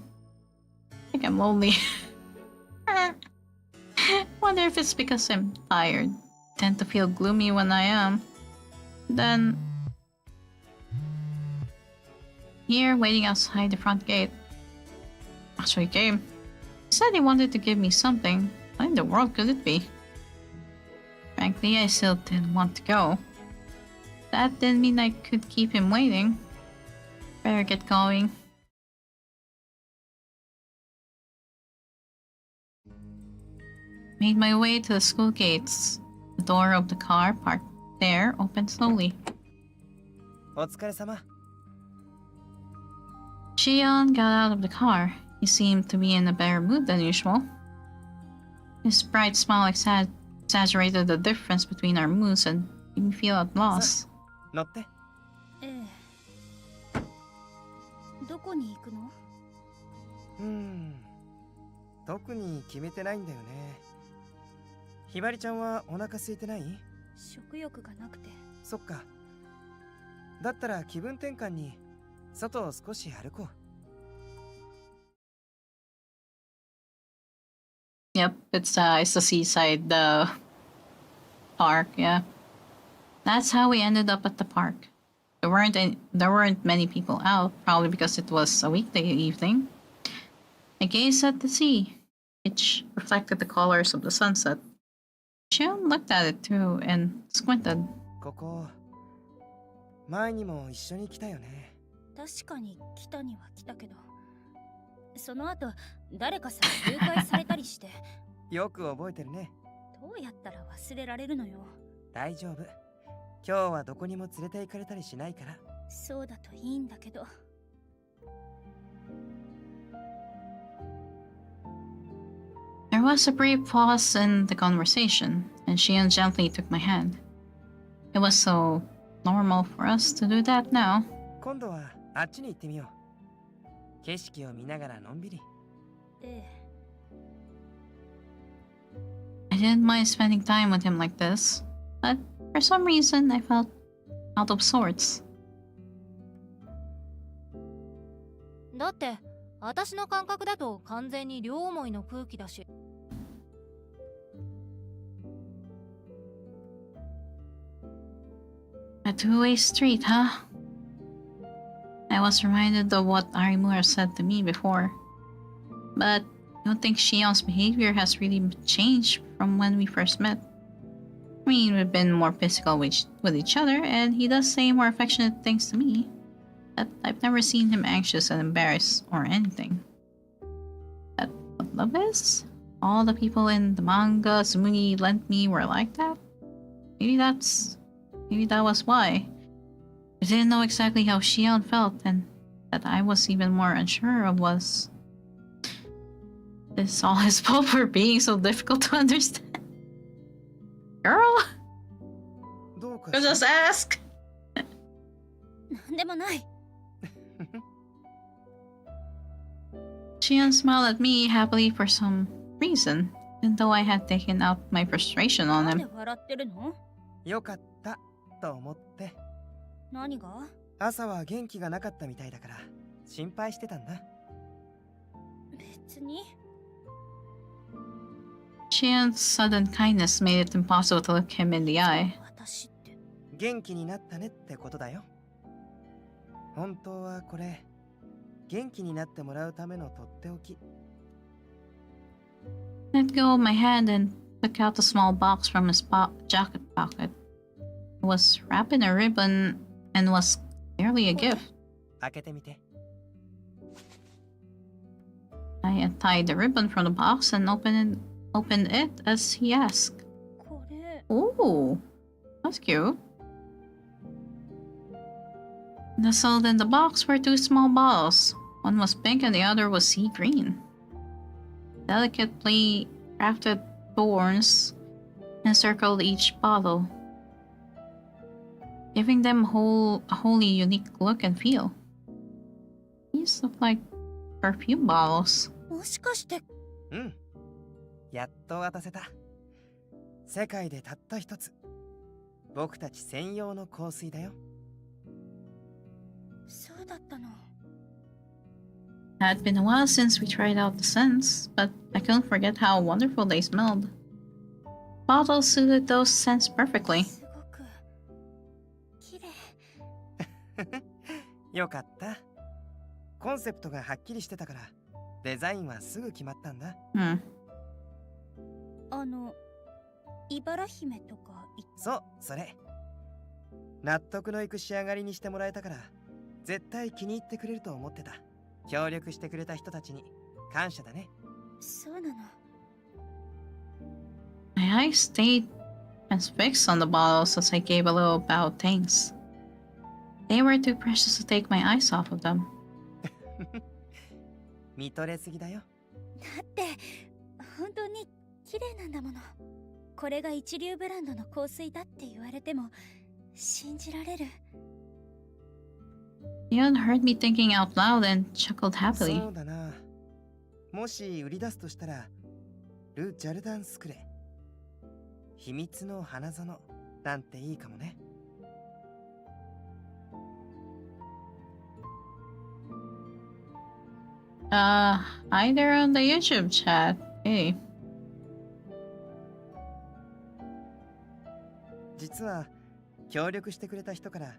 I think I'm lonely. Wonder if it's because I'm tired. Tend to feel gloomy when I am. Then here, waiting outside the front gate, actually came. He said he wanted to give me something. What in the world could it be? Frankly, I still didn't want to go. That didn't mean I could keep him waiting. Better get going. Made my way to the school gates. The door of the car parked there opened slowly. お疲れ様。 Shion got out of the car. He seemed to be in a better mood than usual. His bright smile exaggerated the difference between our moods and made me feel at loss. 乗って。ええ。どこに行くの？特に決めてないんだよね。ひばりちゃんはお腹空いてない？食欲がなくて。そっか。だったら気分転換に外を少し歩こう。Yep, it's the seaside park, yeah. That's how we ended up at the park. There weren't many people out, probably because it was a weekday evening. I gazed at the sea, which reflected the colors of the sunset. Shion looked at it too and squinted. ここ前にも一緒に来たよね。確かに来たには来たけど、その後誰かさん誘拐されたりして。よく覚えてるね。どうやったら忘れられるのよ。大丈夫。今日はどこにも連れて行かれたりしないから。そうだといいんだけど。There was a brief pause in the conversation, and Shion gently took my hand. It was so normal for us to do that now. 今度はあっちに行ってみよう。景色を見ながらのんびり。ええ。I didn't mind spending time with him like this, but for some reason I felt out of sorts. だって私の感覚だと完全に両思いの空気だし。A two-way street, huh? I was reminded of what Arimura said to me before. But I don't think Shion's behavior has really changed from when we first met. I mean, we've been more physical with each other, and he does say more affectionate things to me. But I've never seen him anxious and embarrassed or anything. That what love is? All the people in the manga Tsumugi lent me were like that? Maybe that was why. I didn't know exactly how Shion felt, and that I was even more unsure of was... Is all his fault for being so difficult to understand? Girl? You just ask! なんでもない。 Shion smiled at me happily for some reason, even though I had taken out my frustration on なんで him. 笑ってるの？よかったと思って。何が？朝は元気がなかったみたいだから心配してたんだ。別に。 Shion's sudden kindness made it impossible to look him in the eye. 私って。元気になったねってことだよ。本当はこれ元気になってもらうためのとっておき。Let go of my hand and took out a small box from his jacket pocket. It was wrapped in a ribbon and was clearly a gift. 開けてみて。I untied the ribbon from the box and opened it as he asked. これ。 Ooh, that's cute. Nestled in the box were two small bottles. One was pink and the other was sea green. Delicately crafted thorns encircled each bottle, giving them a wholly unique look and feel. These look like perfume bottles. もしかして。うん。やっと渡せた。世界でたった一つ。僕たち専用の香水だよ。そうだったの。 It had been a while since we tried out the scents, but I couldn't forget how wonderful they smelled. Bottles suited those scents perfectly. すごく綺麗。よかった。コンセプトがはっきりしてたから、デザインはすぐ決まったんだ。茨姫とかそう、それ。納得のいく仕上がりにしてもらえたから、絶対気に入ってくれると思ってた。協力してくれた人たちに感謝だね。そうなの。 My eyes stayed transfixed on the bottles as I gave a little bow of thanks. They were too precious to take my eyes off of them. 見とれすぎだよ。だって本当に綺麗なんだもの。これが一流ブランドの香水だって言われても信じられる。 Shion heard me thinking out loud and chuckled happily. そうだな。もし売り出すとしたら、ル・ジャルダンスクレ。秘密の花園なんていいかもね。Either on the YouTube chat. Hey. 実は協力してくれた人から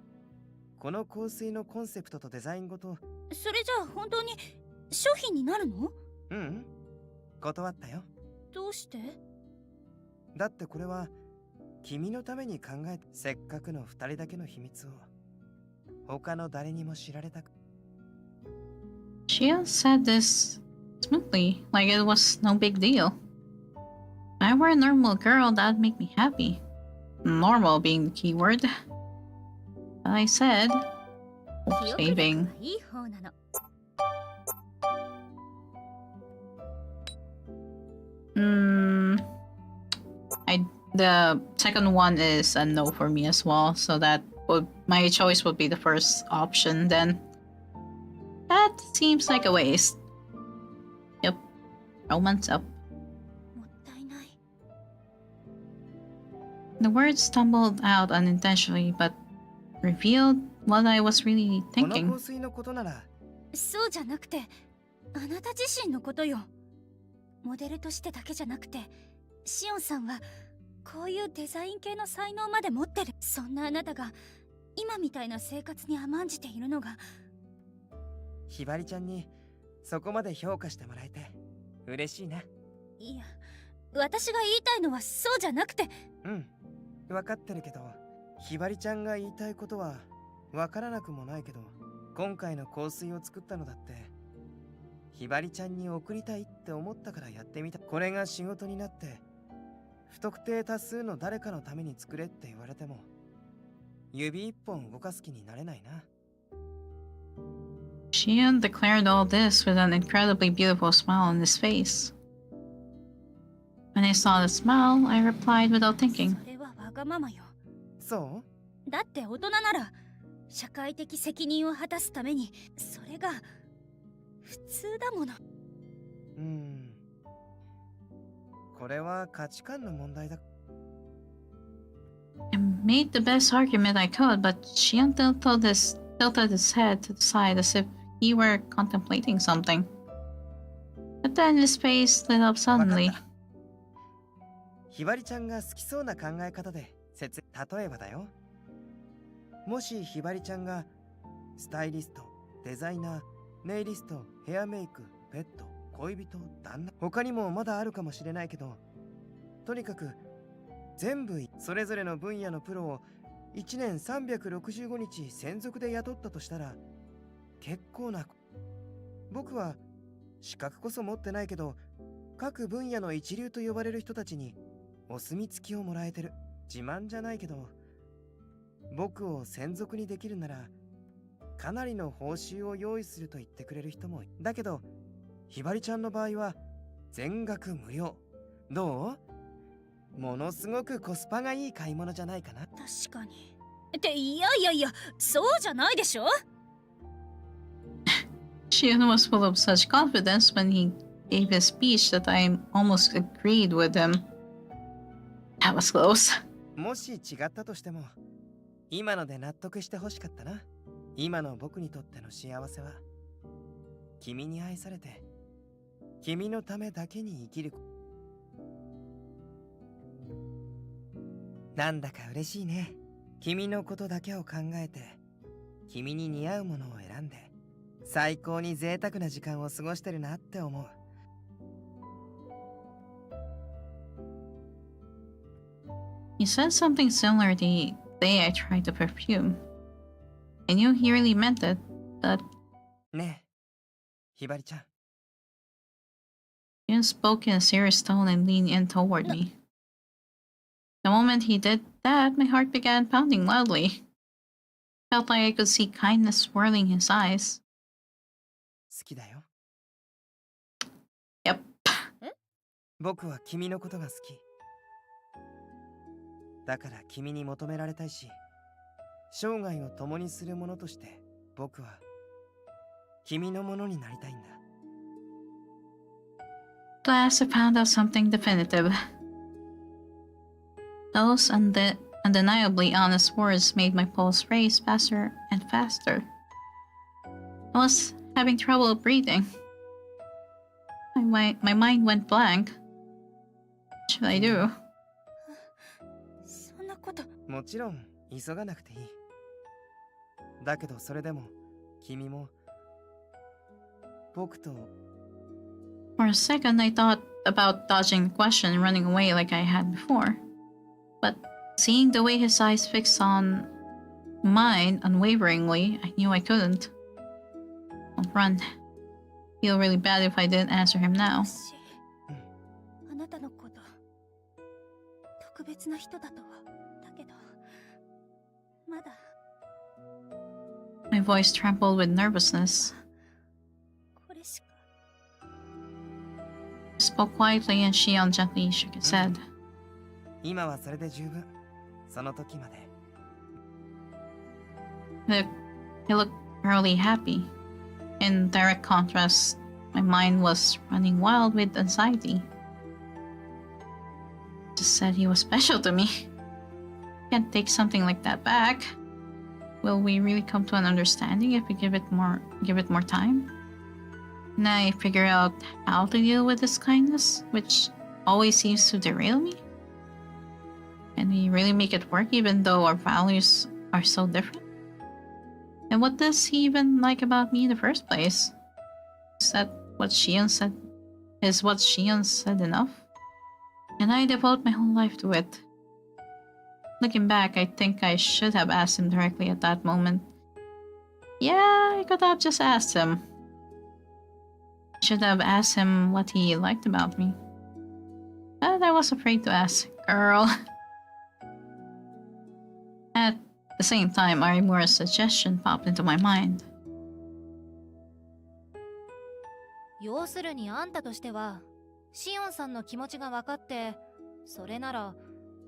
この香水のコンセプトとデザインごと。それじゃあ本当に商品になるの？うん、断ったよ。どうして？だってこれは君のために考えて、せっかくの二人だけの秘密を他の誰にも知られたく。Shion said this smoothly, like it was no big deal. If I were a normal girl, that'd make me happy. Normal being the key word. But I said, saving. The second one is a no for me as well, so my choice would be the first option then. That seems like a waste. Yep. Romance up. The words stumbled out unintentionally, but revealed what I was really thinking. この香水のことなら。そうじゃなくて、あなた自身のことよ。モデルとしてだけじゃなくて、シオンさんはこういうデザイン系の才能まで持ってる。そんなあなたが今みたいな生活に甘んじているのが。ひばりちゃんにそこまで評価してもらえて嬉しいな。いや、私が言いたいのはそうじゃなくて。うん、分かってるけど、ひばりちゃんが言いたいことは分からなくもないけど、今回の香水を作ったのだってひばりちゃんに送りたいって思ったからやってみた。これが仕事になって不特定多数の誰かのために作れって言われても指一本動かす気になれないな。Shion declared all this with an incredibly beautiful smile on his face. When I saw the smile, I replied without thinking. それはわがままよ。そう？だって大人なら社会的責任を果たすためにそれが普通だもの。これは価値観の問題だ。I made the best argument I could, but Shion tilted his head to the side as if he were contemplating something. But then his face lit up suddenly. ひばりちゃんが好きそうな考え方で例えばだよ。もしひばりちゃんがスタイリスト、デザイナー、ネイリスト、ヘアメイク、ペット、恋人、旦那、他にもまだあるかもしれないけど、とにかく全部それぞれの分野のプロを1年365日専属で雇ったとしたら結構な。僕は資格こそ持ってないけど、各分野の一流と呼ばれる人たちにお墨付きをもらえてる。自慢じゃないけど、僕を専属にできるならかなりの報酬を用意すると言ってくれる人も。だけどひばりちゃんの場合は全額無料。どう？ものすごくコスパがいい買い物じゃないかな。確かに。っていや、そうじゃないでしょ。Shion was full of such confidence when he gave his speech that I almost agreed with him. That was close. もし違ったとしても今ので納得してほしかったな。今の僕にとっての幸せは君に愛されて君のためだけに生きる。なんだか嬉しいね。君のことだけを考えて君に似合うものを選んで最高に贅沢な時間を過ごしてるなって思う。He said something similar the day I tried the perfume. I knew he really meant it, but... ねえ、ひばりちゃん。Shion spoke in a serious tone and leaned in toward me. The moment he did that, my heart began pounding wildly. Felt like I could see kindness swirling his eyes. 好きだよ。Yep. 僕は君のことが好き。だから君に求められたいし、生涯を共にする者として僕は君のものになりたいんだ。At last I found out something definitive. Those undeniably honest words made my pulse race faster and faster. I was having trouble breathing. My mind went blank. What should I do? そんなこと。もちろん急がなくていい。だけどそれでも君も僕と。 For a second, I thought about dodging the question and running away like I had before. But seeing the way his eyes fixed on mine unwaveringly, I knew I couldn't. Don't run. Feel really bad if I didn't answer him now. あなたのこと特別な人だとは。だけどまだ。 My voice trembled with nervousness. これしか。 I spoke quietly and Shion gently shook his head. 今はそれで十分。その時まで。He looked thoroughly happy. In direct contrast, my mind was running wild with anxiety. Just said he was special to me. Can't take something like that back. Will we really come to an understanding if we give it more time? Can I figure out how to deal with this kindness, which always seems to derail me? Can we really make it work even though our values are so different? And what does he even like about me in the first place? Is that what Shion said? Is what Shion said enough? And I devote my whole life to it. Looking back, I think I should have asked him directly at that moment. Yeah, I could have just asked him. I should have asked him what he liked about me. But I was afraid to ask. Girl. At the same time, Arimura's suggestion popped into my mind. 要するにあんたとしてはシオンさんの気持ちが分かって、それなら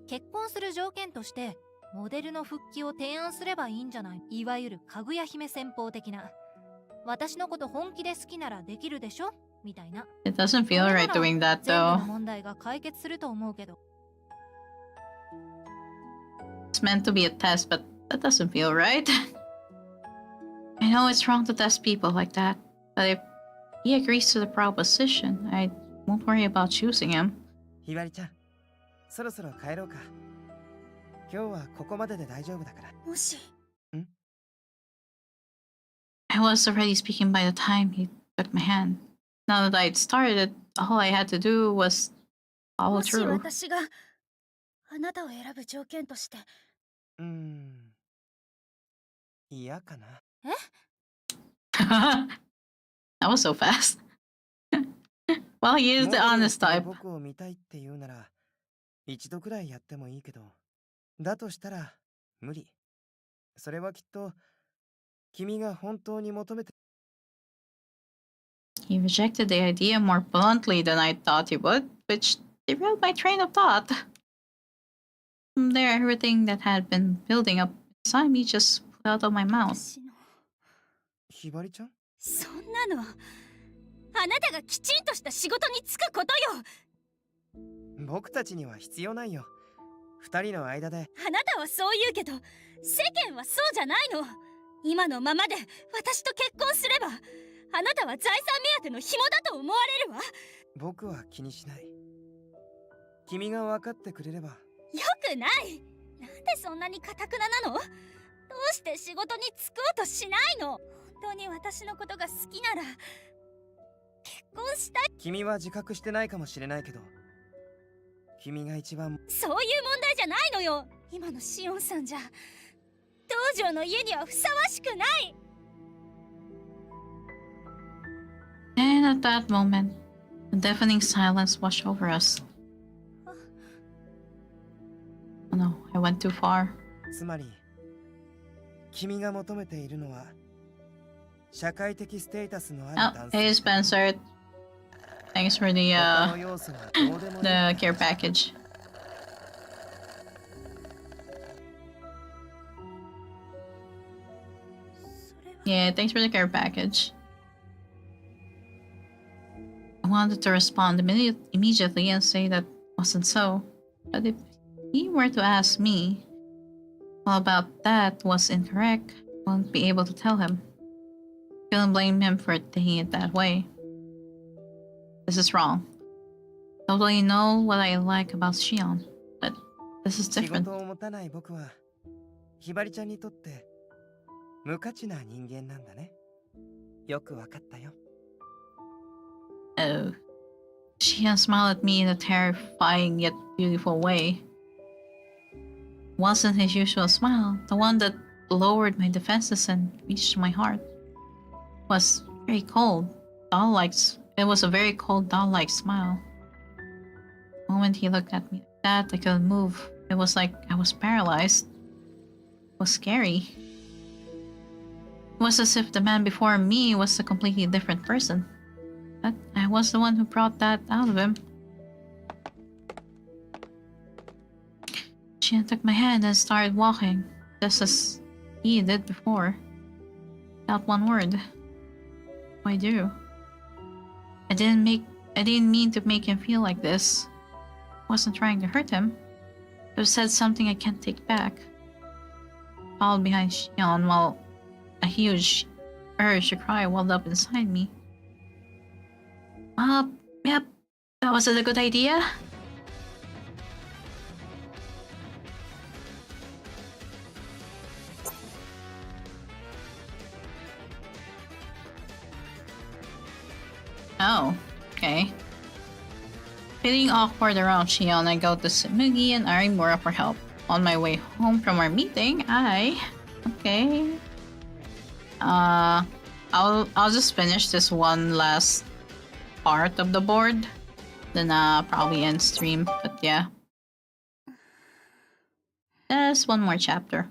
結婚する条件としてモデルの復帰を提案すればいいんじゃない？いわゆるかぐや姫戦法的な。私のこと本気で好きならできるでしょみたいな。It doesn't feel right doing that 全部 though. の問題が解決すると思うけど。It's meant to be a test, but that doesn't feel right. I know it's wrong to test people like that, but if he agrees to the proposition, I won't worry about choosing him. ひばりちゃん、そろそろ帰ろうか。今日はここまでで大丈夫だから。もし。I was already speaking by the time he took my hand. Now that I'd started, all I had to do was follow もし through. 私があなたを選ぶ条件として。嫌かな。え？ That was so fast. Well, he is the honest type. 僕を見たいって言うなら一度くらいやってもいいけど、だとしたら無理。それはきっと君が本当に求めて。 He rejected the idea more bluntly than I thought he would, which derailed my train of thought. From there, everything that had been building up inside me just flew out of my mouth. ひばりちゃん？そんなのあなたがきちんとした仕事に就くことよ。僕たちには必要ないよ。二人の間で。あなたはそう言うけど世間はそうじゃないの。今のままで私と結婚すればあなたは財産目当ての紐だと思われるわ。僕は気にしない。君が分かってくれれば。よくない。なんでそんなに堅くななの？どうして仕事に就こうとしないの？本当に私のことが好きなら結婚したい。君は自覚してないかもしれないけど、君が一番。そういう問題じゃないのよ。今のシオンさんじゃ道場の家にはふさわしくない。 And at that moment, a deafening silence washed over us. Oh no, I went too far. つまり、君が求めているのは社会的ステータスのある Oh, 男性。 hey Spencer. Thanks for the care package. Yeah, thanks for the care package. I wanted to respond immediately and say that wasn't so. But if he were to ask me all about that was incorrect, I won't be able to tell him. Couldn't blame him for taking it that way. This is wrong. Totally know what I like about Shion, but this is 仕 different. 事を持たない僕はひばりちゃんにとって無価値な人間なんだね。よくわかったよ。 Oh. Shion smiled at me in a terrifying yet beautiful way. Wasn't his usual smile, the one that lowered my defenses and reached my heart. Was very cold, doll-like. It was a very cold, doll-like smile. The moment he looked at me like that, I couldn't move. It was like I was paralyzed. It was scary. It was as if the man before me was a completely different person. But I was the one who brought that out of him. She took my hand and started walking, just as he did before. Without one word. I do. I didn't mean to make him feel like this. I wasn't trying to hurt him. I said something I can't take back. I followed behind Shion while a huge urge to cry welled up inside me. Yep, that wasn't a good idea. Oh, okay. Feeling awkward around Shion, I go to Sumugi and Arimura for help. On my way home from our meeting, okay. I'll just finish this one last part of the board, then probably end stream. But yeah, there's one more chapter.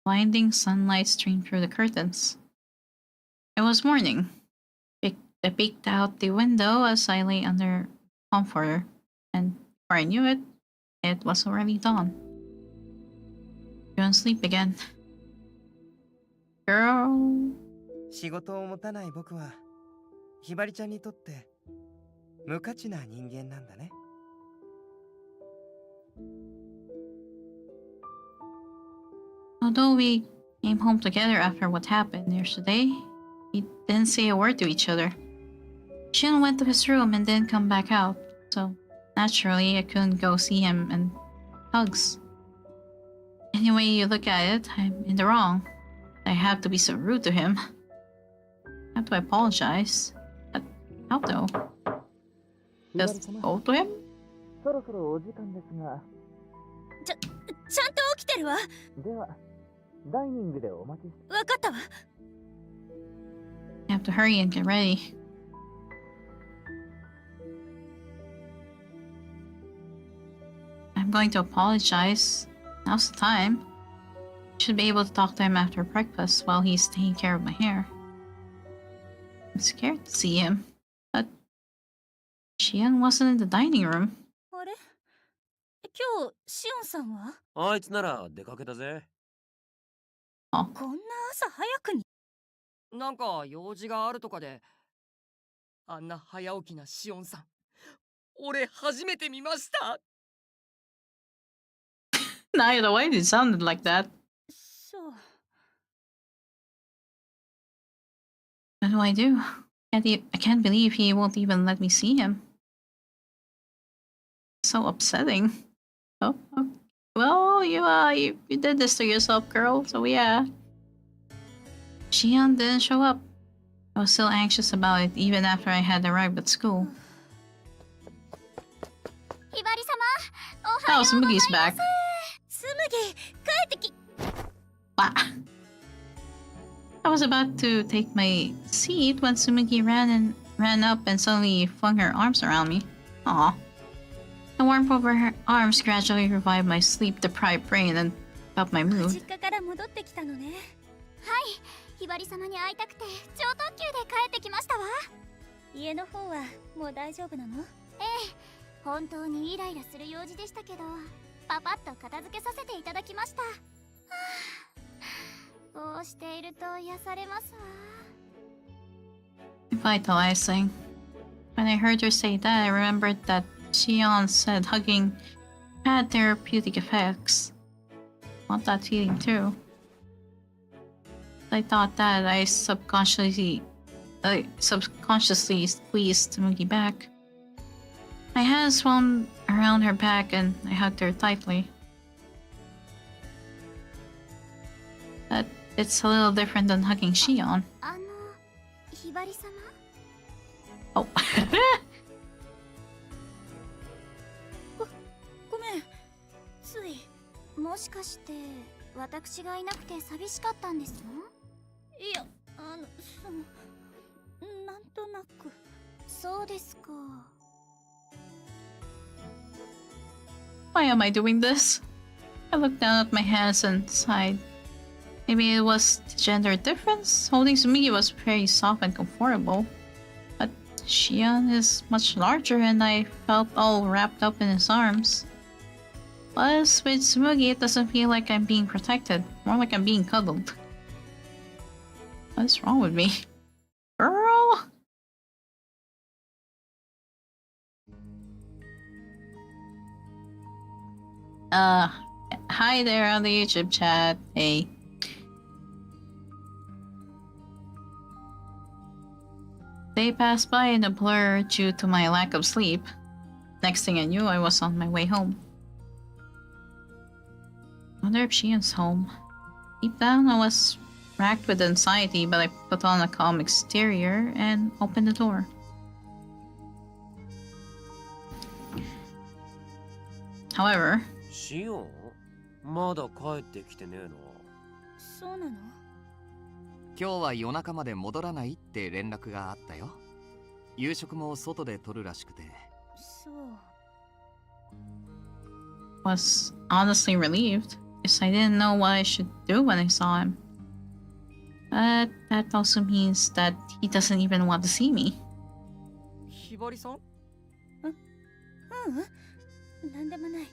Blinding sunlight streamed through the curtains. It was morning. I peeked out the window as I lay under comforter, and before I knew it, it was already dawn. You're asleep again. Girl. 仕事を持たない僕はひばりちゃんにとって無価値な人間なんだね。Although we came home together after what happened yesterday, we didn't say a word to each other. Shion went to his room and didn't come back out, so naturally I couldn't go see him and hugs. Any way you look at it, I'm in the wrong. I have to be so rude to him. I have to apologize. But how though? Just go to him? そろそろお時間ですが。ちゃんと起きてるわ。では、ダイニングでお待ちして。わかったわ。I have to hurry and get ready. I'm going to apologize. Now's the time. I should be able to talk to him after breakfast while he's taking care of my hair. I'm scared to see him, but Shion wasn't in the dining room. あれ？今日シオンさんは？あいつなら出かけたぜ。あ、こんな朝早くに？なんか用事があるとかで。あんな早起きなシオンさん、俺初めて見ました。Neither way, it sounded like that. そう。What do I do? I can't believe he won't even let me see him. So upsetting. Oh, well, you did this to yourself, girl. So yeah. Shion didn't show up. I was still anxious about it even after I had arrived at school. Oh, Sumugi's back. Wow. I was about to take my seat when Sumugi ran up and suddenly flung her arms around me. Aw. The warmth of her arms gradually revived my sleep-deprived brain and up my mood. 実家から戻ってきたのね。はい、ひばり様に会いたくて超特急で帰ってきましたわ。家の方はもう大丈夫なの？ええ、本当にイライラする用事でしたけど、パパッと片付けさせていただきました。こうしていると癒されますわ。Vitalizing. When I heard her say that, I remembered that Shion said hugging had therapeutic effects. Want that feeling too. I thought that I subconsciously squeezed Mugi back. My hands swung around her back and I hugged her tightly. But it's a little different than hugging Shion. Oh. ごめん。つい。もしかして私がいなくて寂しかったんですの？いや、なんとなく。そうですか。Why am I doing this? I looked down at my hands and sighed. Maybe it was the gender difference. Holding Sumigi was very soft and comfortable. But Shion is much larger and I felt all wrapped up in his arms. Plus, with Sumugi, it doesn't feel like I'm being protected. More like I'm being cuddled. What's wrong with me? Girl! Hi there on the YouTube chat. Hey. They passed by in a blur due to my lack of sleep. Next thing I knew, I was on my way home. I wonder if Shion's home. Deep down, I was racked with anxiety, but I put on a calm exterior and opened the door. However, シオンまだ帰ってきてねえの？そうなの？今日は夜中まで戻らないって連絡があったよ。夕食も外で取るらしくて。そう。was honestly relieved, because I didn't know what I should do when I saw him. But that also means that he doesn't even want to see me. ひばりさん？なんでもない。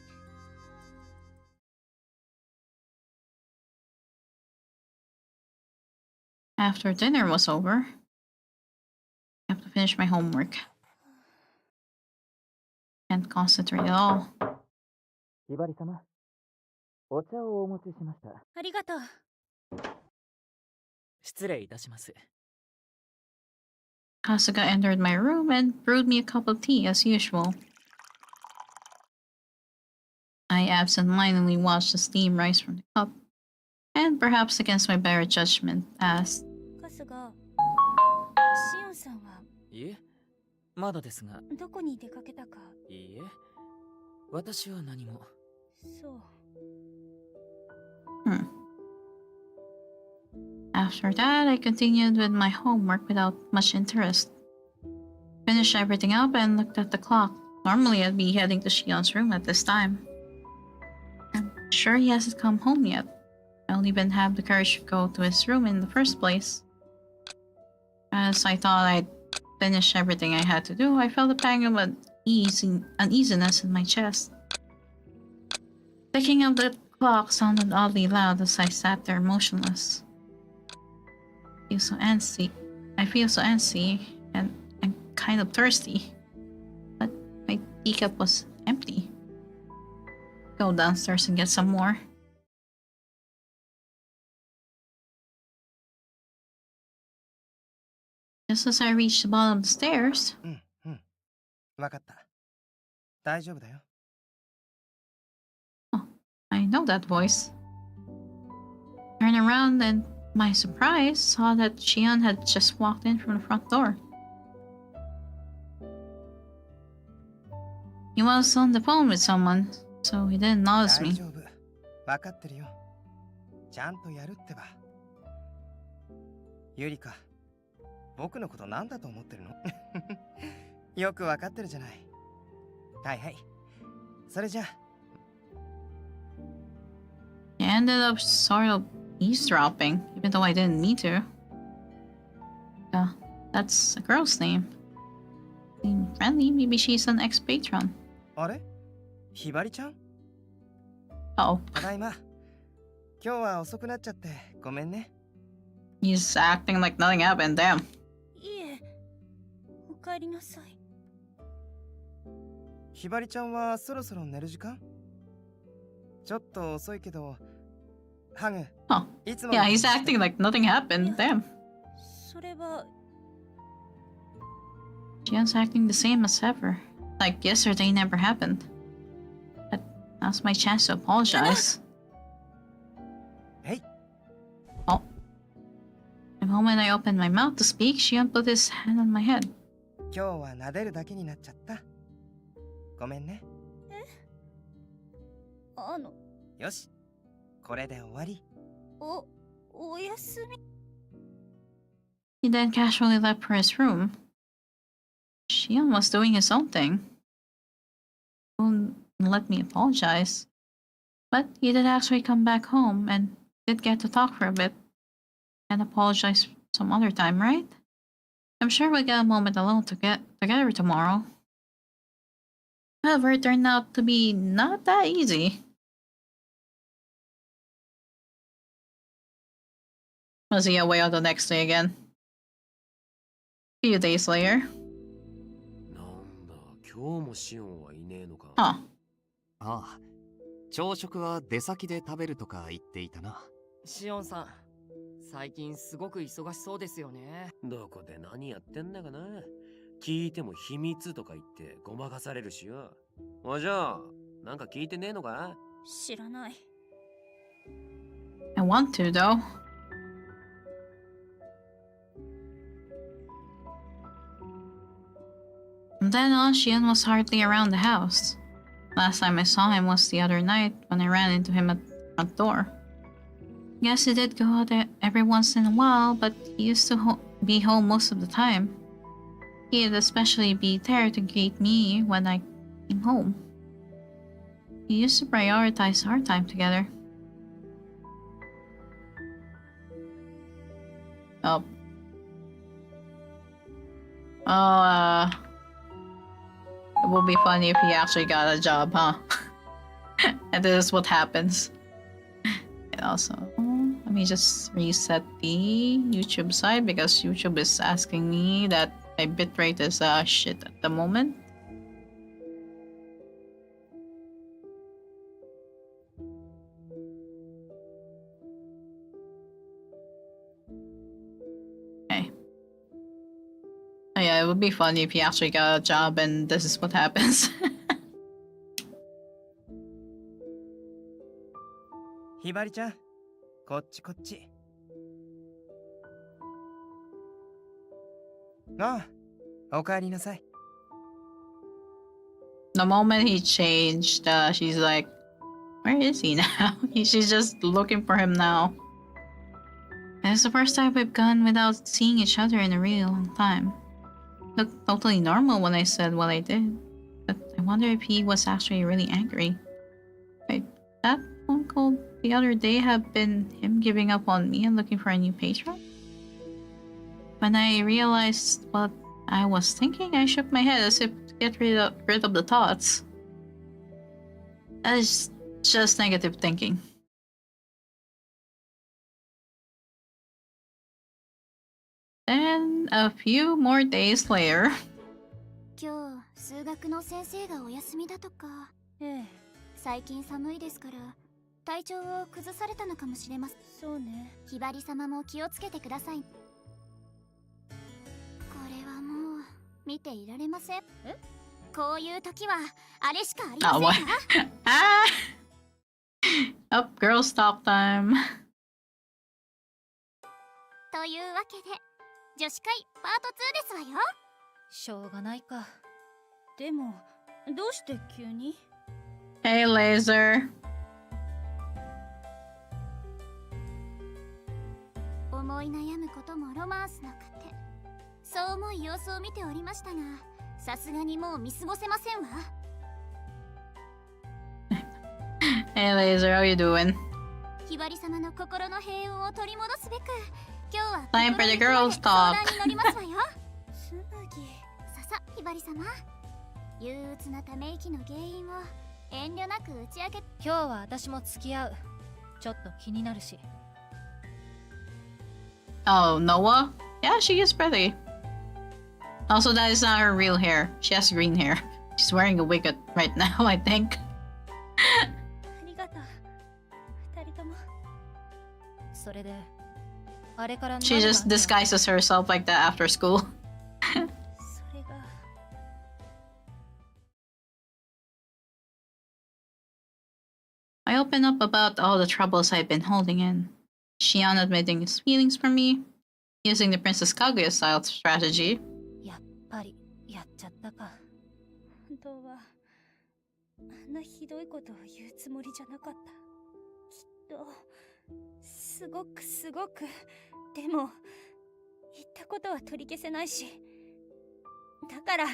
After dinner was over, I have to finish my homework. Can't concentrate at all. ひばり様、お茶をお持ちしました。ありがとう。失礼いたします。Kasuga entered my room and brewed me a cup of tea as usual. I absent-mindedly watched the steam rise from the cup, and perhaps against my better judgment, asked, 春日、シオンさんは？いえ、まだですが。どこに出かけたか？いいえ、私は何も。そう。After that, I continued with my homework without much interest. Finished everything up and looked at the clock. Normally, I'd be heading to Shion's room at this time. I'm sure he hasn't come home yet. I don't even have the courage to go to his room in the first place. As I thought I'd finished everything I had to do, I felt a pang of uneasiness in my chest. Ticking of the clock sounded oddly loud as I sat there motionless. I feel so antsy and I'm kind of thirsty. But my teacup was empty. Go downstairs and get some more. Just as I reached the bottom of the stairs. わかった。大丈夫だよ。Oh, I know that voice. Turned around and, to my surprise, saw that Shion had just walked in from the front door. He was on the phone with someone, so he didn't notice me. 大丈夫。わかってるよ。ちゃんとやるってば。ゆりか、僕のことなんだと思ってるの？よくわかってるじゃない。はいはい。それじゃあ。I ended up sort of eavesdropping, even though I didn't mean to. That's a girl's name. Seemed friendly, maybe she's an ex-patron. あれ？ひばりちゃん？ Oh. ただいま。今日は遅くなっちゃってごめんね。He's acting like nothing happened, damn. いえ、おかえりなさい。ひばりちゃんはそろそろ寝る時間？ちょっと遅いけど、ハグ。Oh. Yeah, he's acting like nothing happened, damn. それは。Shion's acting the same as ever. Like yesterday never happened. But now's my chance to apologize. Hey. Oh. The moment I opened my mouth to speak, Shion put his hand on my head. 今日は撫でるだけになっちゃった。ごめんね。よし。これで終わり。おやすみ。He then casually left for his room. Shion was doing his own thing. Wouldn't let me apologize. But he did actually come back home and did get to talk for a bit. And apologize some other time, right? I'm sure we'll get a moment alone to get together tomorrow. However, it turned out to be not that easy. Was he away on the next day again? A few days later. 今日もシオンはいねえのか。Huh. ああ、朝食は出先で食べるとか言っていたな。シオンさん、最近すごく忙しそうですよね。どこで何やってんだかな。聞いても秘密とか言ってごまかされるしよ。じゃあ、なんか聞いてねえのか？知らない。I want to, though. From then on, Shion was hardly around the house. Last time I saw him was the other night when I ran into him at the front door. Yes, he did go out there every once in a while, but he used to be home most of the time. He'd especially be there to greet me when I came home. We used to prioritize our time together. Oh. It would be funny if he actually got a job, huh? And this is what happens. And also, let me just reset the YouTube side because YouTube is asking me that my bitrate is shit at the moment. Okay. Oh yeah, it would be funny if he actually got a job and this is what happens. ひばりちゃん、こっちこっち。ああ、おかえりなさい。The moment he changed, she's like, where is he now? She's just looking for him now. And it's the first time we've gone without seeing each other in a really long time. Looked totally normal when I said what I did. But I wonder if he was actually really angry. Wait, that phone call the other day have been him giving up on me and looking for a new patron? When I realized what I was thinking, I shook my head as if to get rid of the thoughts. That is just negative thinking. Then a few more days later. 今日数学の先生がお休みだとか。最近寒いですから体調を崩されたのかもしれません。そうね。ひばり様も気をつけてください。これはもう見ていられません。こういう時はあれしかありませんわ。Up, girl stop time. というわけで女子会パート2ですわよ。しょうがないか。でもどうして急に？ Hey, Laser. 思い悩むこともロマンスの糧。そう思い様子を見ておりましたが、さすがにもう見過ごせませんわ。Hey, Laser, how you doing? ひばり様の心の平穏を取り戻すべく、今日は Time for the girls talk. 相談に乗りますわよ。つむぎ。ささ、ひばり様。憂鬱なため息の原因を遠慮なく打ち明け。今日は私も付き合う。ちょっと気になるし。Oh, Noah? Yeah, she is pretty. Also, that is not her real hair. She has green hair. She's wearing a wig right now, I think. ありがとう。二人とも。それで、あれから She just disguises herself like that after school. それが。I open up about all the troubles I've been holding in. Shion admitting his feelings for me, using the Princess Kaguya style strategy. やっぱりやっちゃったか。本当はあんなひどいことを言うつもりじゃなかった。きっとすごくでも言ったことは取り消せないし、だから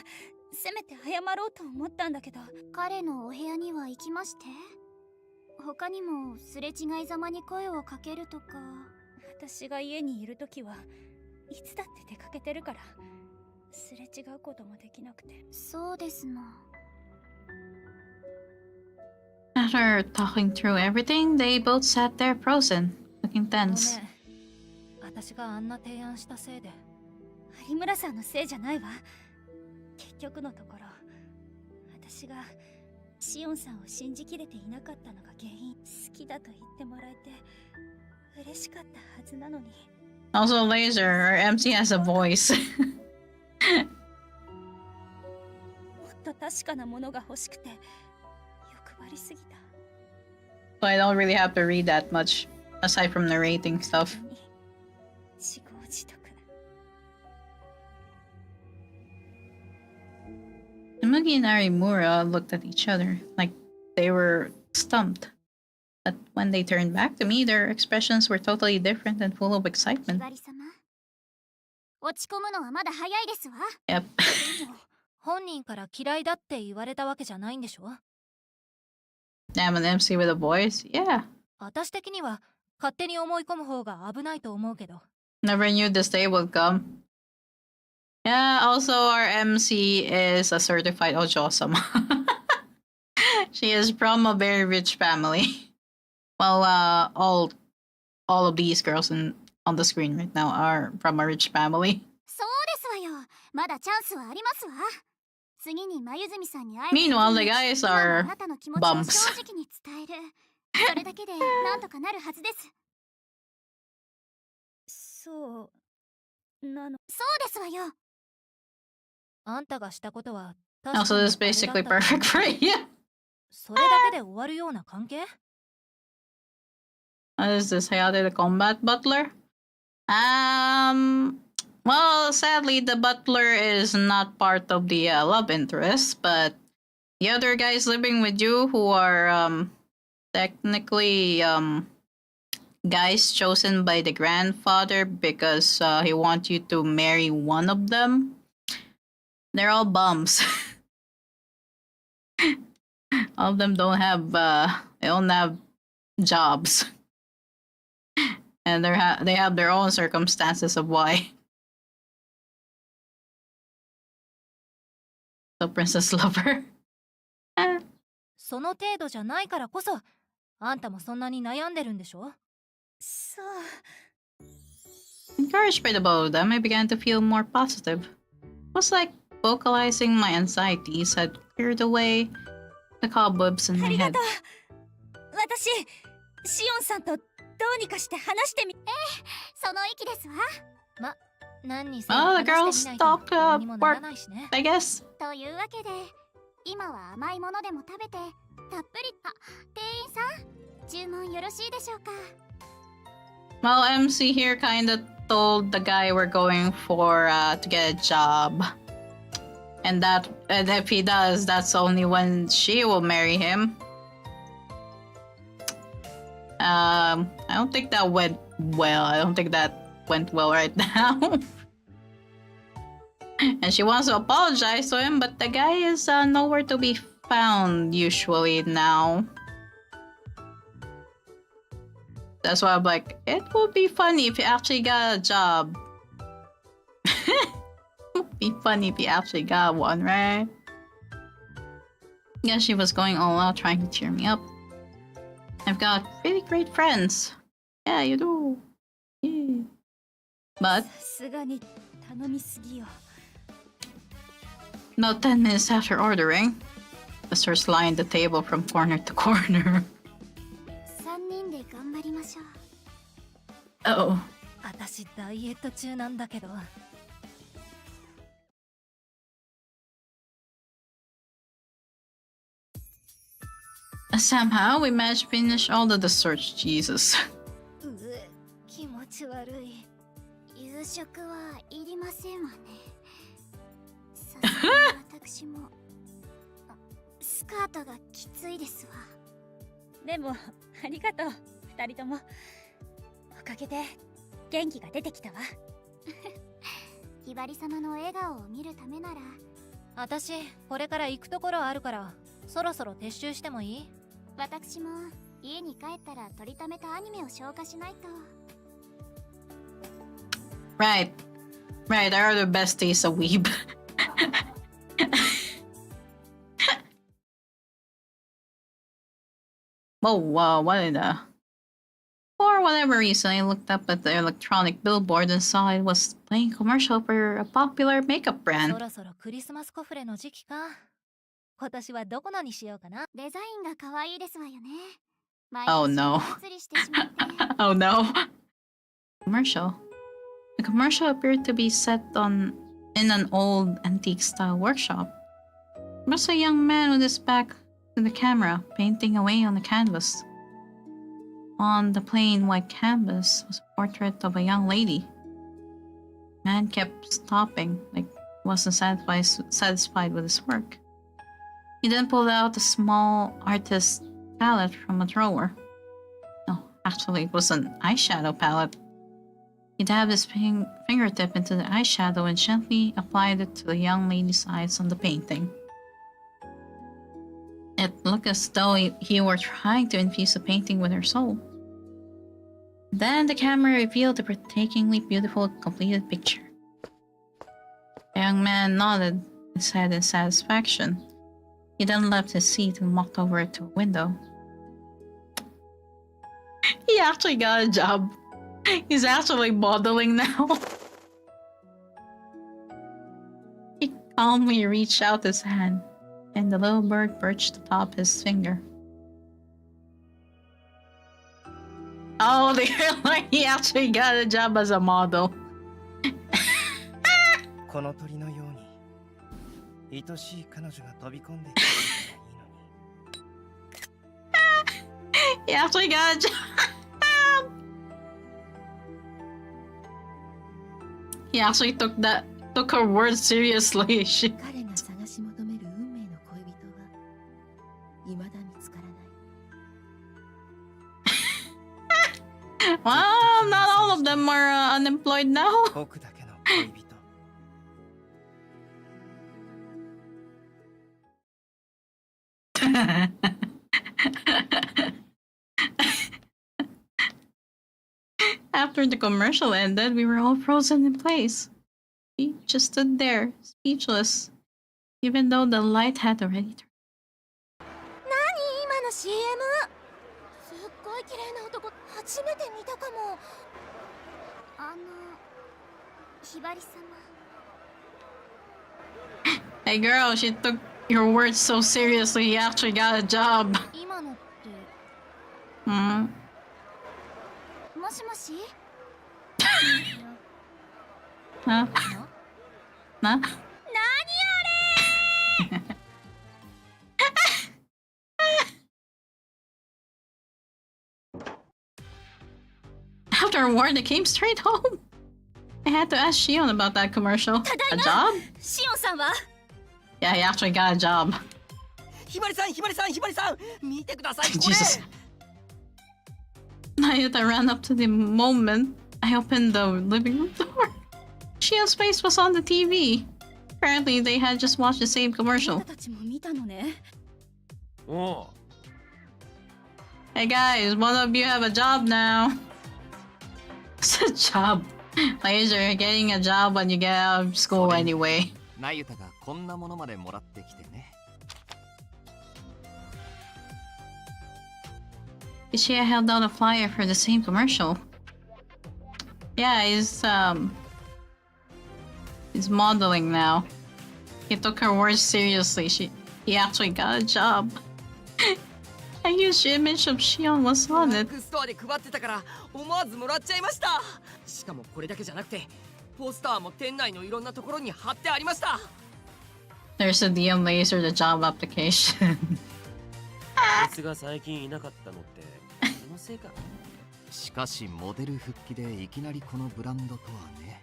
せめて謝ろうと思ったんだけど。彼のお部屋には行きまして。他にもすれ違いざまに声をかけるとか。私が家にいるときはいつだって出かけてるから、すれ違うこともできなくて。そうですの。After talking through everything, they both sat there frozen, looking tense. 私があんな提案したせいで。有村さんのせいじゃないわ。結局のところ、私がシオンさんを信じきれていなかったのが原因。好きだと言ってもらえて嬉しかったはずなのに。Also, Laser, her MC has a voice. もっと確かなものが欲しくて欲張りすぎた。So I don't really have to read that much, aside from narrating stuff. 自業自得。Yugi and Arimura looked at each other like they were stumped. But when they turned back to me, their expressions were totally different and full of excitement. Yep. 本人から嫌いだって言われたわけじゃないんでしょ? Damn, an MC with a voice? Yeah. 私的には勝手に思い込む方が危ないと思うけど。 Never knew this day would come. Yeah, also our MC is a certified Ojo-sama. She is from a very rich family. Well, all of these girls on the screen right now are from a rich family. Meanwhile, the guys are bumps. あんたがしたことは Also, this is basically perfect for you. それだけで終わるような関係? What is this, Hayate the combat butler? Well, sadly, the butler is not part of the love interest, but the other guys living with you who are technically guys chosen by the grandfather because he wants you to marry one of them, they're all bums. All of them don't have jobs, and they have their own circumstances of why. So Princess Lover. その程度じゃないからこそ、あんたもそんなに悩んでるんでしょ? Encouraged by the both of them, I began to feel more positive. It was like vocalizing my anxieties had cleared away the cobwebs in my head. 私、シオンさんとどうにかして話してみ。その息ですわ。ま、何にせ Oh, the girls stopped work, I guess. というわけで、今は甘いものでも食べて、たっぷり。あ、店員さん、注文よろしいでしょうか? Well, MC here kinda told the guy we're going for to get a job. And if he does, that's only when she will marry him. I don't think that went well. I don't think that went well right now. And she wants to apologize to him, but the guy is nowhere to be found usually now. That's why I'm like, it would be funny if you actually got a job. It would be funny if you actually got one, right? Yeah, she was going all out trying to cheer me up. I've got really great friends. Yeah, you do. Yeah. But about 10 minutes after ordering, the stores lined the table from corner to corner. Uh-oh. 私ダイエット中なんだけど。Somehow we managed to finish all the desserts. Jesus. 気持ち悪い。夕食はいりませんわね。さすが私もスカートがきついですわ。でもありがとう、二人とも。おかげで元気が出てきたわ。ひばり様の笑顔を見るためなら。私これから行くところあるから、そろそろ撤収してもいい？私も家に帰ったら撮りためたアニメを消化しないと。Right. Right, our other bestie's a weeb. Whoa, what in the... For whatever reason, I looked up at the electronic billboard and saw it was playing a commercial for a popular makeup brand. そろそろクリスマスコフレの時期か。今年はどこのにしようかな。デザインが可愛いですわよね。 Oh no. Oh no. Commercial. The commercial appeared to be set in an old antique-style workshop. There was a young man with his back to the camera, painting away on the canvas. On the plain white canvas was a portrait of a young lady. The man kept stopping, like he wasn't satisfied with his work. He then pulled out a small artist palette from a drawer. No, actually, it was an eyeshadow palette. He dabbed his fingertip into the eyeshadow and gently applied it to the young lady's eyes on the painting. It looked as though he were trying to infuse the painting with her soul. Then the camera revealed a breathtakingly beautiful, completed picture. The young man nodded his head in satisfaction. He then left his seat and walked over to a window. He actually got a job. He's actually modeling now. He calmly reached out his hand, and the little bird perched atop his finger. Oh, they're like he actually got a job as a model. この鳥のように愛しい彼女が飛び込んできたらいいのに。He actually got a job. He actually took her words seriously. 彼が探し求める運命の恋人は未だ見つからない。Well, not all of them are unemployed now. 僕だけの恋人。After the commercial ended, we were all frozen in place. We just stood there, speechless, even though the light had already turned. 何今の CM。すっごい綺麗な男、初めて見たかも。ひばり様。Hey girl, she took your words so seriously, he actually got a job. 今のって。Hmm? もしもしHuh? Huh? 何あれ After a war, they came straight home. I had to ask Shion about that commercial. A job? シオンさんは Yeah, he actually got a job. ひばりさん見てくださいこれ Jesus. Nayuta ran up to the moment I opened the living room door. Shion's face was on the TV. Apparently, they had just watched the same commercial. たちも見たのね。おう Hey guys, one of you have a job now. It's a job. Like, you're getting a job when you get out of school anyway. なゆたがこんなものまでもらってきてね。Ishia held out a flyer for the same commercial. Yeah, he's modeling now. He took her words seriously. He actually got a job. A huge image of Shion was on it. ストアで配ってたから思わずもらっちゃいました。しかもこれだけじゃなくてポスターも店内のいろんなところに貼ってありました。 There's a DM laser, the job application. あいつが最近いなかったのってそのせいかな。しかしモデル復帰でいきなりこのブランドとはね。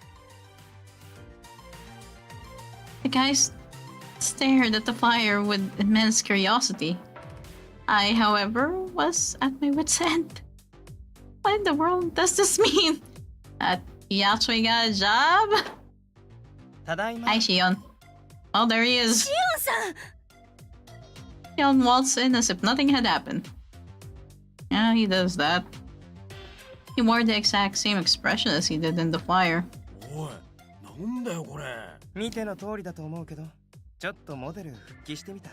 The guys stared at the flyer with immense curiosity. I, however, was at my wit's end. What in the world does this mean? That he actually got a job? ただいま。 Hi, Shion. Oh, there he is. シオンさん Shion waltzed in as if nothing had happened. Yeah, he does that. He wore the exact same expression as he did in the flyer. おい、なんだよこれ。見ての通りだと思うけど、ちょっとモデル復帰してみた。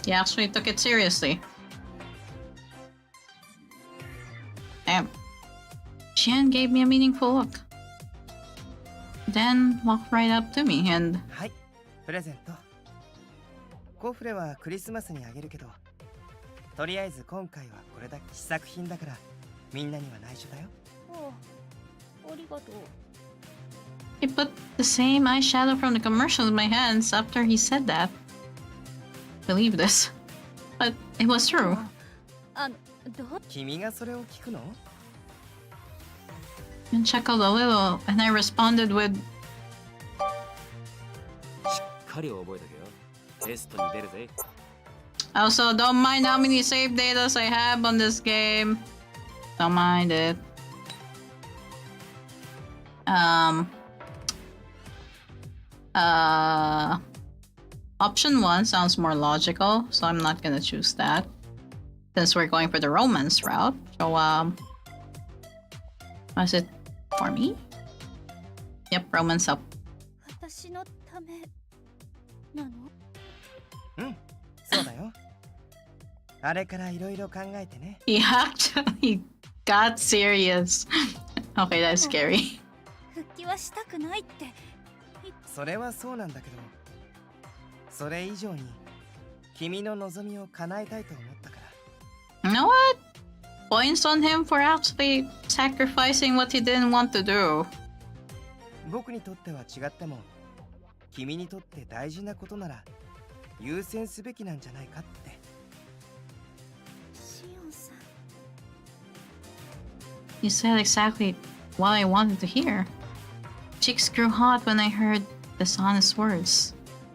He actually took it seriously. Damn. Shion gave me a meaningful look. Then walked right up to me and... はい、プレゼント。コフレはクリスマスにあげるけど、とりあえず今回はこれだけ試作品だからみんなには内緒だよ。ありがとう。 He put the same eyeshadow from the commercial in my hands after he said that. Believe this. But it was true. 君がそれを聞くの And chuckled a little, and I responded with... かり覚えとけよ。テストに出るぜ。Also, don't mind how many save datas I have on this game. Don't mind it. Option 1 sounds more logical, so I'm not gonna choose that. Since we're going for the romance route. So, was it for me? Yep, romance up. 私のためなの？うん、そうだよ。あれからいろいろ考えてね。He actually got serious. Okay, that's scary. 復帰はしたくないって。それはそうなんだけど、それ以上に君の望みを叶えたいと思ったから。You know what? Points on him for actually sacrificing what he didn't want to do. 僕にとっては違っても、君にとって大事なことなら優先すべきなんじゃないかって。シオンさん。You said exactly what I wanted to hear. Cheeks grew hot when I heard the honest words.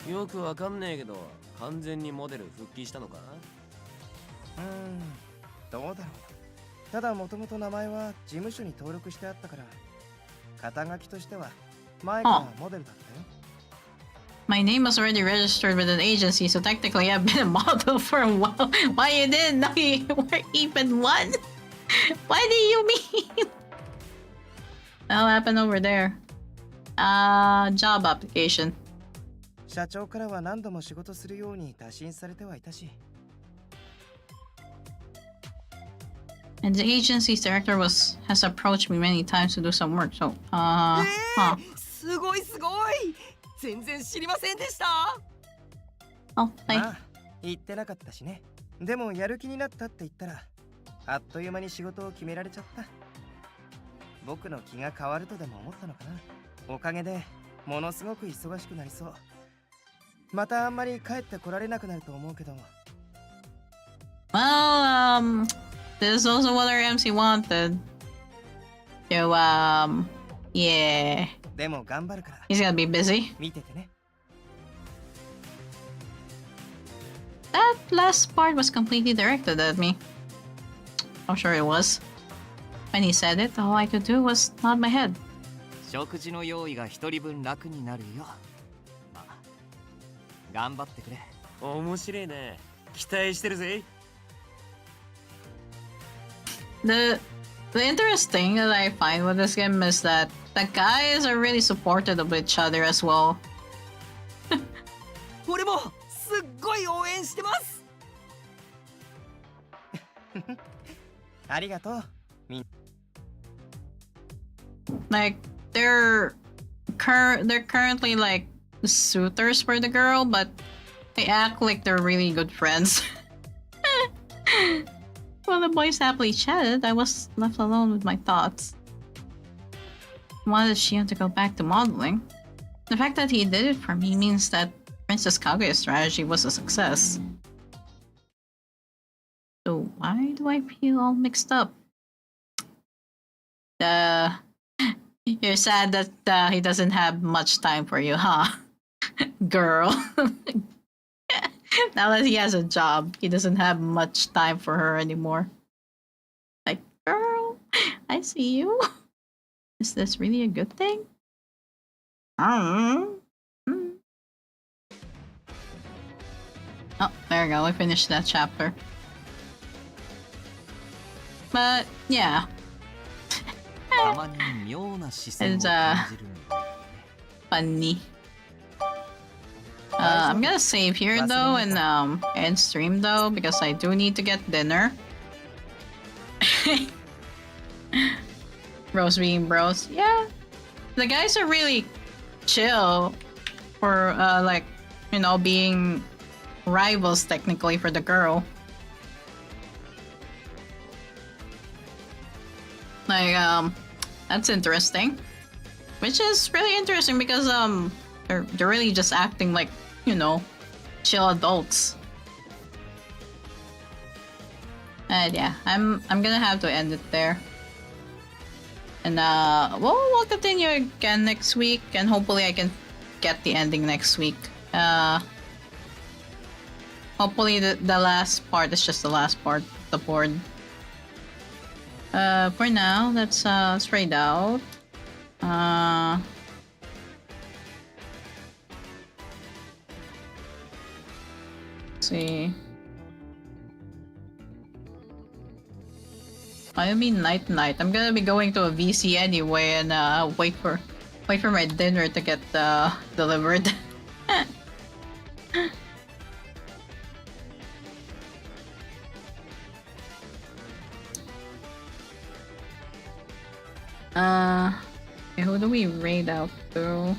よくわかんねえけど、完全にモデル復帰したのか？どうだろう。ただもともと名前は事務所に登録してあったから、肩書きとしては前からモデルだったよ。My name was already registered with an agency, so technically I've been a model for a while. Why you didn't know you were even one? What do you mean? What happened over there? Job application. 社長からは何度も仕事するように打診されてはいたし。And the agency's director has approached me many times to do some work, so, すごいすごい！全然知りませんでした。Oh,はい。ああ、言ってなかったしね。でもやる気になったって言ったら、あっという間に仕事を決められちゃった。僕の気が変わるとでも思ったのかな。おかげでものすごく忙しくなりそう。またあんまり帰ってこられなくなると思うけど。Well, this is also what our MC wanted. So, yeah. でも頑張るから。He's gonna be busy. 見ててね。That last part was completely directed at me. I'm sure it was. When he said it, all I could do was nod my head. 食事の用意が一人分楽になるよ。まあ、頑張ってくれ。面白いね。期待してるぜ。The interesting that I find with this game is that the guys are really supportive of each other as well. 俺もすっごい応援してます。ありがとう。Like they're currently like suitors for the girl, but they act like they're really good friends. While the boys happily chatted, I was left alone with my thoughts. I wanted Shion to go back to modeling. The fact that he did it for me means that Princess Kaguya's strategy was a success. So why do I feel all mixed up? You're sad that he doesn't have much time for you, huh? Girl. Now that he has a job, he doesn't have much time for her anymore. Like, girl, I see you. Is this really a good thing? Oh, there we go. We finished that chapter. But, yeah. It's, funny. I'm gonna save here though and end stream though because I do need to get dinner. Rose being bros. Yeah. The guys are really chill for like, you know, being rivals technically for the girl. Like that's interesting. Which is really interesting because they're really just acting like, you know, chill adults. And yeah, I'm gonna have to end it there. And we'll continue again next week and hopefully I can get the ending next week. Hopefully the last part is just the last part of the board. For now, let's raid out. Let's see. I mean night. I'm gonna be going to a VC anyway and wait for my dinner to get delivered. Okay, who do we raid out to?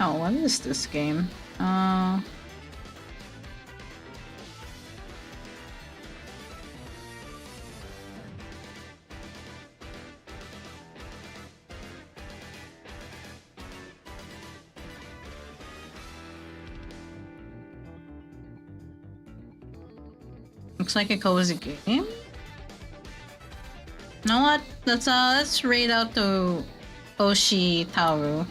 Oh, what is this game? Looks like a cozy game. You know what? Let's raid out to Oshi Tauro.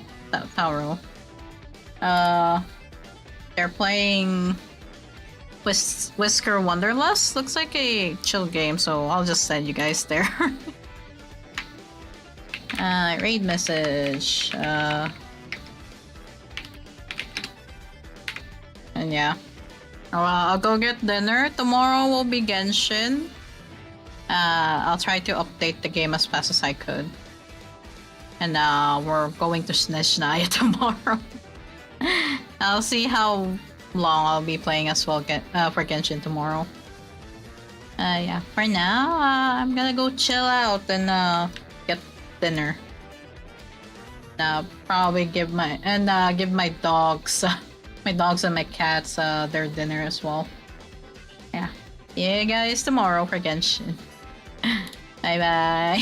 They're playing Whisker Wanderlust. Looks like a chill game, so I'll just send you guys there. Raid message. And yeah. I'll go get dinner. Tomorrow will be Genshin. I'll try to update the game as fast as I could. And we're going to Snezhnaya tomorrow. I'll see how long I'll be playing as well for Genshin tomorrow. Yeah, for now, I'm gonna go chill out and get dinner. Probably give my dogs, my dogs and my cats their dinner as well. Yeah, see you guys tomorrow for Genshin. Bye bye.